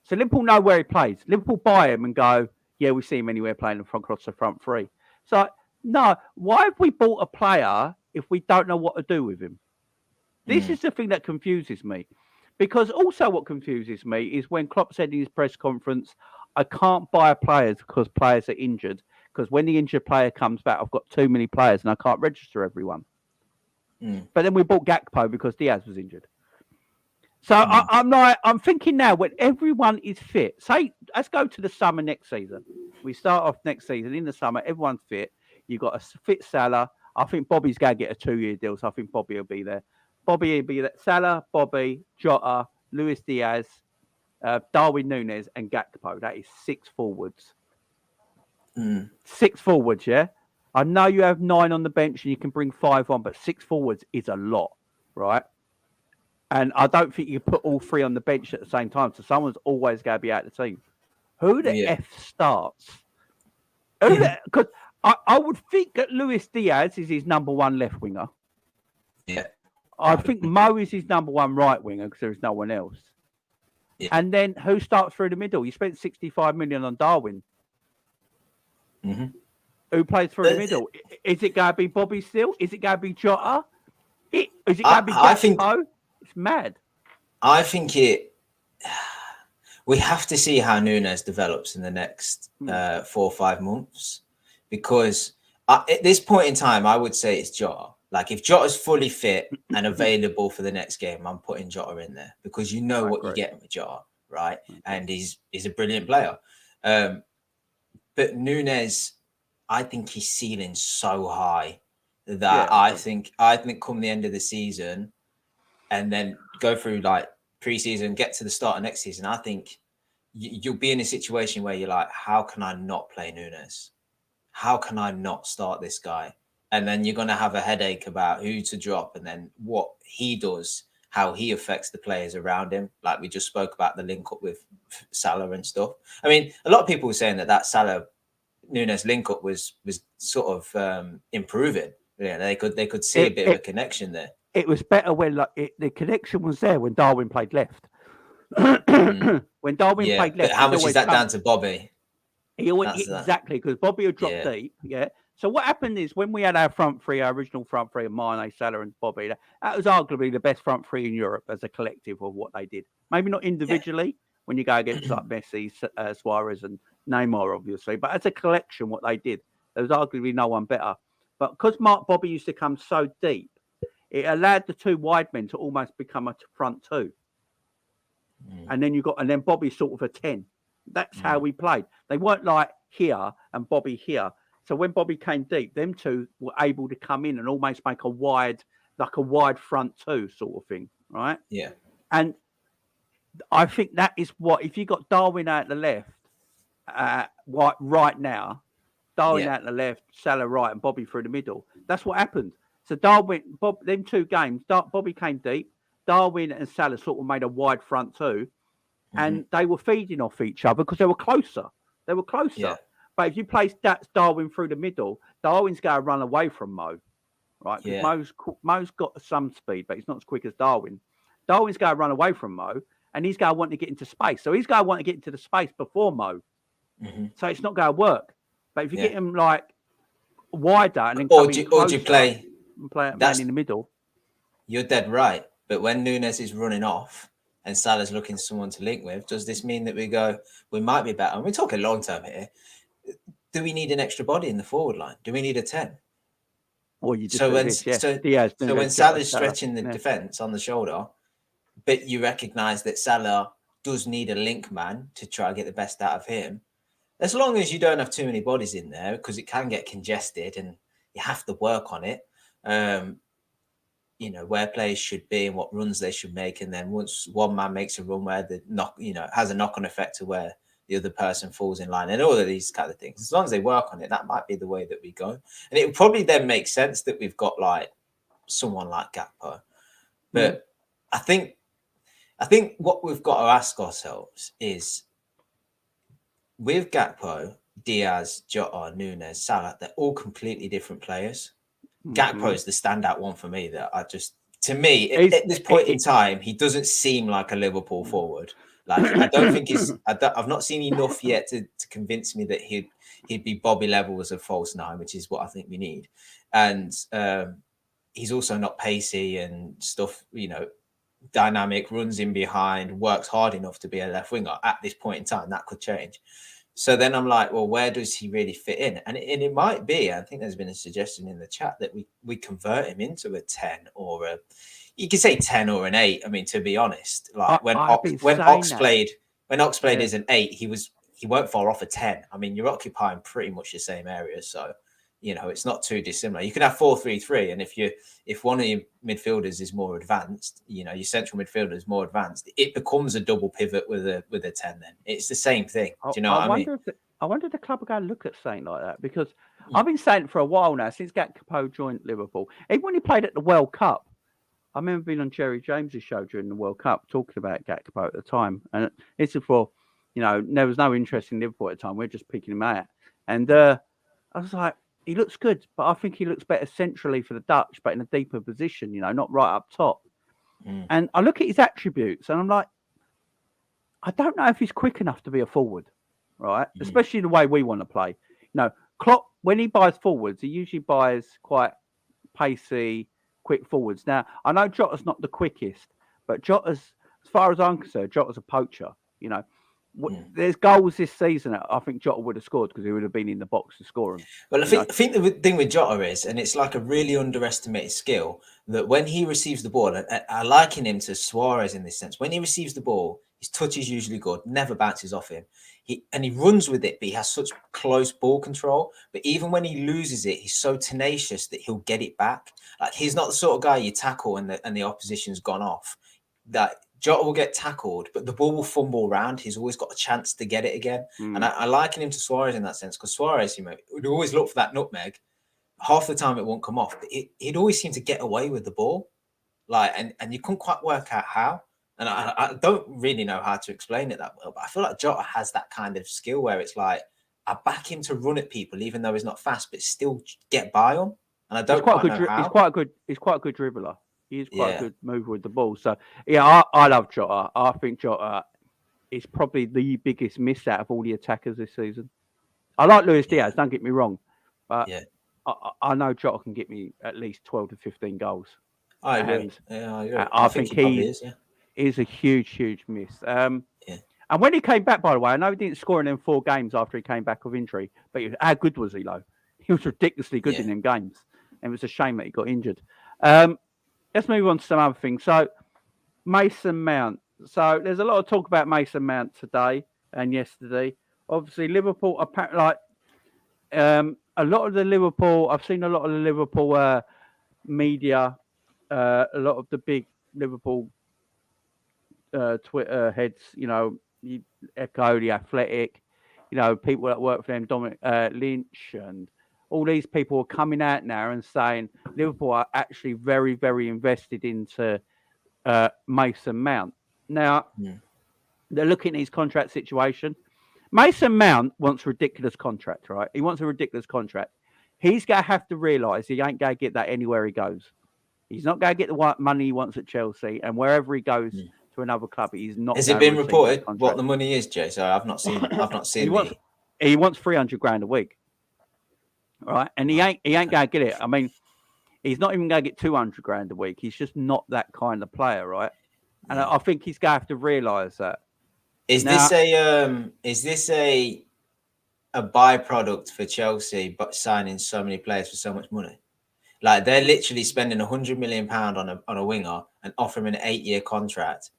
So Liverpool know where he plays. Liverpool buy him and go, yeah, we see him anywhere playing across the front three. So no, why have we bought a player if we don't know what to do with him? This is the thing that confuses me. Because also what confuses me is when Klopp said in his press conference, I can't buy players because players are injured. Because when the injured player comes back, I've got too many players and I can't register everyone. But then we bought Gakpo because Diaz was injured. So I'm thinking now when everyone is fit, say, let's go to the summer next season. We start off next season in the summer, everyone's fit. You've got a fit Salah. I think Bobby's going to get a 2-year deal, so I think Bobby will be there. Bobby will be there. Salah, Bobby, Jota, Luis Diaz, Darwin Nunes, and Gakpo. That is 6 forwards. 6 forwards, yeah? I know you have 9 on the bench and you can bring 5 on, but 6 forwards is a lot, right? And I don't think you put all 3 on the bench at the same time, so someone's always going to be out of the team. Who the F starts? Because I would think that Luis Diaz is his number 1 left winger. Yeah. I think Mo is his number 1 right winger because there is no one else. Yeah. And then who starts through the middle? You spent 65 million on Darwin. Who plays through the middle? Is it going to be Bobby still? Is it going to be Jota? Is it going to be Gakpo? It's mad. I think we have to see how Nunes develops in the next 4 or 5 months, because at this point in time, I would say it's Jota. Like if Jota's fully fit and available for the next game, I'm putting Jota in there because you know what you're getting with Jota, right? And he's a brilliant player. But Nunes, I think his ceiling's so high that I think come the end of the season and then go through like preseason, get to the start of next season, I think you'll be in a situation where you're like, how can I not play Nunes? How can I not start this guy? And then you're going to have a headache about who to drop and then what he does, how he affects the players around him. Like we just spoke about the link up with Salah and stuff. I mean, a lot of people were saying that Salah Nunes link up was sort of improving. Yeah, they could see a bit of a connection there. It was better when the connection was there when Darwin played left. When Darwin played left, but how much is that down to Bobby? Exactly, because Bobby would drop deep. Yeah. So what happened is when we had our front three, our original front three of Mane, Salah, and Bobby, that was arguably the best front three in Europe as a collective of what they did. Maybe not individually when you go against like Messi, Suarez, and Neymar, obviously, but as a collection, what they did, there was arguably no one better. But because Bobby used to come so deep, it allowed the 2 wide men to almost become a front 2. And then Bobby's sort of a 10. That's how we played. They weren't like here and Bobby here. So when Bobby came deep, them two were able to come in and almost make a wide front two sort of thing, right? Yeah. And I think that is what, if you got Darwin out the left, right now, Darwin out the left, Salah right, and Bobby through the middle. That's what happened. So them two games, Bobby came deep. Darwin and Salah sort of made a wide front two, and they were feeding off each other because they were closer. Yeah. But if you place Darwin through the middle, Darwin's going to run away from Mo, right? Because Mo's got some speed, but he's not as quick as Darwin. Darwin's going to run away from Mo, and he's going to want to get into space. So he's going to want to get into the space before Mo. So it's not going to work. But if you get him like wider and then or do you play man in the middle? You're dead right. But when Nunes is running off and Salah's looking for someone to link with, does this mean that we might be better? And we're talking long term here. Do we need an extra body in the forward line? Do we need a 10? Or you just so when Salah's stretching the defence on the shoulder, but you recognise that Salah does need a link man to try and get the best out of him, as long as you don't have too many bodies in there, because it can get congested and you have to work on it, where players should be and what runs they should make. And then once one man makes a run where has a knock-on effect to where the other person falls in line and all of these kind of things, as long as they work on it, that might be the way that we go. And it would probably then make sense that we've got like someone like Gakpo. But I think what we've got to ask ourselves is, with Gakpo, Diaz, Jota, Nunes, Salah, they're all completely different players. Gakpo is the standout one for me. At this point in time, he doesn't seem like a Liverpool forward. Like, I don't think I've not seen enough yet to convince me that he'd be Bobby level as a false nine, which is what I think we need. And he's also not pacey and stuff, dynamic, runs in behind, works hard enough to be a left winger at this point in time. That could change. So then I'm like, well, where does he really fit in? And it might be, I think there's been a suggestion in the chat that we convert him into a 10 or you could say 10 or an 8. I mean, to be honest, like when Ox played as an 8, he weren't far off a 10. I mean, you're occupying pretty much the same area. So, it's not too dissimilar. You can have 4-3-3, and if one of your midfielders is more advanced, your central midfielder is more advanced, it becomes a double pivot with a 10. Then it's the same thing. Do you know what I mean? I wonder if the club are going to look at something like that, because I've been saying it for a while now, since Gakpo joined Liverpool. Even when he played at the World Cup, I remember being on Jerry James's show during the World Cup talking about Gakpo at the time, and it's before, there was no interest in Liverpool at the time. We were just picking him out, and I was like, he looks good, but I think he looks better centrally for the Dutch, but in a deeper position, not right up top. And I look at his attributes and I'm like, I don't know if he's quick enough to be a forward, right? Especially the way we want to play. Klopp, when he buys forwards, he usually buys quite pacey, quick forwards. Now, I know Jota's not the quickest, but as far as I'm concerned, Jota's a poacher, There's goals this season that I think Jota would have scored because he would have been in the box to score them. Well, I think the thing with Jota is, and it's like a really underestimated skill, that when he receives the ball, and I liken him to Suarez in this sense, when he receives the ball, his touch is usually good, never bounces off him. He runs with it, but he has such close ball control. But even when he loses it, he's so tenacious that he'll get it back. Like, he's not the sort of guy you tackle and the opposition's gone off. That Jota will get tackled, but the ball will fumble around. He's always got a chance to get it again. And I liken him to Suarez in that sense, because Suarez, would always look for that nutmeg. Half the time it won't come off, but he'd always seem to get away with the ball. And you couldn't quite work out how. And I don't really know how to explain it that well, but I feel like Jota has that kind of skill where it's like, I back him to run at people, even though he's not fast, but still get by them. And I don't quite know how. He's quite a good dribbler. He is quite a good mover with the ball. So, I love Jota. I think Jota is probably the biggest miss out of all the attackers this season. I like Luis Diaz, don't get me wrong. But I know Jota can get me at least 12 to 15 goals. I agree. I think he is a huge, huge miss. And when he came back, by the way, I know he didn't score in them 4 games after he came back of injury, but how good was he, though? He was ridiculously good in them games. And it was a shame that he got injured. Let's move on to some other things. So, Mason Mount. So, there's a lot of talk about Mason Mount today and yesterday. Obviously, Liverpool, a a lot of the Liverpool. I've seen a lot of the Liverpool media, a lot of the big Liverpool Twitter heads. You echo the Athletic. People that work for them, Dominic Lynch, and all these people are coming out now and saying Liverpool are actually very, very invested into Mason Mount. Now, they're looking at his contract situation. Mason Mount wants a ridiculous contract, right? He wants a ridiculous contract. He's going to have to realise he ain't going to get that anywhere he goes. He's not going to get the money he wants at Chelsea, and wherever he goes to another club, he's not. Has it been reported what the money is, Jay? So I've not seen. I've not seen. He wants 300 grand a week, right? And he ain't going to get it. I mean, he's not even going to get 200 grand a week. He's just not that kind of player, right? And I think he's going to have to realise that. Is this a byproduct for Chelsea, but signing so many players for so much money? Like they're literally spending £100 million on a winger and offering him an 8-year contract.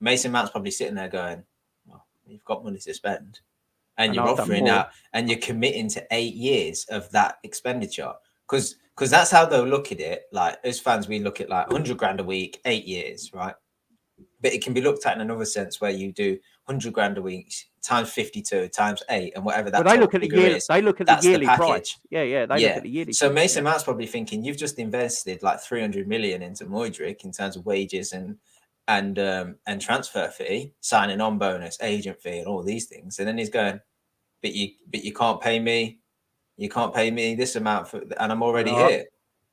Mason Mount's probably sitting there going, "Well, you've got money to spend, and you're offering out, and you're committing to 8 years of that expenditure." Because that's how they'll look at it. Like as fans, we look at like 100 grand a week, 8 years, right? But it can be looked at in another sense where you do 100 grand a week times 52 times 8 and whatever that. But they look at the year. They look at the yearly price. Yeah. They look at the yearly. So Mason Mount's probably thinking you've just invested like 300 million into Moydrick in terms of wages and transfer fee, signing on bonus, agent fee, and all these things. And then he's going, but you can't pay me. You can't pay me this amount and I'm already here.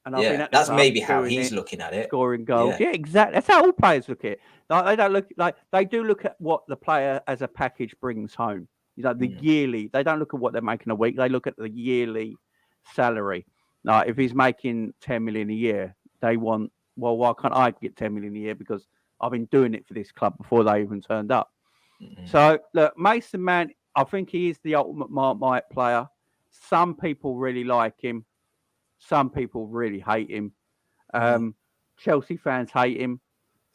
And that's maybe how he's looking at it. Scoring goals. Yeah, exactly. That's how all players look at it. Like they don't look like they do look at what the player as a package brings home. The yearly. They don't look at what they're making a week. They look at the yearly salary. Like if he's making 10 million a year, they want, well, why can't I get 10 million a year? Because I've been doing it for this club before they even turned up. So look, Mason Mount, I think he is the ultimate Marmite player. Some people really like him. Some people really hate him. Chelsea fans hate him.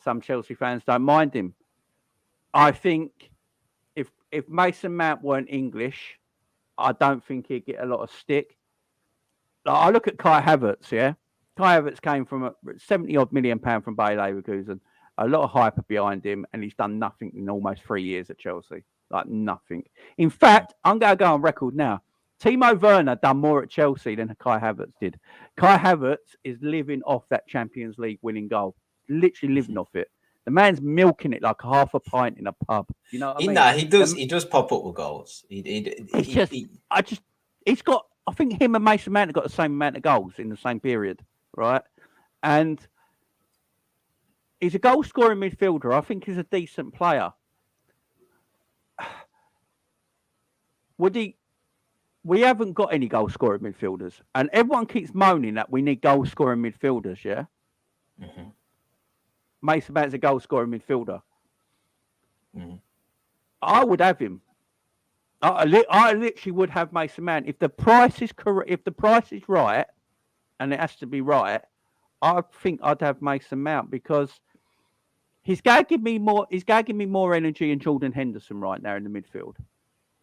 Some Chelsea fans don't mind him. I think if Mason Mount weren't English, I don't think he'd get a lot of stick. Like, I look at Kai Havertz, yeah? Kai Havertz came from a 70-odd million pound from Bayer Leverkusen. A lot of hype behind him, and he's done nothing in almost 3 years at Chelsea. Like, nothing. In fact, I'm going to go on record now. Timo Werner done more at Chelsea than Kai Havertz did. Kai Havertz is living off that Champions League winning goal. Literally living off it. The man's milking it like half a pint in a pub. You know what I mean? No, he does. He does pop up with goals. He's got. I think him and Mason Mount have got the same amount of goals in the same period, right? And he's a goal-scoring midfielder. I think he's a decent player. We haven't got any goal-scoring midfielders, and everyone keeps moaning that we need goal-scoring midfielders. Yeah. Mason Mount's a goal-scoring midfielder. I would have him. I literally would have Mason Mount if the price is correct. If the price is right, and it has to be right, I think I'd have Mason Mount because he's going to give me more. He's going to give me more energy than Jordan Henderson right now in the midfield.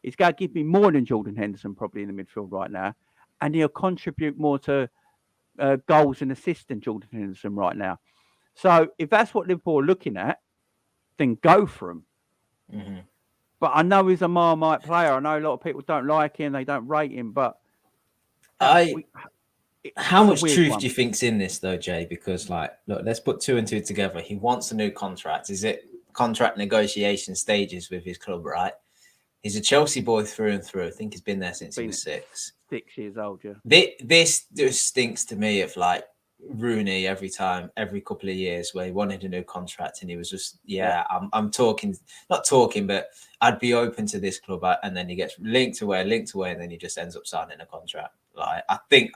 He's going to give me more than Jordan Henderson probably in the midfield right now, and he'll contribute more to goals and assists than Jordan Henderson right now. So if that's what Liverpool are looking at, then go for him. But I know he's a Marmite player. I know a lot of people don't like him, they don't rate him. But how much truth do you think's in this though, Jay? Because look, let's put 2 and 2 together. He wants a new contract. Is it contract negotiation stages with his club, right? He's a Chelsea boy through and through. I think he's been there since he was 6. 6 years old, yeah. This just stinks to me of like Rooney every couple of years where he wanted a new contract and he was just, I'm talking, not talking, but I'd be open to this club. And then he gets linked away, and then he just ends up signing a contract. Like, I think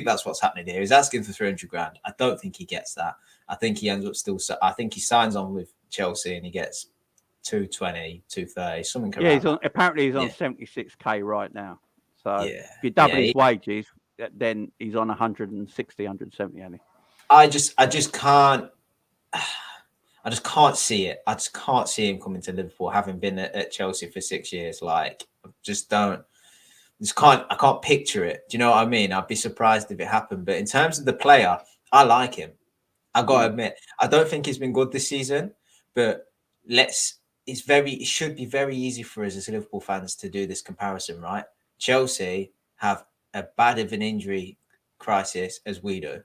that's what's happening here. He's asking for 300 grand. I don't think he gets that. I think he ends up I think he signs on with Chelsea and he gets 220, 230, something. Yeah, he's on 76k right now. So if you double his wages, then he's on 160, 170. Annie. I just can't see it. I just can't see him coming to Liverpool, having been at Chelsea for 6 years. Like, just don't. I can't picture it. Do you know what I mean? I'd be surprised if it happened. But in terms of the player, I like him. I got to admit, I don't think he's been good this season, but it should be very easy for us as Liverpool fans to do this comparison, right? Chelsea have a bad of an injury crisis as we do.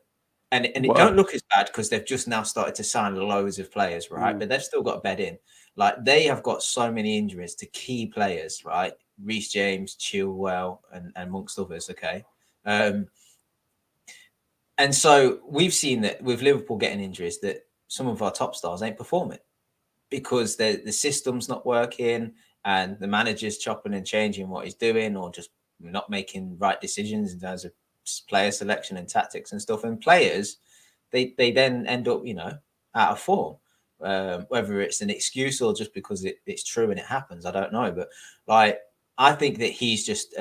And it don't look as bad because they've just now started to sign loads of players, right? But they've still got a bed in. Like, they have got so many injuries to key players, right? Reece James, Chilwell, and amongst others, okay? And so we've seen that with Liverpool getting injuries that some of our top stars ain't performing because the system's not working and the manager's chopping and changing what he's doing or just not making right decisions in terms of player selection and tactics and stuff. And players, they then end up, out of form. Whether it's an excuse or just because it's true and it happens, I don't know. But like, I think that he's just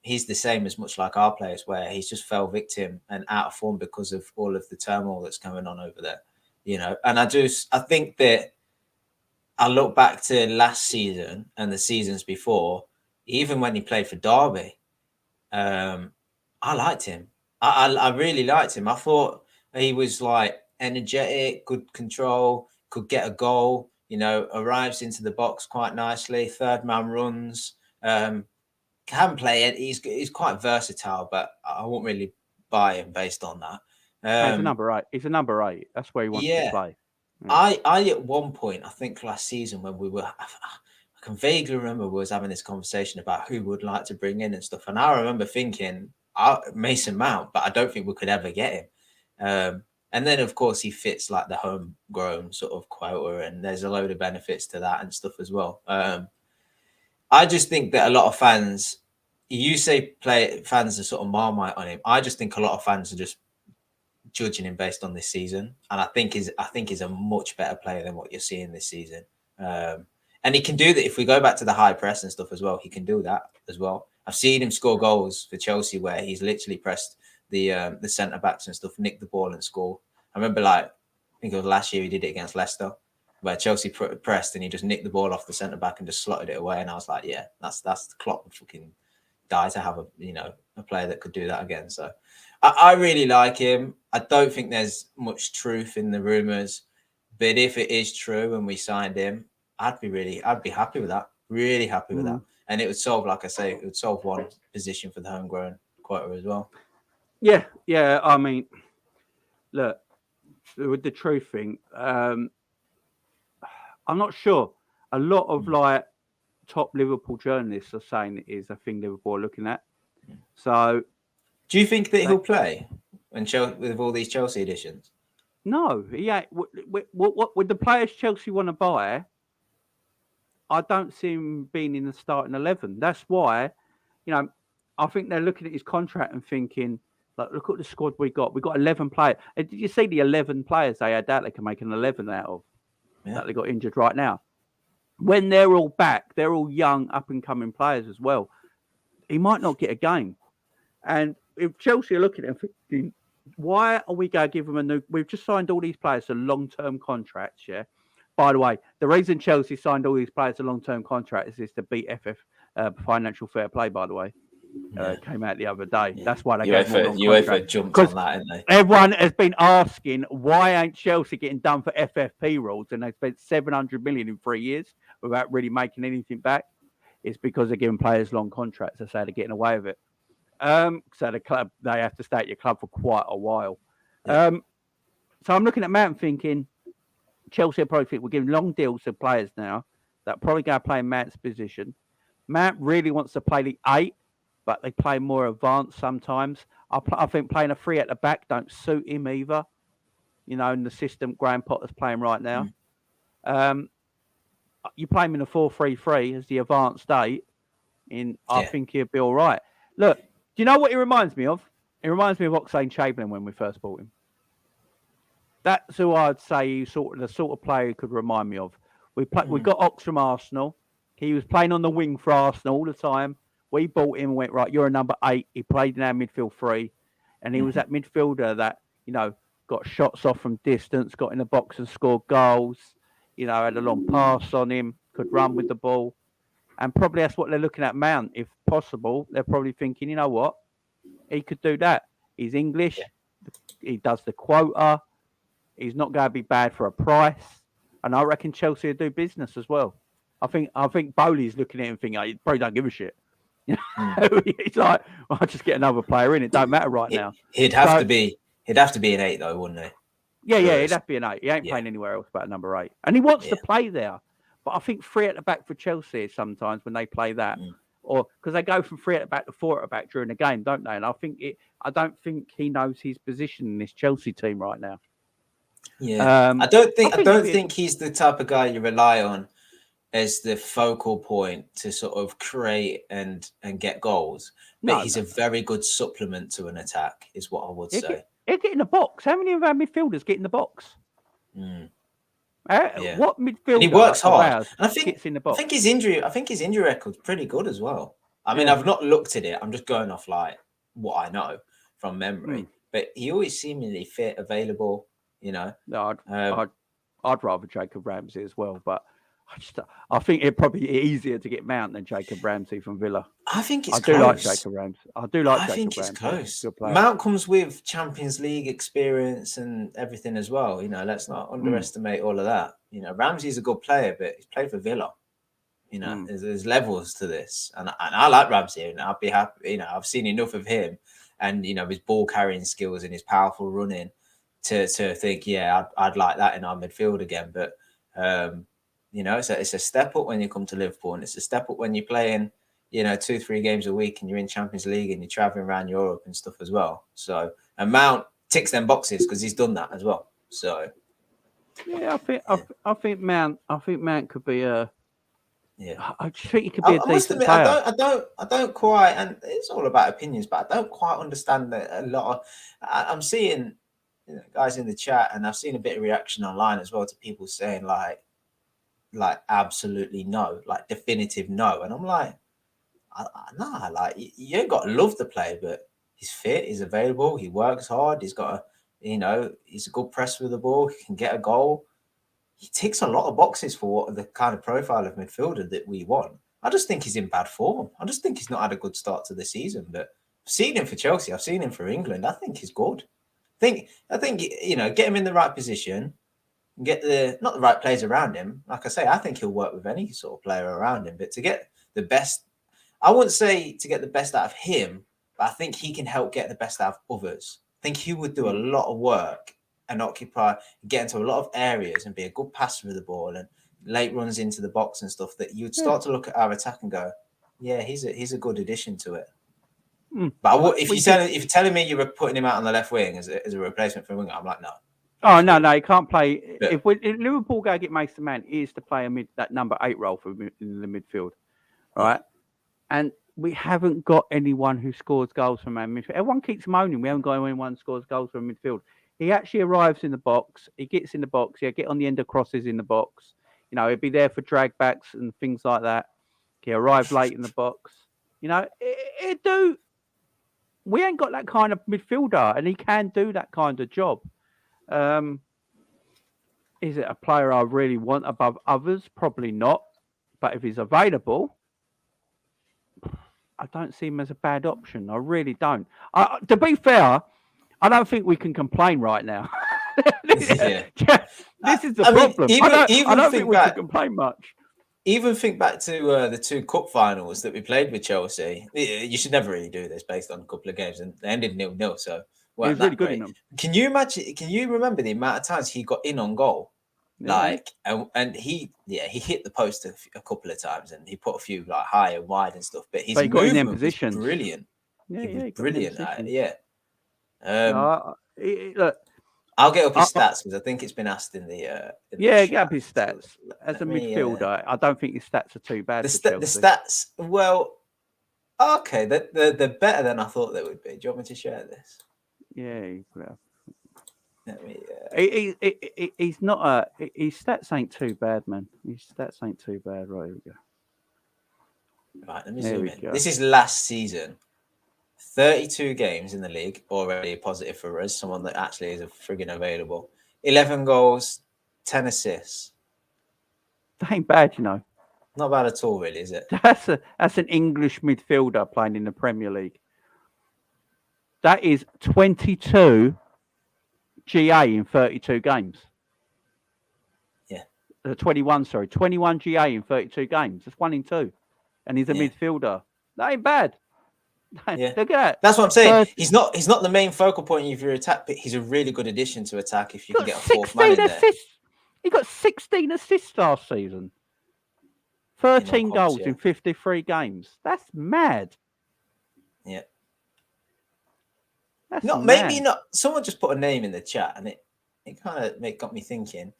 he's the same as much like our players, where he's just fell victim and out of form because of all of the turmoil that's going on over there, And I think that I look back to last season and the seasons before, even when he played for Derby, I liked him. I really liked him. I thought he was like energetic, good control, could get a goal, arrives into the box quite nicely, third man runs, can play it. He's quite versatile, but I won't really buy him based on that. He's a number 8. He's a number 8. That's where he wants to play. Yeah. I at one point, I think last season when I can vaguely remember we was having this conversation about who would like to bring in and stuff. And I remember thinking Mason Mount, but I don't think we could ever get him. And then, of course, he fits like the homegrown sort of quota, and there's a load of benefits to that and stuff as well. I just think that a lot of fans, you say fans are sort of Marmite on him. I just think a lot of fans are just judging him based on this season, and I think he's a much better player than what you're seeing this season. And he can do that if we go back to the high press and stuff as well. He can do that as well. I've seen him score goals for Chelsea where he's literally pressed the centre backs and stuff, nick the ball and score. I remember, I think it was last year he did it against Leicester, where Chelsea pressed and he just nicked the ball off the centre back and just slotted it away. And I was like, yeah, that's the Klopp would fucking die to have a player that could do that again. So I really like him. I don't think there's much truth in the rumours, but if it is true and we signed him, I'd be happy with that. Really happy with that. And it would solve, like I say, it would solve one position for the homegrown quota as well. Yeah. I mean, look, with the truth thing, I'm not sure. A lot of top Liverpool journalists are saying it is a thing Liverpool are looking at. So, do you think that he'll play with all these Chelsea additions? No, yeah. What with the players Chelsea want to buy, I don't see him being in the starting 11. That's why, I think they're looking at his contract and thinking, look at the squad we got. We got 11 players. And did you see the 11 players they had that they can make an 11 out of? Yeah. That they got injured right now. When they're all back, they're all young, up-and-coming players as well. He might not get a game. And if Chelsea are looking at him thinking, why are we going to give him a new... We've just signed all these players to long-term contracts, yeah? By the way, the reason Chelsea signed all these players to long-term contracts is to beat FF financial fair play, by the way. Came out the other day. Yeah. That's why they gave them UEFA jumped on that, didn't they? Everyone has been asking, why ain't Chelsea getting done for FFP rules? And they spent 700 million in 3 years without really making anything back. It's because they're giving players long contracts. They say they're getting away with it. So the club, they have to stay at your club for quite a while. Yeah. So I'm looking at Mount and thinking, Chelsea probably think we're giving long deals to players now that probably going to play in Mount's position. Mount really wants to play the 8, but they play more advanced sometimes. I think playing a 3 at the back don't suit him either. In the system Graham Potter's playing right now. You play him in a 4-3-3 as the advanced 8. I think he'll be all right. Look, do you know what he reminds me of? It reminds me of Oxlade-Chamberlain when we first bought him. That's who I'd say he's the sort of player he could remind me of. We got Ox from Arsenal. He was playing on the wing for Arsenal all the time. We bought him and went, right, you're a number 8. He played in our midfield 3. And he was that midfielder that, got shots off from distance, got in the box and scored goals, had a long pass on him, could run with the ball. And probably that's what they're looking at Mount. If possible, they're probably thinking, you know what? He could do that. He's English. He does the quota. He's not going to be bad for a price. And I reckon Chelsea will do business as well. I think Bowley's looking at him thinking, he probably don't give a shit. He's like, I'll just get another player in. It don't matter right now. He'd have to be an 8 though, wouldn't he? Yeah, he'd have to be an 8. He ain't playing anywhere else but a number 8. And he wants to play there. But I think 3 at the back for Chelsea sometimes when they play that. Or because they go from 3 at the back to 4 at the back during the game, don't they? And I don't think he knows his position in this Chelsea team right now. Yeah. I don't think he's the type of guy you rely on as the focal point to sort of create and get goals. But he's a very good supplement to an attack, is what I would say. He'll get in the box. How many of our midfielders get in the box? What midfielder? And he works hard. And I think gets in the box. I think his injury record's pretty good as well. I mean, I've not looked at it. I'm just going off like what I know from memory. But he always seemingly fit, available. You know. No, I'd rather Jacob Ramsey as well, but I think it'd probably be easier to get Mount than Jacob Ramsey from Villa. I think it's I do close. like Jacob Ramsey. I think it's close. Mount comes with Champions League experience and everything as well. You know, let's not underestimate all of that. You know, Ramsey's a good player, but he's played for Villa. You know, there's levels to this, and I like Ramsey, and I'd be happy. You know, I've seen enough of him, and you know his ball carrying skills and his powerful running to think, I'd like that in our midfield again. But you know, it's a step up when you come to Liverpool, and it's a step up when you're playing, you know, 2-3 games a week, and you're in Champions League and you're traveling around Europe and stuff as well. So, and Mount ticks them boxes because he's done that as well. So, yeah, I think Mount could be a. Yeah, I just think he could be a decent player. I don't quite, and it's all about opinions, but I don't quite understand that a lot of. I'm seeing guys in the chat, and I've seen a bit of reaction online as well to people saying like absolutely no, like definitive no, and I'm like, nah, like you ain't got to love the player, but he's fit, he's available, he works hard, he's got he's a good press with the ball, he can get a goal. He ticks a lot of boxes for what the kind of profile of midfielder that we want. I just think he's in bad form. I just think he's not had a good start to the season. But I've seen him for Chelsea. I've seen him for England. I think he's good. I think you know, get him in the right position, get not the right players around him. Like I say, I think he'll work with any sort of player around him. But to get the best, I wouldn't say to get the best out of him, but I think he can help get the best out of others. I think he would do a lot of work and get into a lot of areas and be a good passer with the ball and late runs into the box and stuff that you'd start to look at our attack and go, yeah, he's a good addition to it. But if you're telling me you were putting him out on the left wing as a replacement for a winger, I'm like, no. Oh no, he can't play. Yeah. If Liverpool go get Mason Mount, he is to play that number 8 role in the midfield, right? And we haven't got anyone who scores goals from our midfield. Everyone keeps moaning we haven't got anyone who scores goals from midfield. He actually arrives in the box. He gets in the box. He'll get on the end of crosses in the box. You know, he'll be there for drag backs and things like that. He arrives late in the box. You know, we ain't got that kind of midfielder, and he can do that kind of job. Is it a player I really want above others? Probably not. But if he's available, I don't see him as a bad option. I really don't. To be fair, I don't think we can complain right now. This is the problem. I don't think we can complain much. Even think back to the 2 cup finals that we played with Chelsea. You should never really do this based on a couple of games, and they ended 0-0. So he was really good in them. Can you imagine? Can you remember the amount of times he got in on goal? Yeah. And he hit the post a couple of times, and he put a few like high and wide and stuff. But his movement was brilliant. Yeah, he was brilliant at it. Yeah. Look, I'll get up his stats because I think it's been asked in the. Get up his stats as a midfielder. I don't think his stats are too bad. The stats, well, okay, they're better than I thought they would be. Do you want me to share this? Yeah. Let me. He's not his stats ain't too bad, man. His stats ain't too bad. Right, here we go. Right, let me zoom in. This is last season. 32 games in the league, already positive for us. Someone that actually is a frigging available. 11 goals, 10 assists. That ain't bad, you know. Not bad at all, really, is it? That's an English midfielder playing in the Premier League. That is 22 GA in 32 games. Yeah. 21 GA in 32 games. That's 1 in 2. And he's a midfielder. That ain't bad. Yeah. Look at that. That's what I'm saying. He's not the main focal point of your attack, but he's a really good addition to attack if you can get a fourth man in there. He got 16 assists last season. 13 goals in 53 games. That's mad. Yeah. That's not mad. Maybe not. Someone just put a name in the chat, and it kind of got me thinking.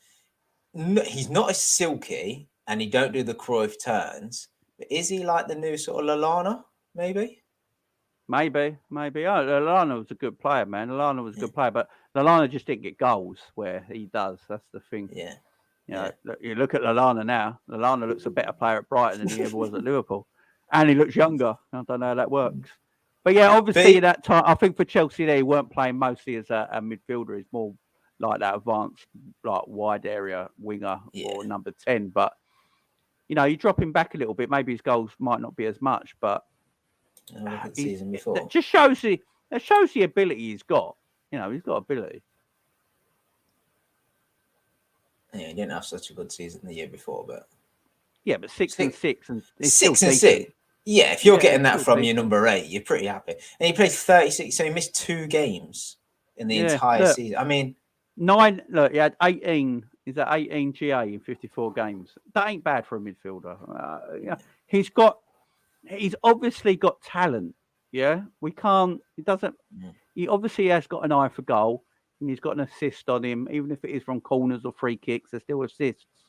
No, he's not as silky, and he don't do the Cruyff turns. But is he like the new sort of Lallana? Maybe. Oh, Lallana was a good player, man. Lallana was a good player, but Lallana just didn't get goals where he does. That's the thing. Yeah. You look at Lallana now. Lallana looks a better player at Brighton than he ever was at Liverpool, and he looks younger. I don't know how that works, but yeah, obviously at that time, I think for Chelsea, they weren't playing mostly as a midfielder. He's more like that advanced, like wide area winger or number 10. But you drop him back a little bit. Maybe his goals might not be as much, but season before. That just shows the ability he's got. He's got ability. Yeah, he didn't have such a good season the year before, but 6 and 6 and 6 and 6. Yeah, if you're getting that from your number 8, you're pretty happy. And he played 36, so he missed 2 games in the entire season. I mean, 9. Look, he had 18. He's at 18 GA in 54 games. That ain't bad for a midfielder. He's obviously got talent. Yeah, we can't. He doesn't. He obviously has got an eye for goal. And he's got an assist on him, even if it is from corners or free kicks, they're still assists,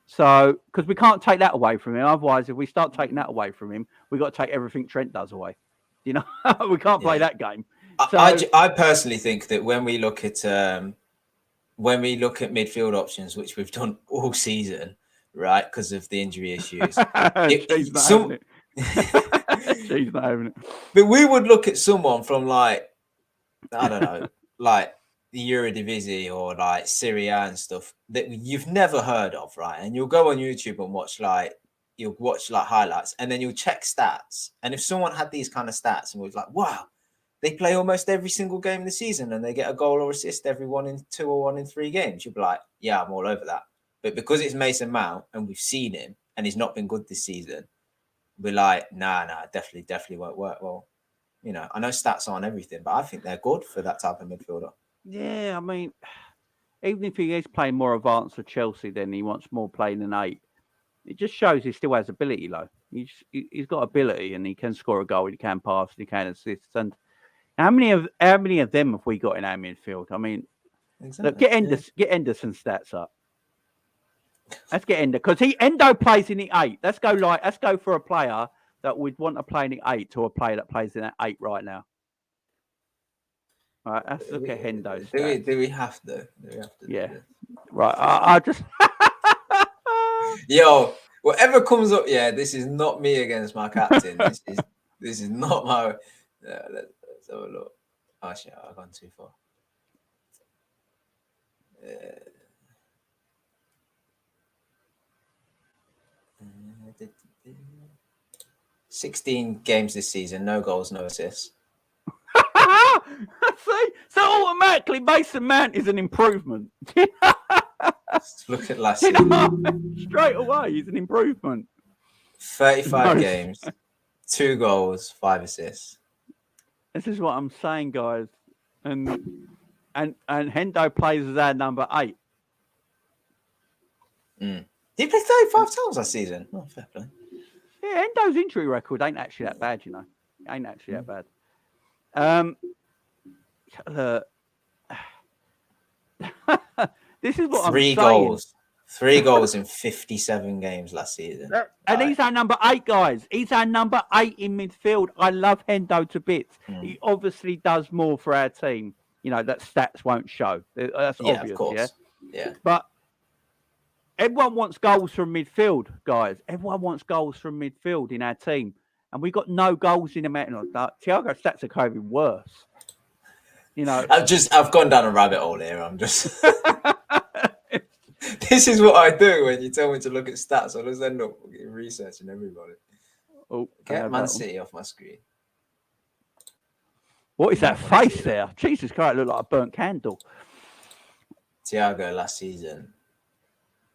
So, because we can't take that away from him. Otherwise, if we start taking that away from him, we've got to take everything Trent does away. We can't play that game. So, I personally think that when we look at midfield options, which we've done all season, right, because of the injury issues, but we would look at someone from I don't know, like the Eredivisie or like Serie A and stuff that you've never heard of, right? And you'll go on YouTube and watch highlights, and then you'll check stats. And if someone had these kind of stats and was like, wow, they play almost every single game of the season and they get a goal or assist every 1 in 2 or 1 in 3 games, you'll be like, yeah, I'm all over that. But because it's Mason Mount and we've seen him and he's not been good this season, we're like, nah, definitely won't work well. I know stats aren't everything, but I think they're good for that type of midfielder. Yeah, I mean, even if he is playing more advanced for Chelsea, then he wants more playing than 8. It just shows he still has ability, though. He's got ability, and he can score a goal, he can pass, he can assist. And how many of them have we got in our midfield? I mean, look, get Henderson stats up. Let's get Endo, because Endo plays in the 8. Let's go for a player that we'd want to play in the 8 to a player that plays in that 8 right now. All right, let's look at Hendo's. Do we have to? Yeah. Right. I just. Yo, whatever comes up, this is not me against my captain. This is not my. Let's have a look. Oh shit, I've gone too far. 16 games this season, no goals, no assists. See? So automatically Mason Mount is an improvement. Look at last season. Straight away, he's an improvement. 35 games, 2 goals, 5 assists. This is what I'm saying, guys. And Hendo plays as our number 8. Did he play 35 times last season? Oh, fair play. Yeah, Hendo's injury record ain't actually that bad, Ain't actually that bad. This is what I'm saying. 3 goals in 57 games last season. And he's our number 8, guys. He's our number 8 in midfield. I love Hendo to bits. He obviously does more for our team. That stats won't show. That's obvious, of course. Yeah. But everyone wants goals from midfield, guys. Everyone wants goals from midfield in our team. And we got no goals in the mountain. Thiago stats are even worse. I've gone down a rabbit hole here. I'm just This is what I do when you tell me to look at stats. I just end up researching everybody. Oh, Get Man City off my screen. What is that face there? Jesus Christ, it looked like a burnt candle. Thiago last season,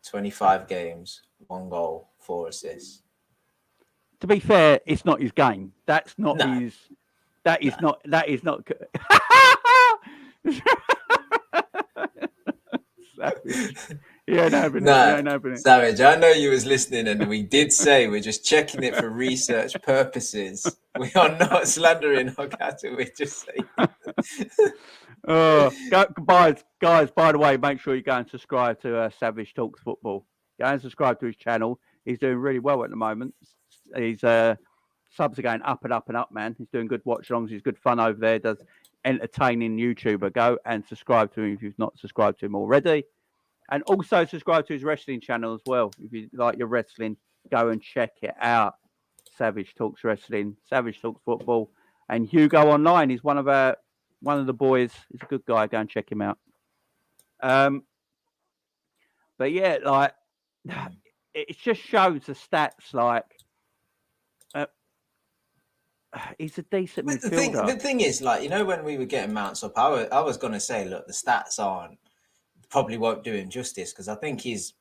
25 games, 1 goal, 4 assists. To be fair, it's not his game. That's not No. his. That is not. That is not. Savage. Yeah, no, Savage. I know you was listening, and we did say we're just checking it for research purposes. We are not slandering Ogata. We're just saying. Guys. By the way, make sure you go and subscribe to Savage Talks Football. Go and subscribe to his channel. He's doing really well at the moment. His subs are going up and up and up, man. He's doing good watch-alongs. He's good fun over there. Does entertaining YouTuber. Go and subscribe to him if you've not subscribed to him already. And also subscribe to his wrestling channel as well. If you like your wrestling, go and check it out. Savage Talks Wrestling, Savage Talks Football. And Hugo Online is one of the boys. He's a good guy. Go and check him out. But yeah, like it just shows the stats. Like he's a decent midfielder. The thing is, like, you know, when we were getting mounts up, I was going to say, look, the stats probably won't do him justice, because I think he's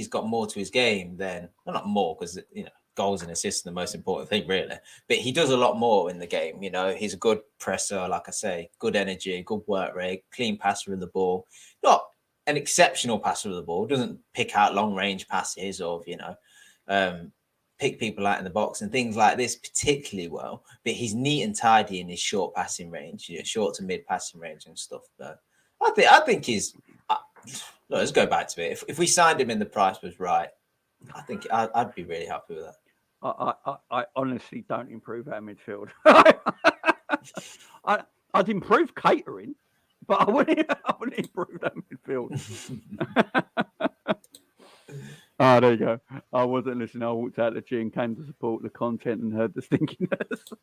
got more to his game than, well, not more, because, you know, goals and assists are the most important thing, really. But he does a lot more in the game. You know, he's a good presser, like I say, good energy, good work rate, clean passer of the ball. Not an exceptional passer of the ball. Doesn't pick out long range passes or, you know, pick people out in the box and things like this particularly well. But he's neat and tidy in his short passing range, you know, short to mid passing range and stuff. But I think he's. Let's go back to it. If we signed him and the price was right, I think I'd be really happy with that. I honestly don't improve our midfield. I'd improve catering, but I wouldn't improve that midfield. Oh, there you go. I wasn't listening. I walked out the gym and came to support the content and heard the stinkiness.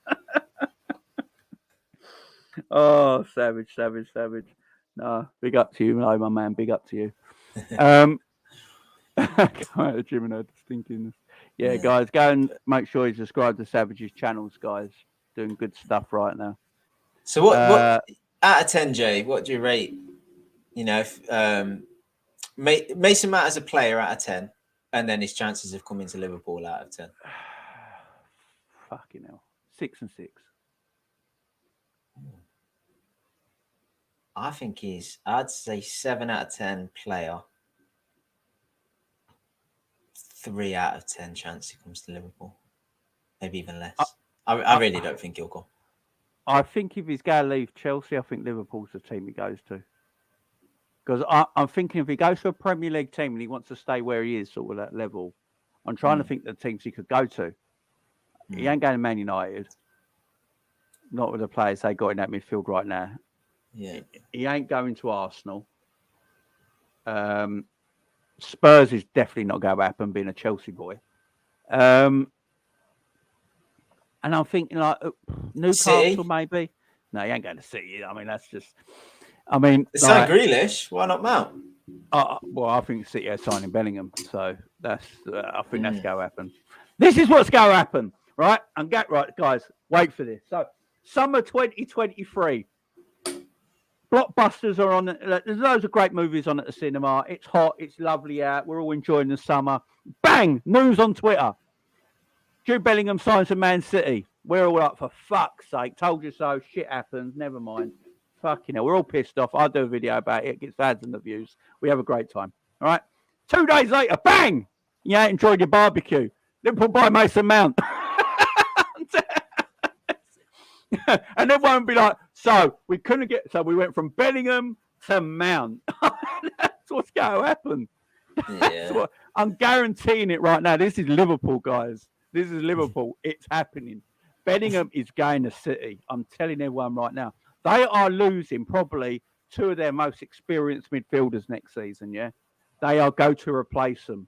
Oh, savage. No, big up to you, my man. Big up to you. Come out the gym and heard the stinkiness. Yeah, guys, go and make sure you subscribe to Savage's channels, guys. Doing good stuff right now. So what out of 10, Jay, what do you rate, you know, Mason Mount as a player out of 10, and then his chances of coming to Liverpool out of 10? Fucking hell. 6 and 6. I think I'd say 7 out of 10 player. 3 out of 10 chance he comes to Liverpool. Maybe even less. I really don't think he'll go. I think if he's going to leave Chelsea, I think Liverpool's the team he goes to. Because I'm thinking if he goes to a Premier League team and he wants to stay where he is, sort of that level, I'm trying to think the teams he could go to. He ain't going to Man United. Not with the players they got in that midfield right now. Yeah. He ain't going to Arsenal. Spurs is definitely not going to happen, being a Chelsea boy. And I'm thinking like Newcastle, City? maybe. No, he ain't going to City. I mean, that's just. I mean, It's like Grealish. Why not Mount? Well, I think City are signing Bellingham, so that's. I think that's going to happen. This is what's going to happen, right? And get right, guys. Wait for this. So, summer 2023. Blockbusters are on. There's loads of great movies on at the cinema. It's hot. It's lovely out. We're all enjoying the summer. Bang! News on Twitter. Jude Bellingham signs for Man City. We're all up for fuck's sake. Told you so. Shit happens. Never mind. Fucking hell. We're all pissed off. I'll do a video about it. It gets ads and the views. We have a great time. All right. 2 days later, bang! You ain't enjoyed your barbecue. Liverpool buy Mason Mount. And everyone would be like, so we went from Bellingham to Mount. That's what's going to happen. Yeah. I'm guaranteeing it right now. This is Liverpool, guys. This is Liverpool. It's happening. Bellingham is going to City. I'm telling everyone right now. They are losing probably 2 of their most experienced midfielders next season, yeah? They are going to replace them.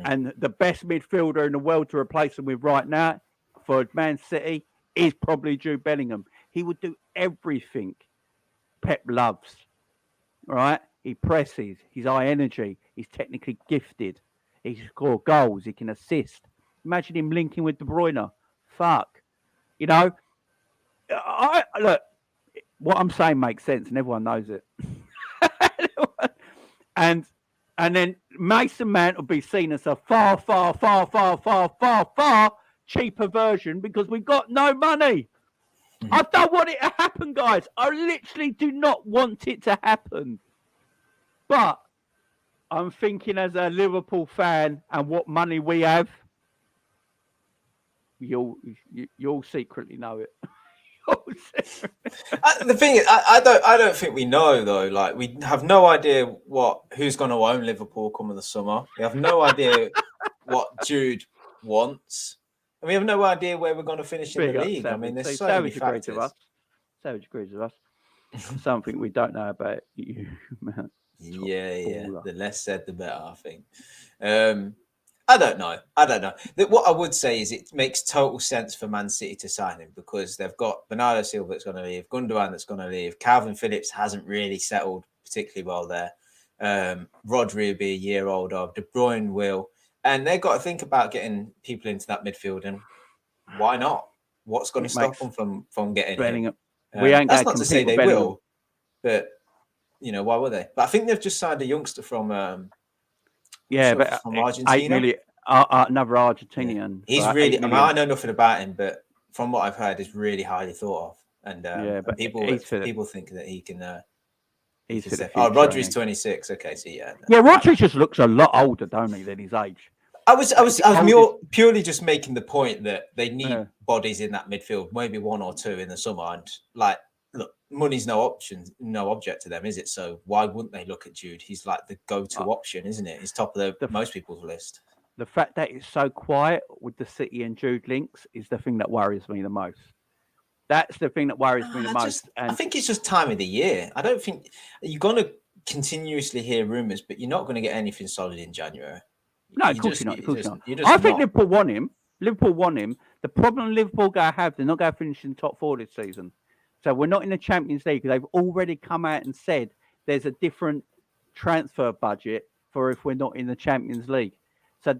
And the best midfielder in the world to replace them with right now for Man City is probably Jude Bellingham. He would do everything Pep loves, right? He presses. He's high energy. He's technically gifted. He can score goals. He can assist. Imagine him linking with De Bruyne. Fuck. You know, look, what I'm saying makes sense and everyone knows it. and then Mason Mount will be seen as a far cheaper version because we've got no money. I don't want it to happen, guys. I literally do not want it to happen. But I'm thinking as a Liverpool fan and what money we have, you'll secretly know it. The thing is, I don't think we know though. Like, we have no idea who's going to own Liverpool come in the summer. We have no idea what Jude wants, and we have no idea where we're going to finish in the league. I mean, there's so many factors. Savage agrees with us. Something we don't know about you, man. Yeah. The less said, the better, I think. I don't know. What I would say is it makes total sense for Man City to sign him because they've got Bernardo Silva that's going to leave, Gundogan that's going to leave, Calvin Phillips hasn't really settled particularly well there. Rodri will be a year older, De Bruyne will, and they've got to think about getting people into that midfield, and why not? What's going to stop them from getting him? That's not to say they will, but why would they? But I think they've just signed a youngster from from Argentina. Another Argentinian. He's really. I know nothing about him, but from what I've heard, he's really highly thought of, and but people think that he can. Rodri's 26. Okay, so Rodri just looks a lot older, don't he, than his age? I was purely just making the point that they need bodies in that midfield, maybe one or two in the summer, and look, money's no object to them, is it? So why wouldn't they look at Jude? He's like the go-to option, isn't it? He's top of most people's list. The fact that it's so quiet with the City and Jude links is the thing that worries me the most. That's the thing that worries me the most. I think it's just time of the year. I don't think you're going to continuously hear rumours, but you're not going to get anything solid in January. No, of course you're not. I think Liverpool want him. The problem Liverpool going to have, they're not going to finish in the top 4 this season. So we're not in the Champions League because they've already come out and said there's a different transfer budget for if we're not in the Champions League. So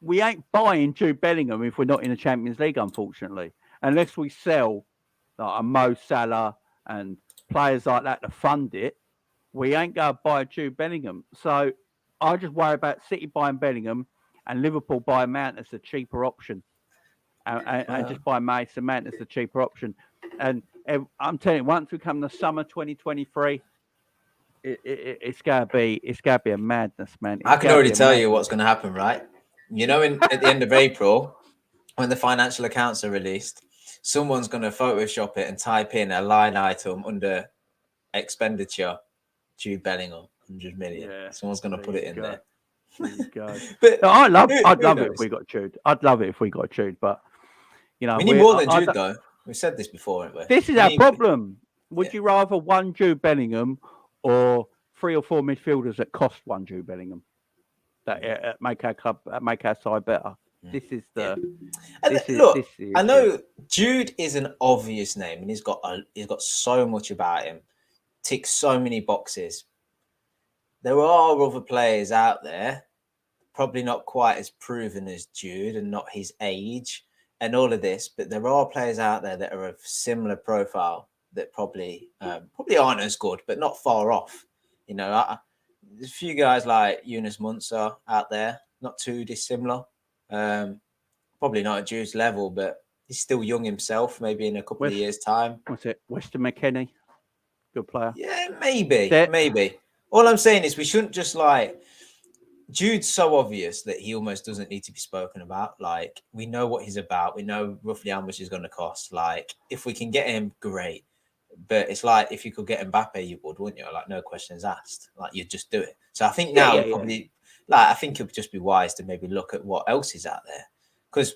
we ain't buying Jude Bellingham if we're not in the Champions League, unfortunately, unless we sell like a Mo Salah and players like that to fund it. We ain't going to buy Jude Bellingham. So I just worry about City buying Bellingham and Liverpool buying Mount as the cheaper option, and just buy Mason Mount as the cheaper option. And I'm telling you, once we come to summer 2023, it's gonna be a madness, man. I can already tell you what's going to happen, right? At the end of April, when the financial accounts are released, someone's going to Photoshop it and type in a line item under expenditure, Jude Bellingham, 100 million. Yeah, someone's going to put it in there. But no, I'd love it if we got Jude. I'd love it if we got Jude, but we need more than Jude, though. We've said this before, haven't we? This is our problem. Would you rather one Jude Bellingham or 3 or 4 midfielders that cost one Jude Bellingham that make our club, make our side better? This is the. I know Jude is an obvious name, and he's got so much about him, ticks so many boxes. There are other players out there, probably not quite as proven as Jude, and not his age and all of this, but there are players out there that are of similar profile that probably aren't as good, but not far off. There's a few guys like Yunus Munzer out there, not too dissimilar. Probably not at Jude's level, but he's still young himself. Maybe in a couple of years' time. What's it? Weston McKennie, good player. Yeah, maybe. All I'm saying is we shouldn't just Jude's so obvious that he almost doesn't need to be spoken about. Like, we know what he's about. We know roughly how much he's going to cost. Like, if we can get him, great. But it's like, if you could get Mbappe, you would, wouldn't you? Like, no questions asked. Like, you'd just do it. So I think now probably, I think it would just be wise to maybe look at what else is out there. Because,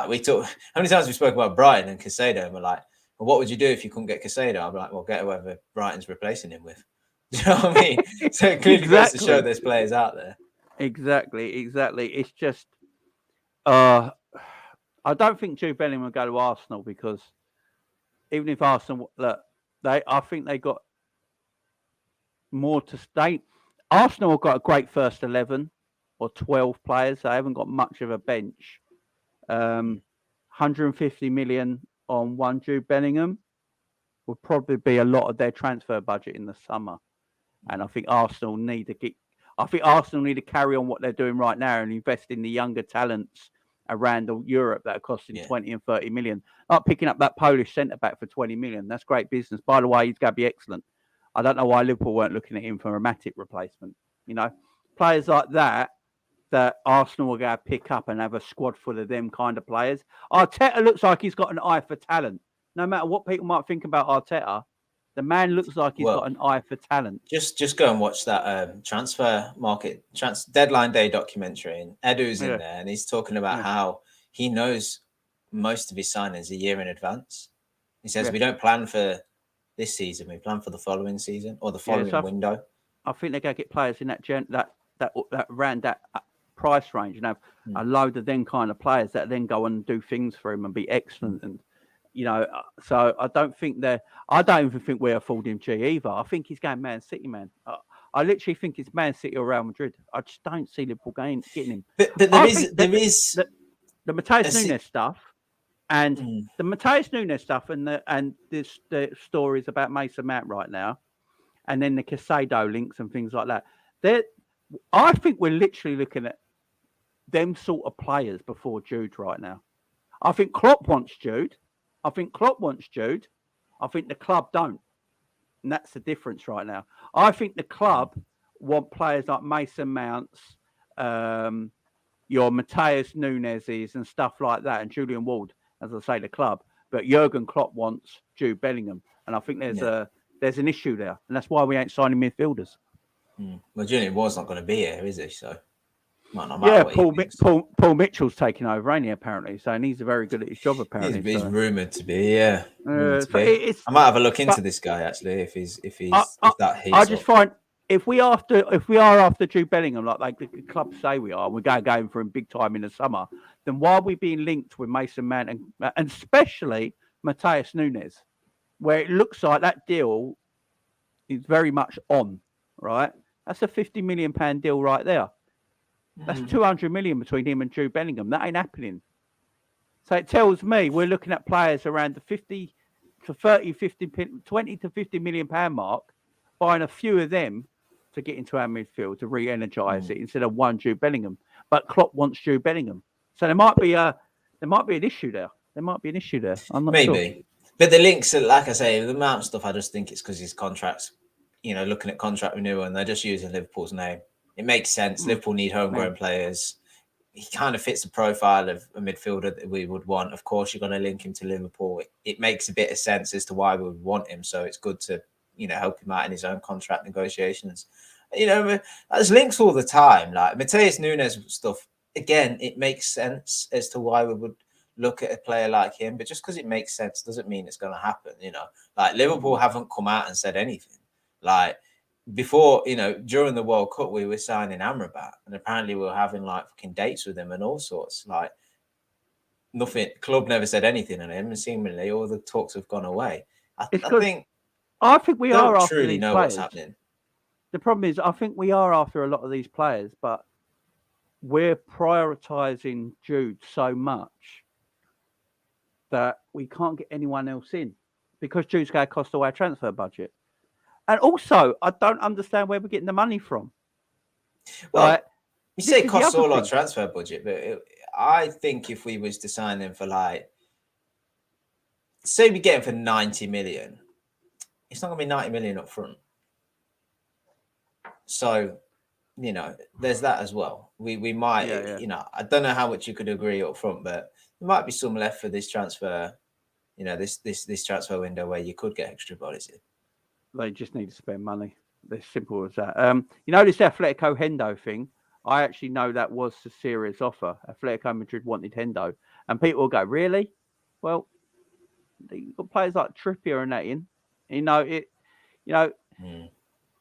we talk, how many times we spoke about Brighton and Caicedo, and we're like, well, what would you do if you couldn't get Caicedo? I'm like, well, get whoever Brighton's replacing him with. Do you know what I mean? So it clearly goes to show there's players out there. Exactly. It's just, I don't think Jude Bellingham will go to Arsenal because even if Arsenal, I think they got more to state. Arsenal have got a great first 11 or 12 players. They haven't got much of a bench. 150 million on one Jude Bellingham would probably be a lot of their transfer budget in the summer. And I think Arsenal need to carry on what they're doing right now and invest in the younger talents around Europe that are costing 20 and 30 million. Like picking up that Polish centre back for 20 million. That's great business. By the way, he's going to be excellent. I don't know why Liverpool weren't looking at him for a Matic replacement. You know, players like that Arsenal are going to pick up and have a squad full of them kind of players. Arteta looks like he's got an eye for talent. No matter what people might think about Arteta, the man looks like he's got an eye for talent. Just go and watch that transfer market deadline day documentary, and Edu's in there, and he's talking about how he knows most of his signings a year in advance. He says we don't plan for this season; we plan for the following season or the following window. I think they're going to get players in that around that price range, and have a load of them kind of players that then go and do things for him and be excellent. And you know, so I don't even think we're affording G either. I think he's going Man City, man. I literally think it's Man City or Real Madrid. I just don't see Liverpool getting him. But there is the Matheus Nunes stuff, and the Matheus Nunes stuff, and the stories about Mason Mount right now, and then the Casado links and things like that. I think we're literally looking at them sort of players before Jude right now. I think Klopp wants Jude. I think the club don't. And that's the difference right now. I think the club want players like Mason Mounts, your Matheus Nuneses and stuff like that, and Julian Ward, as I say, the club. But Jurgen Klopp wants Jude Bellingham. And I think there's an issue there. And that's why we ain't signing midfielders. Well, Julian Ward's not going to be here, is he? So, might not matter. Paul Mitchell's taking over, ain't he, apparently? So, and he's very good at his job, apparently. He's rumoured to be, I might have a look into this guy actually, if that heats I just find if we are after Jude Bellingham, like the club say we are, and we're going for him big time in the summer, then why are we being linked with Mason Mount and especially Matheus Nunes, where it looks like that deal is very much on, right? That's a £50 million deal right there. That's 200 million between him and Jude Bellingham. That ain't happening. So it tells me we're looking at players around the 20 to 50 million pound mark, buying a few of them to get into our midfield to re-energise it instead of one Jude Bellingham. But Klopp wants Jude Bellingham. So there might be an issue there. I'm not sure. But the links, like I say, the Mount stuff, I just think it's because his contract's, looking at contract renewal, and they're just using Liverpool's name. It makes sense. Liverpool need homegrown players. He kind of fits the profile of a midfielder that we would want. Of course, you're going to link him to Liverpool. It makes a bit of sense as to why we would want him. So it's good to, help him out in his own contract negotiations. There's links all the time. Like Matheus Nunes stuff, again, it makes sense as to why we would look at a player like him. But just because it makes sense doesn't mean it's going to happen. Like Liverpool haven't come out and said anything. Like before, during the World Cup, we were signing Amrabat, and apparently we were having like fucking dates with him and all sorts. Like nothing. Club never said anything on him, and seemingly all the talks have gone away. I think we are after truly these know players. What's happening. The problem is, I think we are after a lot of these players, but we're prioritising Jude so much that we can't get anyone else in because Jude's going to cost all our transfer budget. And also, I don't understand where we're getting the money from. Well, you say it costs all our transfer budget, but I think if we was to sign him for say we get him for 90 million, it's not going to be 90 million up front. So, there's that as well. We might, I don't know how much you could agree up front, but there might be some left for this transfer, this transfer window where you could get extra bodies in. They just need to spend money. It's simple as that. This Atletico Hendo thing, I actually know that was a serious offer. Atletico Madrid wanted Hendo. And people will go, really? Well, you've got players like Trippier and that in.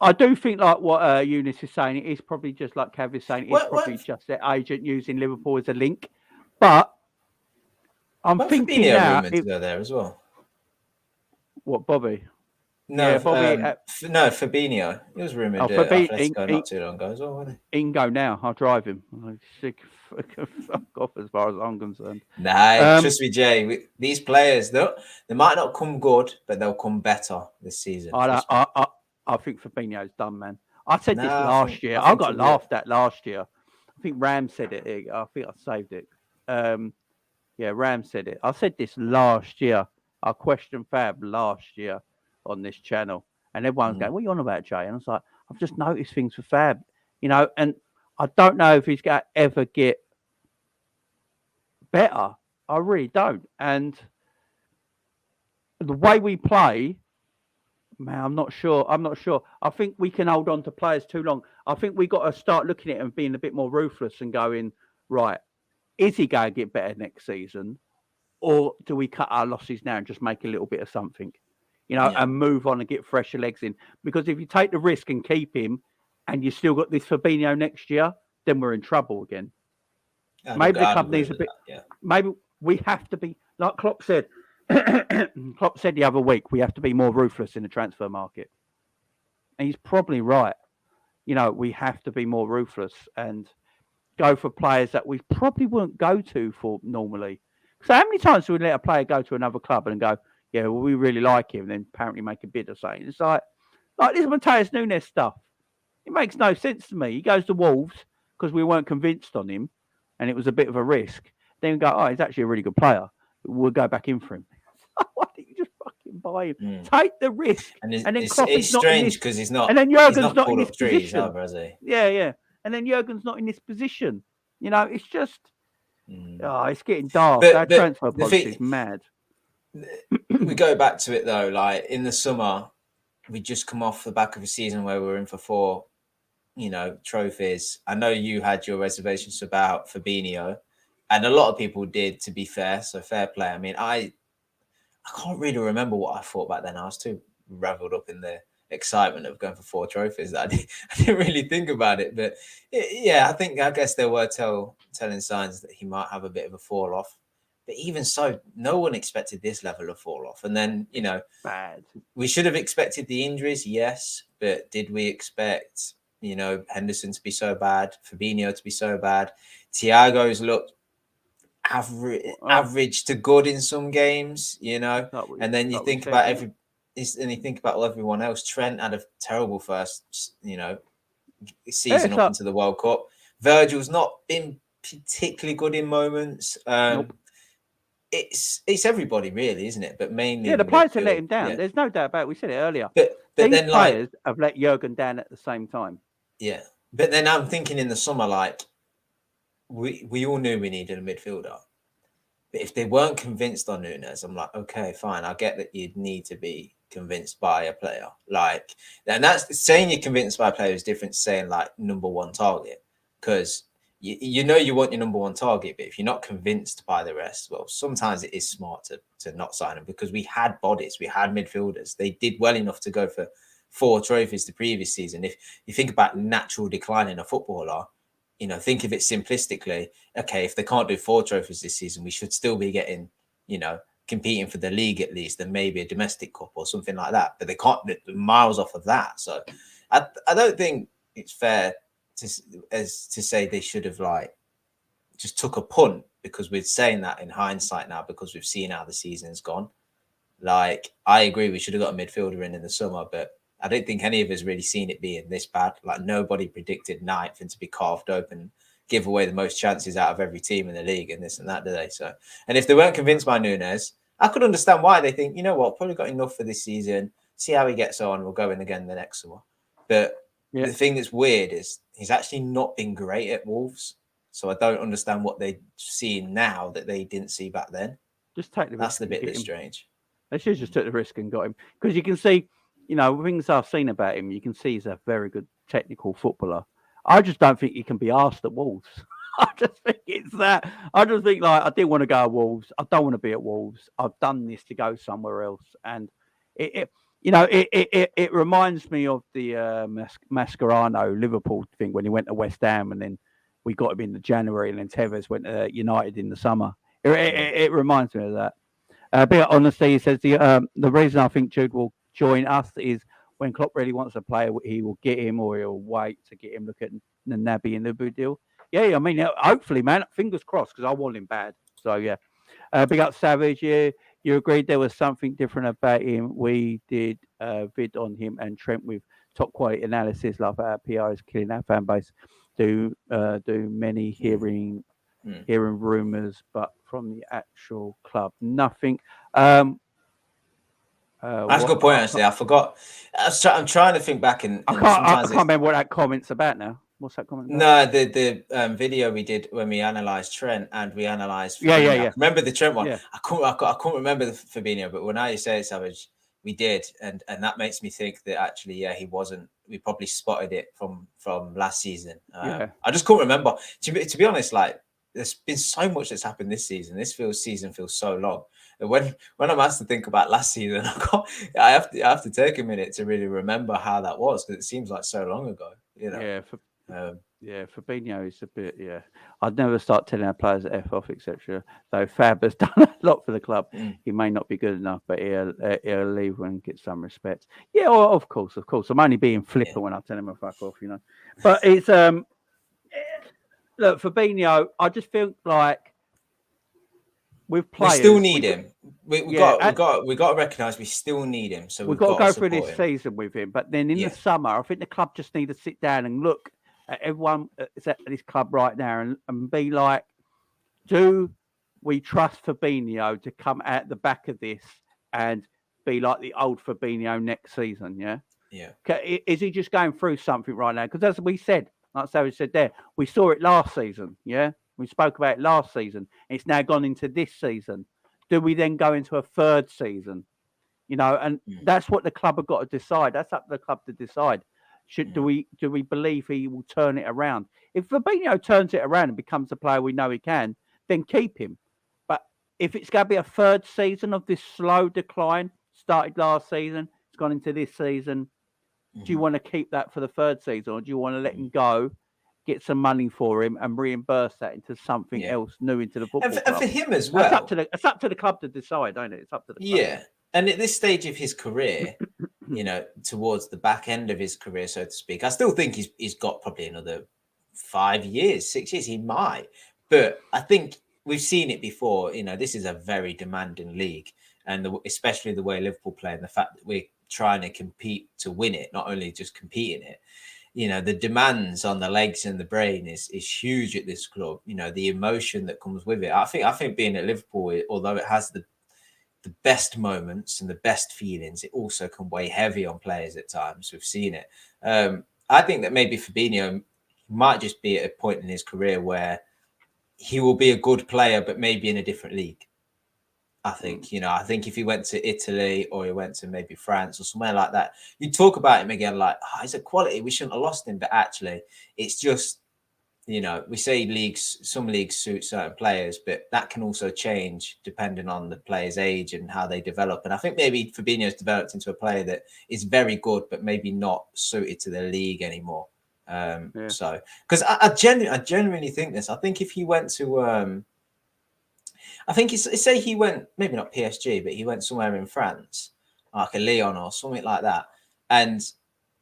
I do think like what Eunice is saying, it is probably just like Cav is saying, it's probably just their agent using Liverpool as a link. But I'm thinking now... to go there as well. What, Bobby? No, Yeah, Bobby. no, Fabinho. He was rumoured Oh, at Fabinho, Atletico not too long ago as well, wasn't he can go now. I'll drive him. I'm sick. Fuck off as far as I'm concerned. he? Nah, trust me, Jay. These players, they might not come good, but they'll come better this season. I think Fabinho's done, man. I said this last year. I got laughed at last year. I think Ram said it. I think I saved it. Yeah, Ram said it. I said this last year. I questioned Fab last year on this channel, and everyone's going, "What are you on about, Jay?" And I was like, "I've just noticed things for Fab, and I don't know if he's going to ever get better. I really don't. And the way we play, man, I'm not sure. I think we can hold on to players too long. I think we got to start looking at it and being a bit more ruthless and going, right, is he going to get better next season? Or do we cut our losses now and just make a little bit of something, and move on and get fresher legs in? Because if you take the risk and keep him and you still got this Fabinho next year, then we're in trouble again. Maybe the club needs a bit. Maybe we have to be, like Klopp said. Klopp said the other week, we have to be more ruthless in the transfer market. And he's probably right. We have to be more ruthless and go for players that we probably wouldn't go to for normally. So how many times do we let a player go to another club and go, yeah, well, we really like him, and then apparently make a bid or something? It's like this Mateus Nunes stuff. It makes no sense to me. He goes to Wolves because we weren't convinced on him, and it was a bit of a risk. Then we go, oh, he's actually a really good player. We'll go back in for him. Why don't you just fucking buy him? Take the risk. And then it's strange because he's not. And then Jurgen's not in this trees, position. either, has he? Yeah. And then Jurgen's not in this position. It's just. Oh, it's getting dark. That transfer policy is mad. We go back to it though. Like in the summer, we just come off the back of a season where we were in for 4, trophies. I know you had your reservations about Fabinho, and a lot of people did. To be fair, so fair play. I mean, I can't really remember what I thought back then. I was too raveled up in the excitement of going for 4 trophies that I didn't really think about it. But I guess there were telling signs that he might have a bit of a fall off. But even so, no one expected this level of fall off. And then, bad. We should have expected the injuries, yes. But did we expect, Henderson to be so bad, Fabinho to be so bad? Thiago's looked average to good in some games, and then you think about everyone else. Trent had a terrible first, season up into the World Cup. Virgil's not been particularly good in moments. Nope. It's everybody really, isn't it? But mainly the players have let him down. Yeah. There's no doubt about it. We said it earlier. But then players have let Jurgen down at the same time. Yeah, but then I'm thinking in the summer, we all knew we needed a midfielder. But if they weren't convinced on Nunes, I'm like, okay, fine. I get that you'd need to be convinced by a player. And that's saying you're convinced by a player is different to saying number one target. Because you want your number one target, but if you're not convinced by the rest, well, sometimes it is smart to not sign them, because we had bodies, we had midfielders. They did well enough to go for 4 trophies the previous season. If you think about natural decline in a footballer, think of it simplistically. Okay, if they can't do 4 trophies this season, we should still be getting, competing for the league at least, and maybe a domestic cup or something like that. But they can't, they're miles off of that. So I don't think it's fair to say they should have just took a punt, because we're saying that in hindsight now because we've seen how the season's gone. I agree we should have got a midfielder in the summer, but I don't think any of us really seen it being this bad. Nobody predicted ninth and to be carved open, give away the most chances out of every team in the league and this and that, do they? So, and if they weren't convinced by Nunes, I could understand why they think, probably got enough for this season. See how he gets on. We'll go in again the next summer. But the thing that's weird is he's actually not been great at Wolves. So I don't understand what they're seeing now that they didn't see back then. Just take the risk. That's the bit that's strange. They should just took the risk and got him, because you can see, things I've seen about him, you can see he's a very good technical footballer. I just don't think he can be asked at Wolves. I just think it's that. I just think I didn't want to go at Wolves. I don't want to be at Wolves. I've done this to go somewhere else. And it reminds me of the Mascherano Liverpool thing when he went to West Ham, and then we got him in the January, and then Tevez went to United in the summer. It reminds me of that. But honestly, he says the reason I think Jude will join us is when Klopp really wants a player, he will get him or he'll wait to get him. Look at the Naby and the deal. Yeah, I mean, hopefully, man, fingers crossed, because I want him bad. So, yeah. Big up Savage, yeah. You agreed there was something different about him. We did a vid on him and Trent with top quality analysis, like our PR is killing our fan base. Do many hearing rumours, but from the actual club, nothing. That's a good point, actually. I forgot. I'm trying to think back, and I can't remember what that comment's about now. What's that comment about? No, the video we did when we analysed Trent and we analysed Yeah. I remember the Trent one. Yeah. I couldn't remember the Fabinho, but when now you say it, Savage, we did, and that makes me think that actually, yeah, he wasn't. We probably spotted it from last season. I just couldn't remember. To be honest, like there's been so much that's happened this season. This season feels so long. And when I'm asked to think about last season, I have to take a minute to really remember how that was, because it seems like so long ago. You know. Yeah, Fabinho is a bit. Yeah, I'd never start telling our players to F off, etc. Though Fab has done a lot for the club. He may not be good enough, but he'll leave and get some respect. Yeah, well, of course. I'm only being flippant when I tell him to fuck off, you know. But it's look, Fabinho. I just feel like with players, we still need him. We got to recognise we still need him. So we've got to go through this season with him. But then in the summer, I think the club just need to sit down and look at everyone that's at this club right now and be like, do we trust Fabinho to come out the back of this and be like the old Fabinho next season? Yeah. Is he just going through something right now? Because as we said, like Savage said there, we saw it last season. Yeah. We spoke about it last season. It's now gone into this season. Do we then go into a third season? You know, and that's what the club have got to decide. That's up to the club to decide. Do we believe he will turn it around? If Fabinho turns it around and becomes the player we know he can, then keep him. But if it's going to be a third season of this slow decline, started last season, it's gone into this season, do you want to keep that for the third season, or do you want to let him go, get some money for him, and reimburse that into something else new into the football club? And for him as well, it's up to the club to decide, don't it? It's up to the club. Yeah, and at this stage of his career, you know, towards the back end of his career, so to speak, I still think he's got probably another 5 years, 6 years. He might, but I think we've seen it before. You know, this is a very demanding league, and especially the way Liverpool play, and the fact that we're trying to compete to win it, not only just compete in it. You know, the demands on the legs and the brain is huge at this club. You know, the emotion that comes with it. I think being at Liverpool, although it has the best moments and the best feelings, it also can weigh heavy on players at times. We've seen it. I think that maybe Fabinho might just be at a point in his career where he will be a good player, but maybe in a different league. I think, you know, if he went to Italy or he went to maybe France or somewhere like that, you talk about him again like, oh, he's a quality, we shouldn't have lost him. But actually, it's just, you know, we say some leagues suit certain players, but that can also change depending on the player's age and how they develop. And I think maybe Fabinho's developed into a player that is very good, but maybe not suited to the league anymore. So, because I genuinely think this. I think if he went to, I think say he went, maybe not PSG, but he went somewhere in France, like a Lyon or something like that. And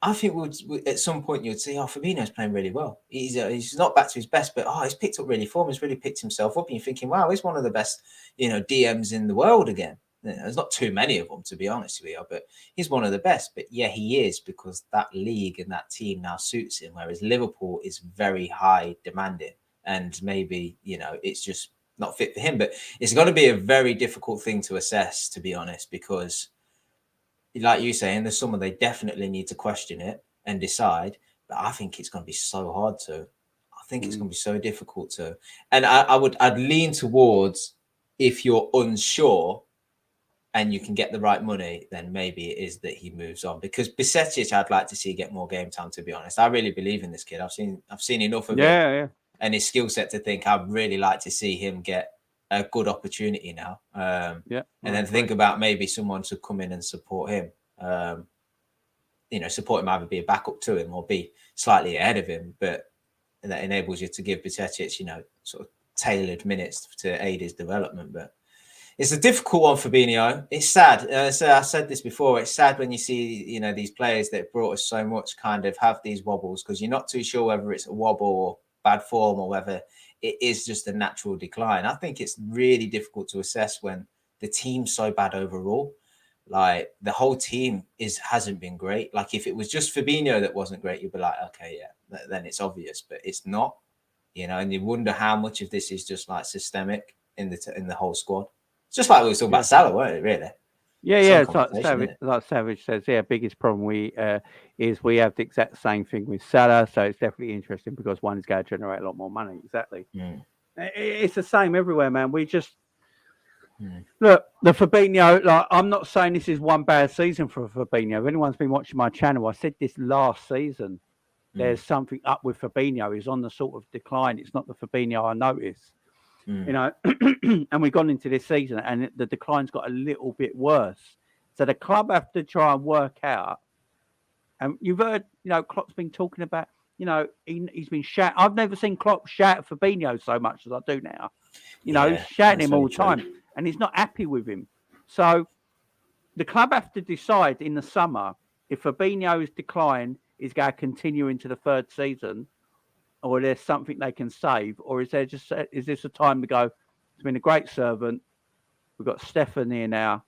I think at some point you'd say, oh, Fabinho's playing really well. He's not back to his best, but he's picked up really form. He's really picked himself up. And you're thinking, wow, he's one of the best, you know, DMs in the world again. You know, there's not too many of them, to be honest with you, but he's one of the best. But yeah, he is, because that league and that team now suits him, whereas Liverpool is very high demanding, and maybe, you know, it's just not fit for him. But it's going to be a very difficult thing to assess, to be honest, because like you say, in the summer, they definitely need to question it and decide. But I think it's going to be so hard to. I think it's going to be so difficult to. And I'd lean towards, if you're unsure and you can get the right money, then maybe it is that he moves on. Because Bisetic, I'd like to see get more game time, to be honest. I really believe in this kid. I've seen enough of him and his skill set to think I'd really like to see him get a good opportunity now. And then think about maybe someone to come in and support him. You know, support him, either be a backup to him or be slightly ahead of him. But that enables you to give Bisetic, you know, sort of tailored minutes to aid his development. But It's a difficult one for Fabinho. It's sad. So I said this before. It's sad when you see, these players that brought us so much kind of have these wobbles because you're not too sure whether it's a wobble or bad form or whether it is just a natural decline. I think it's really difficult to assess when the team's so bad overall. Like the whole team hasn't been great. Like if it was just Fabinho that wasn't great, you'd be like, okay, yeah, then it's obvious, but it's not. And you wonder how much of this is just like systemic in the whole squad. It's just like we were talking about Salah, weren't it? Really? Yeah. It's like Savage says. Yeah, biggest problem is we have the exact same thing with Salah. So it's definitely interesting because one's going to generate a lot more money. Exactly. It's the same everywhere, man. We just look the Fabinho. Like I'm not saying this is one bad season for Fabinho. If anyone's been watching my channel, I said this last season. There's something up with Fabinho. He's on the sort of decline. It's not the Fabinho I noticed. And we've gone into this season and the decline's got a little bit worse. So the club have to try and work out. And you've heard, Klopp's been talking about, he's been shouting. I've never seen Klopp shout Fabinho so much as I do now. He's shouting him all the time and he's not happy with him. So the club have to decide in the summer if Fabinho's decline is going to continue into the third season, or there's something they can save, or is this a time to go? It's been a great servant. We've got Stefan here now,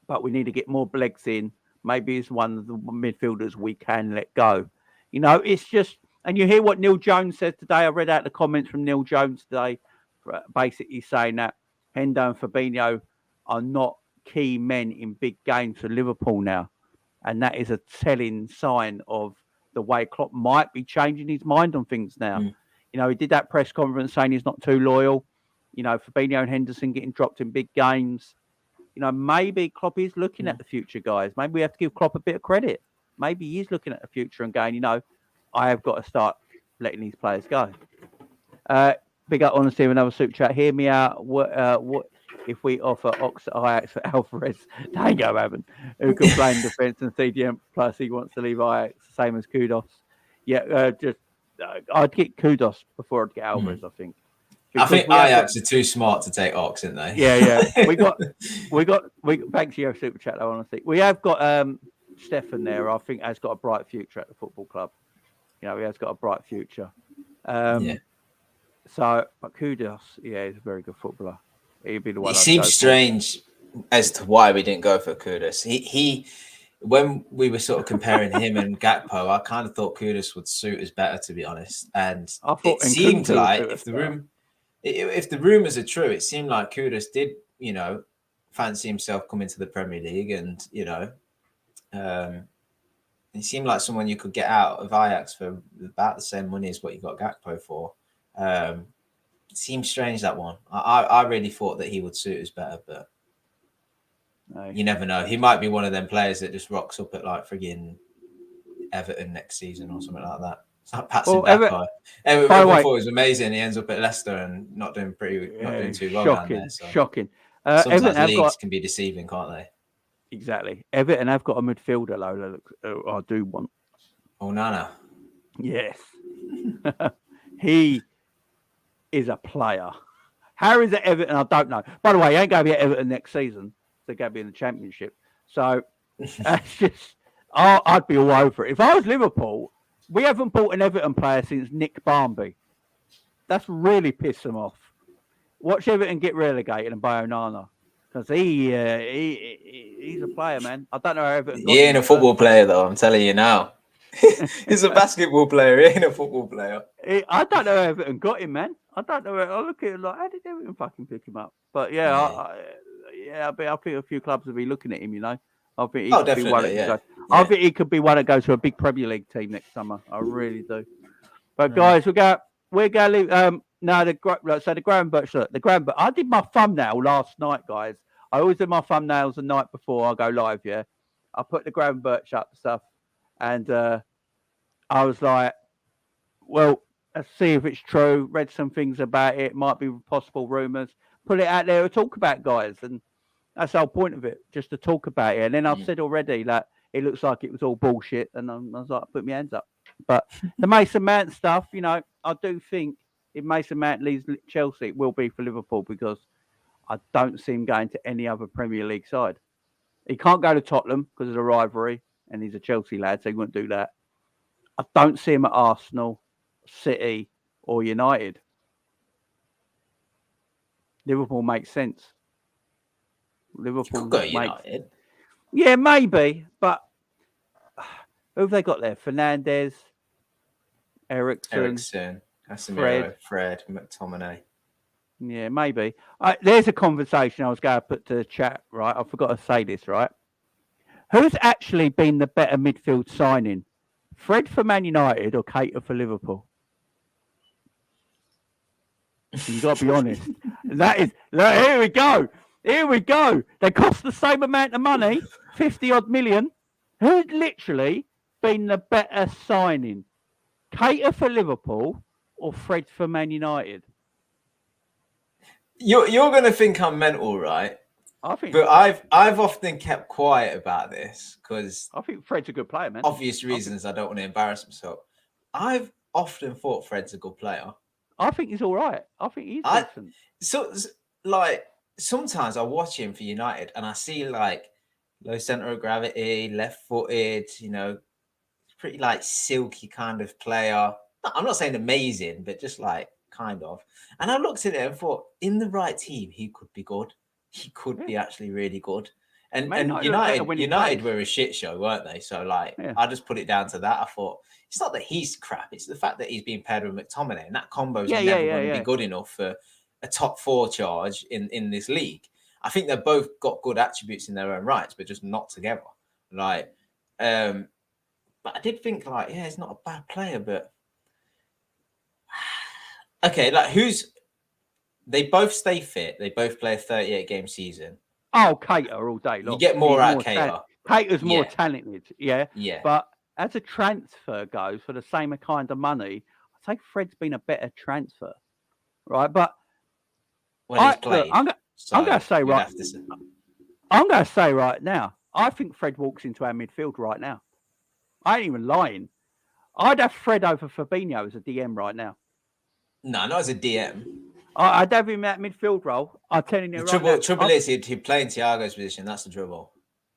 but we need to get more legs in. Maybe he's one of the midfielders we can let go. It's just, and you hear what Neil Jones said today. I read out the comments from Neil Jones today, basically saying that Hendo and Fabinho are not key men in big games for Liverpool now, and that is a telling sign of the way Klopp might be changing his mind on things now. He did that press conference saying he's not too loyal. Fabinho and Henderson getting dropped in big games. Maybe Klopp is looking at the future, guys. Maybe we have to give Klopp a bit of credit. Maybe he's looking at the future and going, I have got to start letting these players go. Big up, honestly, another super chat. Hear me out. What if we offer Ajax for Alvarez? They ain't going to happen. Who can play in defence and CDM? Plus, he wants to leave Ajax, same as Kudos. Yeah, I'd get Kudos before I'd get Alvarez, I think. Because I think Ajax are too smart to take Ox, aren't they? Yeah. we got. Thanks to your super chat, though, honestly. We have got Stefan there. I think has got a bright future at the football club. He has got a bright future. So, but Kudos, he's a very good footballer. He'd be the one. It seems strange as to why we didn't go for Kudos. He when we were sort of comparing him and Gakpo, I kind of thought Kudos would suit us better, to be honest. And it seemed like if the rumors are true, it seemed like Kudos did, fancy himself coming to the Premier League, and he seemed like someone you could get out of Ajax for about the same money as what you got Gakpo for. It seems strange, that one. I really thought that he would suit us better, but you never know. He might be one of them players that just rocks up at like friggin' Everton next season or something like that. It's like Patsy Everton thought it was amazing. He ends up at Leicester and not doing too well down there. So. Shocking. Sometimes leagues can be deceiving, can't they? Exactly. Everton have got a midfielder, I do want. Onana. Yes. He is a player. How is it Everton? I don't know. By the way, he ain't going to be at Everton next season. They're going to be in the Championship. So that's just, I'd be all over it. If I was Liverpool, we haven't bought an Everton player since Nick Barmby. That's really pissed them off. Watch Everton get relegated and buy Onana. Because he's a player, man. I don't know how Everton got He ain't a football player, though. I'm telling you now. He's a basketball player. He ain't a football player. I don't know how Everton got him, man. I don't know. I look at it like, how did Everton fucking pick him up? But I think a few clubs will be looking at him. I think he could be one. I think he could be one that goes to a big Premier League team next summer. I really do. But guys, we're going to leave. The Gravenberch. Look, the Gravenberch. I did my thumbnail last night, guys. I always do my thumbnails the night before I go live. Yeah, I put the Gravenberch up stuff, and I was like, well, let's see if it's true. Read some things about it. Might be possible rumours. Put it out there to talk about, guys, and that's the whole point of it, just to talk about it. And then I've said already that it looks like it was all bullshit, and I was like, put my hands up. But the Mason Mount stuff, I do think if Mason Mount leaves Chelsea, it will be for Liverpool, because I don't see him going to any other Premier League side. He can't go to Tottenham because of the rivalry, and he's a Chelsea lad, so he wouldn't do that. I don't see him at Arsenal, City, or United. Liverpool makes sense. Liverpool Could go makes United. Yeah, maybe, but who have they got there? Fernandes, Eriksen, Casemiro, Fred, McTominay. Yeah, maybe. There's a conversation I was going to put to the chat, right? I forgot to say this, right? Who's actually been the better midfield signing? Fred for Man United or Keita for Liverpool? You've got to be honest. Here we go. Here we go. They cost the same amount of money, 50 odd million. Who's literally been the better signing? Keita for Liverpool or Fred for Man United? You're going to think I'm mental, right? I think, but I've often kept quiet about this because I think Fred's a good player, man. Obvious reasons I don't want to embarrass myself. I've often thought Fred's a good player. I think he's all right. I think he's decent. So, like, sometimes I watch him for United and I see like low center of gravity, left-footed, pretty like silky kind of player. I'm not saying amazing, but just like kind of. And I looked at it and thought, in the right team, he could be good. He could be actually really good. And United were a shit show, weren't they? So I just put it down to that. I thought it's not that he's crap; it's the fact that he's being paired with McTominay, and that combo is never going to be good enough for a top 4 charge in this league. I think they've both got good attributes in their own rights, but just not together. But I did think he's not a bad player, but okay, they both stay fit. They both play a 38-game season. Oh, Keita all day long. You get more out of Keita. Keita's more talented, yeah. Yeah. But as a transfer goes, for the same kind of money, I think Fred's been a better transfer, right? But when he's played, I'm going to say right now, I think Fred walks into our midfield right now. I ain't even lying. I'd have Fred over Fabinho as a DM right now. No, not as a DM. I'd have him in that midfield role. I'm telling you the trouble is he'd play in Thiago's position. That's the trouble.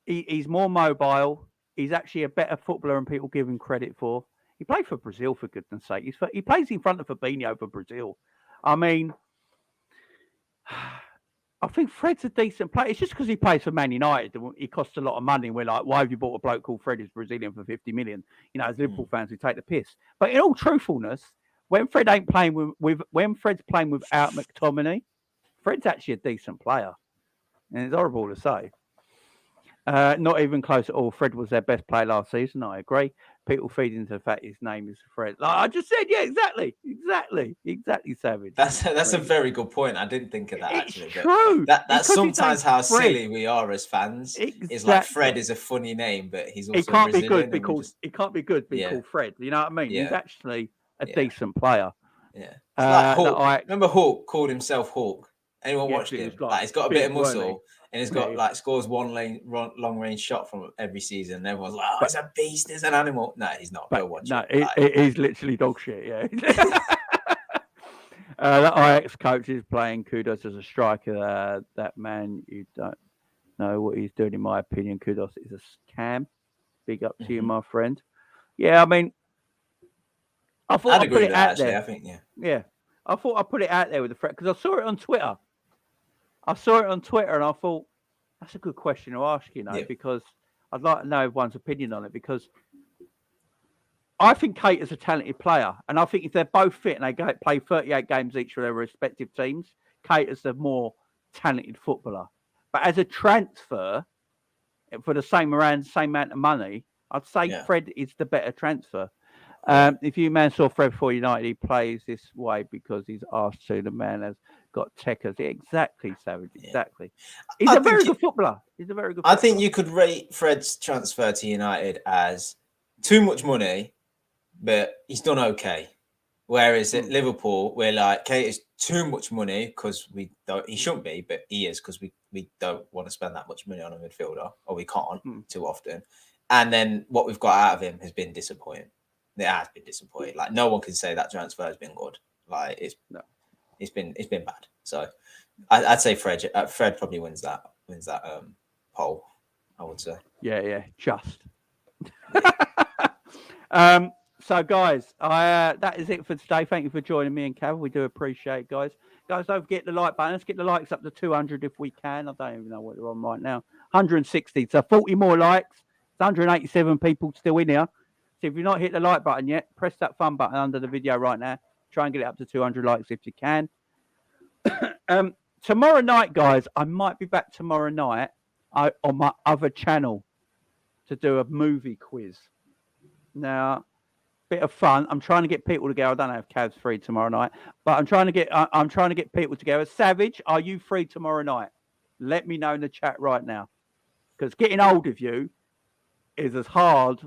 He's more mobile. He's actually a better footballer than people give him credit for. He played for Brazil, for goodness sake. He plays in front of Fabinho for Brazil. I mean, I think Fred's a decent player. It's just because he plays for Man United. He costs a lot of money. And we're like, why have you bought a bloke called Fred who's Brazilian for 50 million? As Liverpool fans, we take the piss. But in all truthfulness, when Fred ain't playing when Fred's playing without McTominay, Fred's actually a decent player. And it's horrible to say. Not even close at all. Fred was their best player last season. I agree. People feed into the fact his name is Fred. Like I just said, yeah, exactly, Savage. That's a very good point. I didn't think of that actually. It's true. That's sometimes how silly we are as fans. Exactly. Is like Fred is a funny name, but he's also he can't Brazilian be good because he can't be good being called Fred. You know what I mean? Yeah. He's actually a decent player. Yeah. Like Hulk. Remember Hulk called himself Hulk? Anyone watched him? He's got a bit of muscle. And he's got scores one long range shot from every season. And everyone's like, "Oh, he's a beast! He's an animal." No, he's not. Go watch it. No, he's literally dog shit. Yeah. That Ajax coach is playing kudos as a striker. That man, you don't know what he's doing. In my opinion, kudos is a scam. Big up to you, my friend. Yeah, I mean, I thought I'd put it out there. I think, yeah. I thought I'd put it out there with the friend because I saw it on Twitter. And I thought, that's a good question to ask, because I'd like to know everyone's opinion on it because I think Keita's a talented player. And I think if they're both fit and they play 38 games each for their respective teams, Keita's the more talented footballer. But as a transfer, for the same amount of money, I'd say Fred is the better transfer. If you man saw Fred for United, he plays this way because he's asked to. The man has got techers. Exactly, Savage. Exactly. He's a very good footballer. I think you could rate Fred's transfer to United as too much money, but he's done okay. Whereas at Liverpool, we're like, okay, it's too much money because he shouldn't be, but he is because we don't want to spend that much money on a midfielder, or we can't too often. And then what we've got out of him has been disappointing. It has been disappointing. Like no one can say that transfer has been good. Like it's been bad. So I'd say Fred. Fred probably wins that poll. I would say. Yeah, just. So guys, that is it for today. Thank you for joining me and Cav. We do appreciate it, guys. Guys, don't forget the like button. Let's get the likes up to 200 if we can. I don't even know what they're on right now. 160. So 40 more likes. It's 187 people still in here. So if you've not hit the like button yet, press that fun button under the video right now. Try and get it up to 200 likes if you can. Tomorrow night, guys, I might be back tomorrow night on my other channel to do a movie quiz. Now, bit of fun. I'm trying to get people together. I don't know if Cav's free tomorrow night, but I'm trying to get people together. Savage, are you free tomorrow night? Let me know in the chat right now, because getting hold of you is as hard.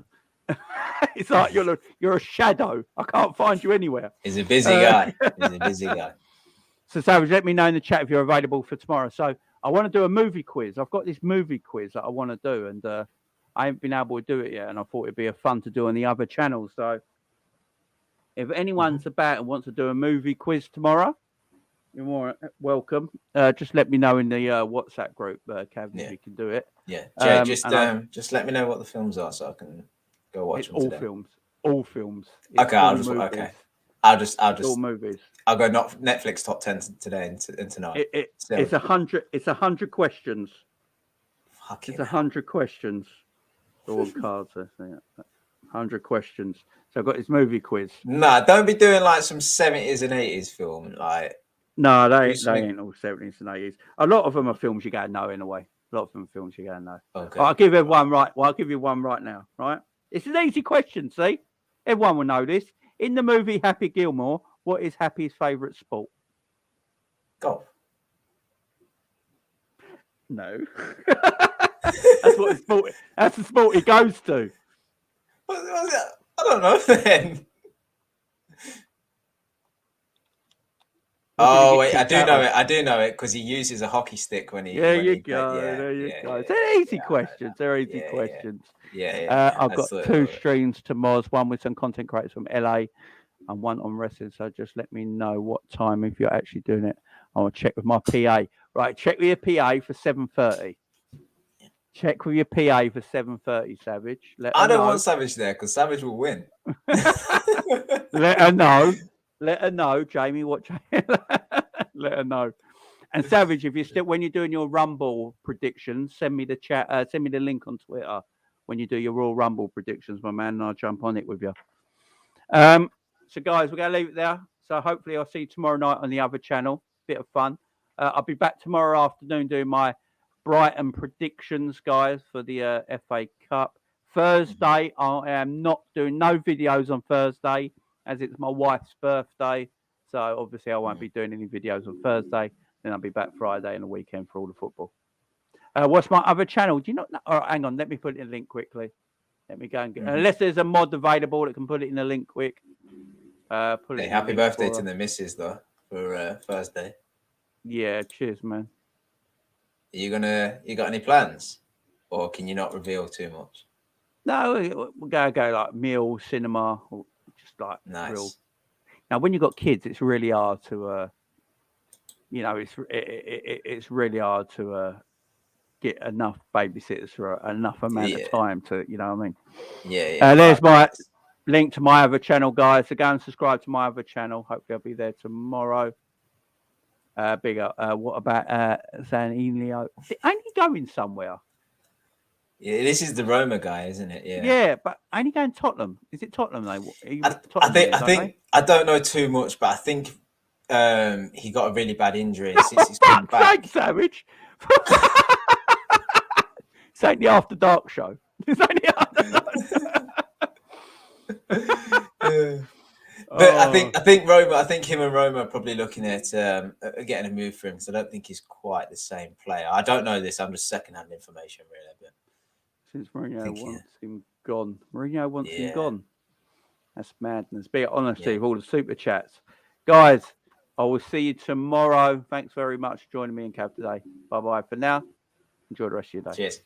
It's like you're a shadow. I can't find you anywhere. He's a busy guy. He's a busy guy. So Savage, let me know in the chat if you're available for tomorrow. So I want to do a movie quiz. I've got this movie quiz that I want to do, and I haven't been able to do it yet, and I thought it'd be a fun to do on the other channels. So if anyone's about and wants to do a movie quiz tomorrow, you're more welcome. Just let me know in the WhatsApp group, Cav, if you can do it. Yeah, Jay, just let me know what the films are so I can go watch them today. All films. Okay, I'll just all movies. I'll go Netflix top 10 today and tonight. It's 100. It's 100 questions. Fucking it's 100 questions. All cards. 100 questions. So I've got this movie quiz. Nah, don't be doing like some 70s and 80s film. Like, no, they ain't all 70s and 80s. A lot of them are films you gotta know in a way. A lot of them are films you gotta know. Okay. I'll give everyone right. Well, I'll give you one right now. Right? It's an easy question. See, everyone will know this. In the movie Happy Gilmore, what is Happy's favourite sport? Golf. No. That's what sport. That's the sport he goes to. I don't know then. Oh wait, I do know it because he uses a hockey stick when he. There you go. They're easy questions. They're easy questions. I've got two streams to Moz, one with some content creators from LA and one on wrestling. So just let me know what time if you're actually doing it. I want to check with my PA. Right, check with your PA for 7:30. Check with your PA for 7:30, Savage. I don't want Savage there because Savage will win. Let her know. Let her know, Jamie. Let her know. And Savage, if you're still when you're doing your Rumble predictions, send me the chat. Send me the link on Twitter when you do your Royal Rumble predictions, my man, and I'll jump on it with you. So guys, we're gonna leave it there. So hopefully I'll see you tomorrow night on the other channel. Bit of fun. I'll be back tomorrow afternoon doing my Brighton predictions, guys, for the FA Cup. Thursday, I am not doing no videos on Thursday as it's my wife's birthday. So obviously I won't be doing any videos on Thursday. Then I'll be back Friday and the weekend for all the football. What's my other channel? Do you not know? All right, hang on. Let me put it in a link quickly. Let me go and get unless there's a mod available that can put it in a link quick. Happy birthday to the missus though for Thursday. Yeah, cheers, man. You got any plans? Or can you not reveal too much? No, we're gonna go like meal, cinema, or just like nice. Real. Now, when you've got kids, it's really hard to, it's really hard to get enough babysitters for enough amount of time to, you know what I mean? Yeah. There's my link to my other channel, guys. So go and subscribe to my other channel. Hopefully, I'll be there tomorrow. Bigger. What about Zanilio? Ain't he going somewhere? Yeah, this is the Roma guy, isn't it? Yeah. Yeah, but ain't he going Tottenham? Is it Tottenham though? I think I don't know too much, but I think he got a really bad injury since he's come back. Thanks, Savage. It's ain't the After Dark show. It's only the After Dark. But I think Roma. I think him and Roma are probably looking at getting a move for him. So I don't think he's quite the same player. I don't know this. I'm just secondhand information, really. But since Mourinho wants him gone, Mourinho wants him gone. That's madness. Be honest with all the super chats, guys. I will see you tomorrow. Thanks very much for joining me and Cav today. Bye bye for now. Enjoy the rest of your day. Cheers.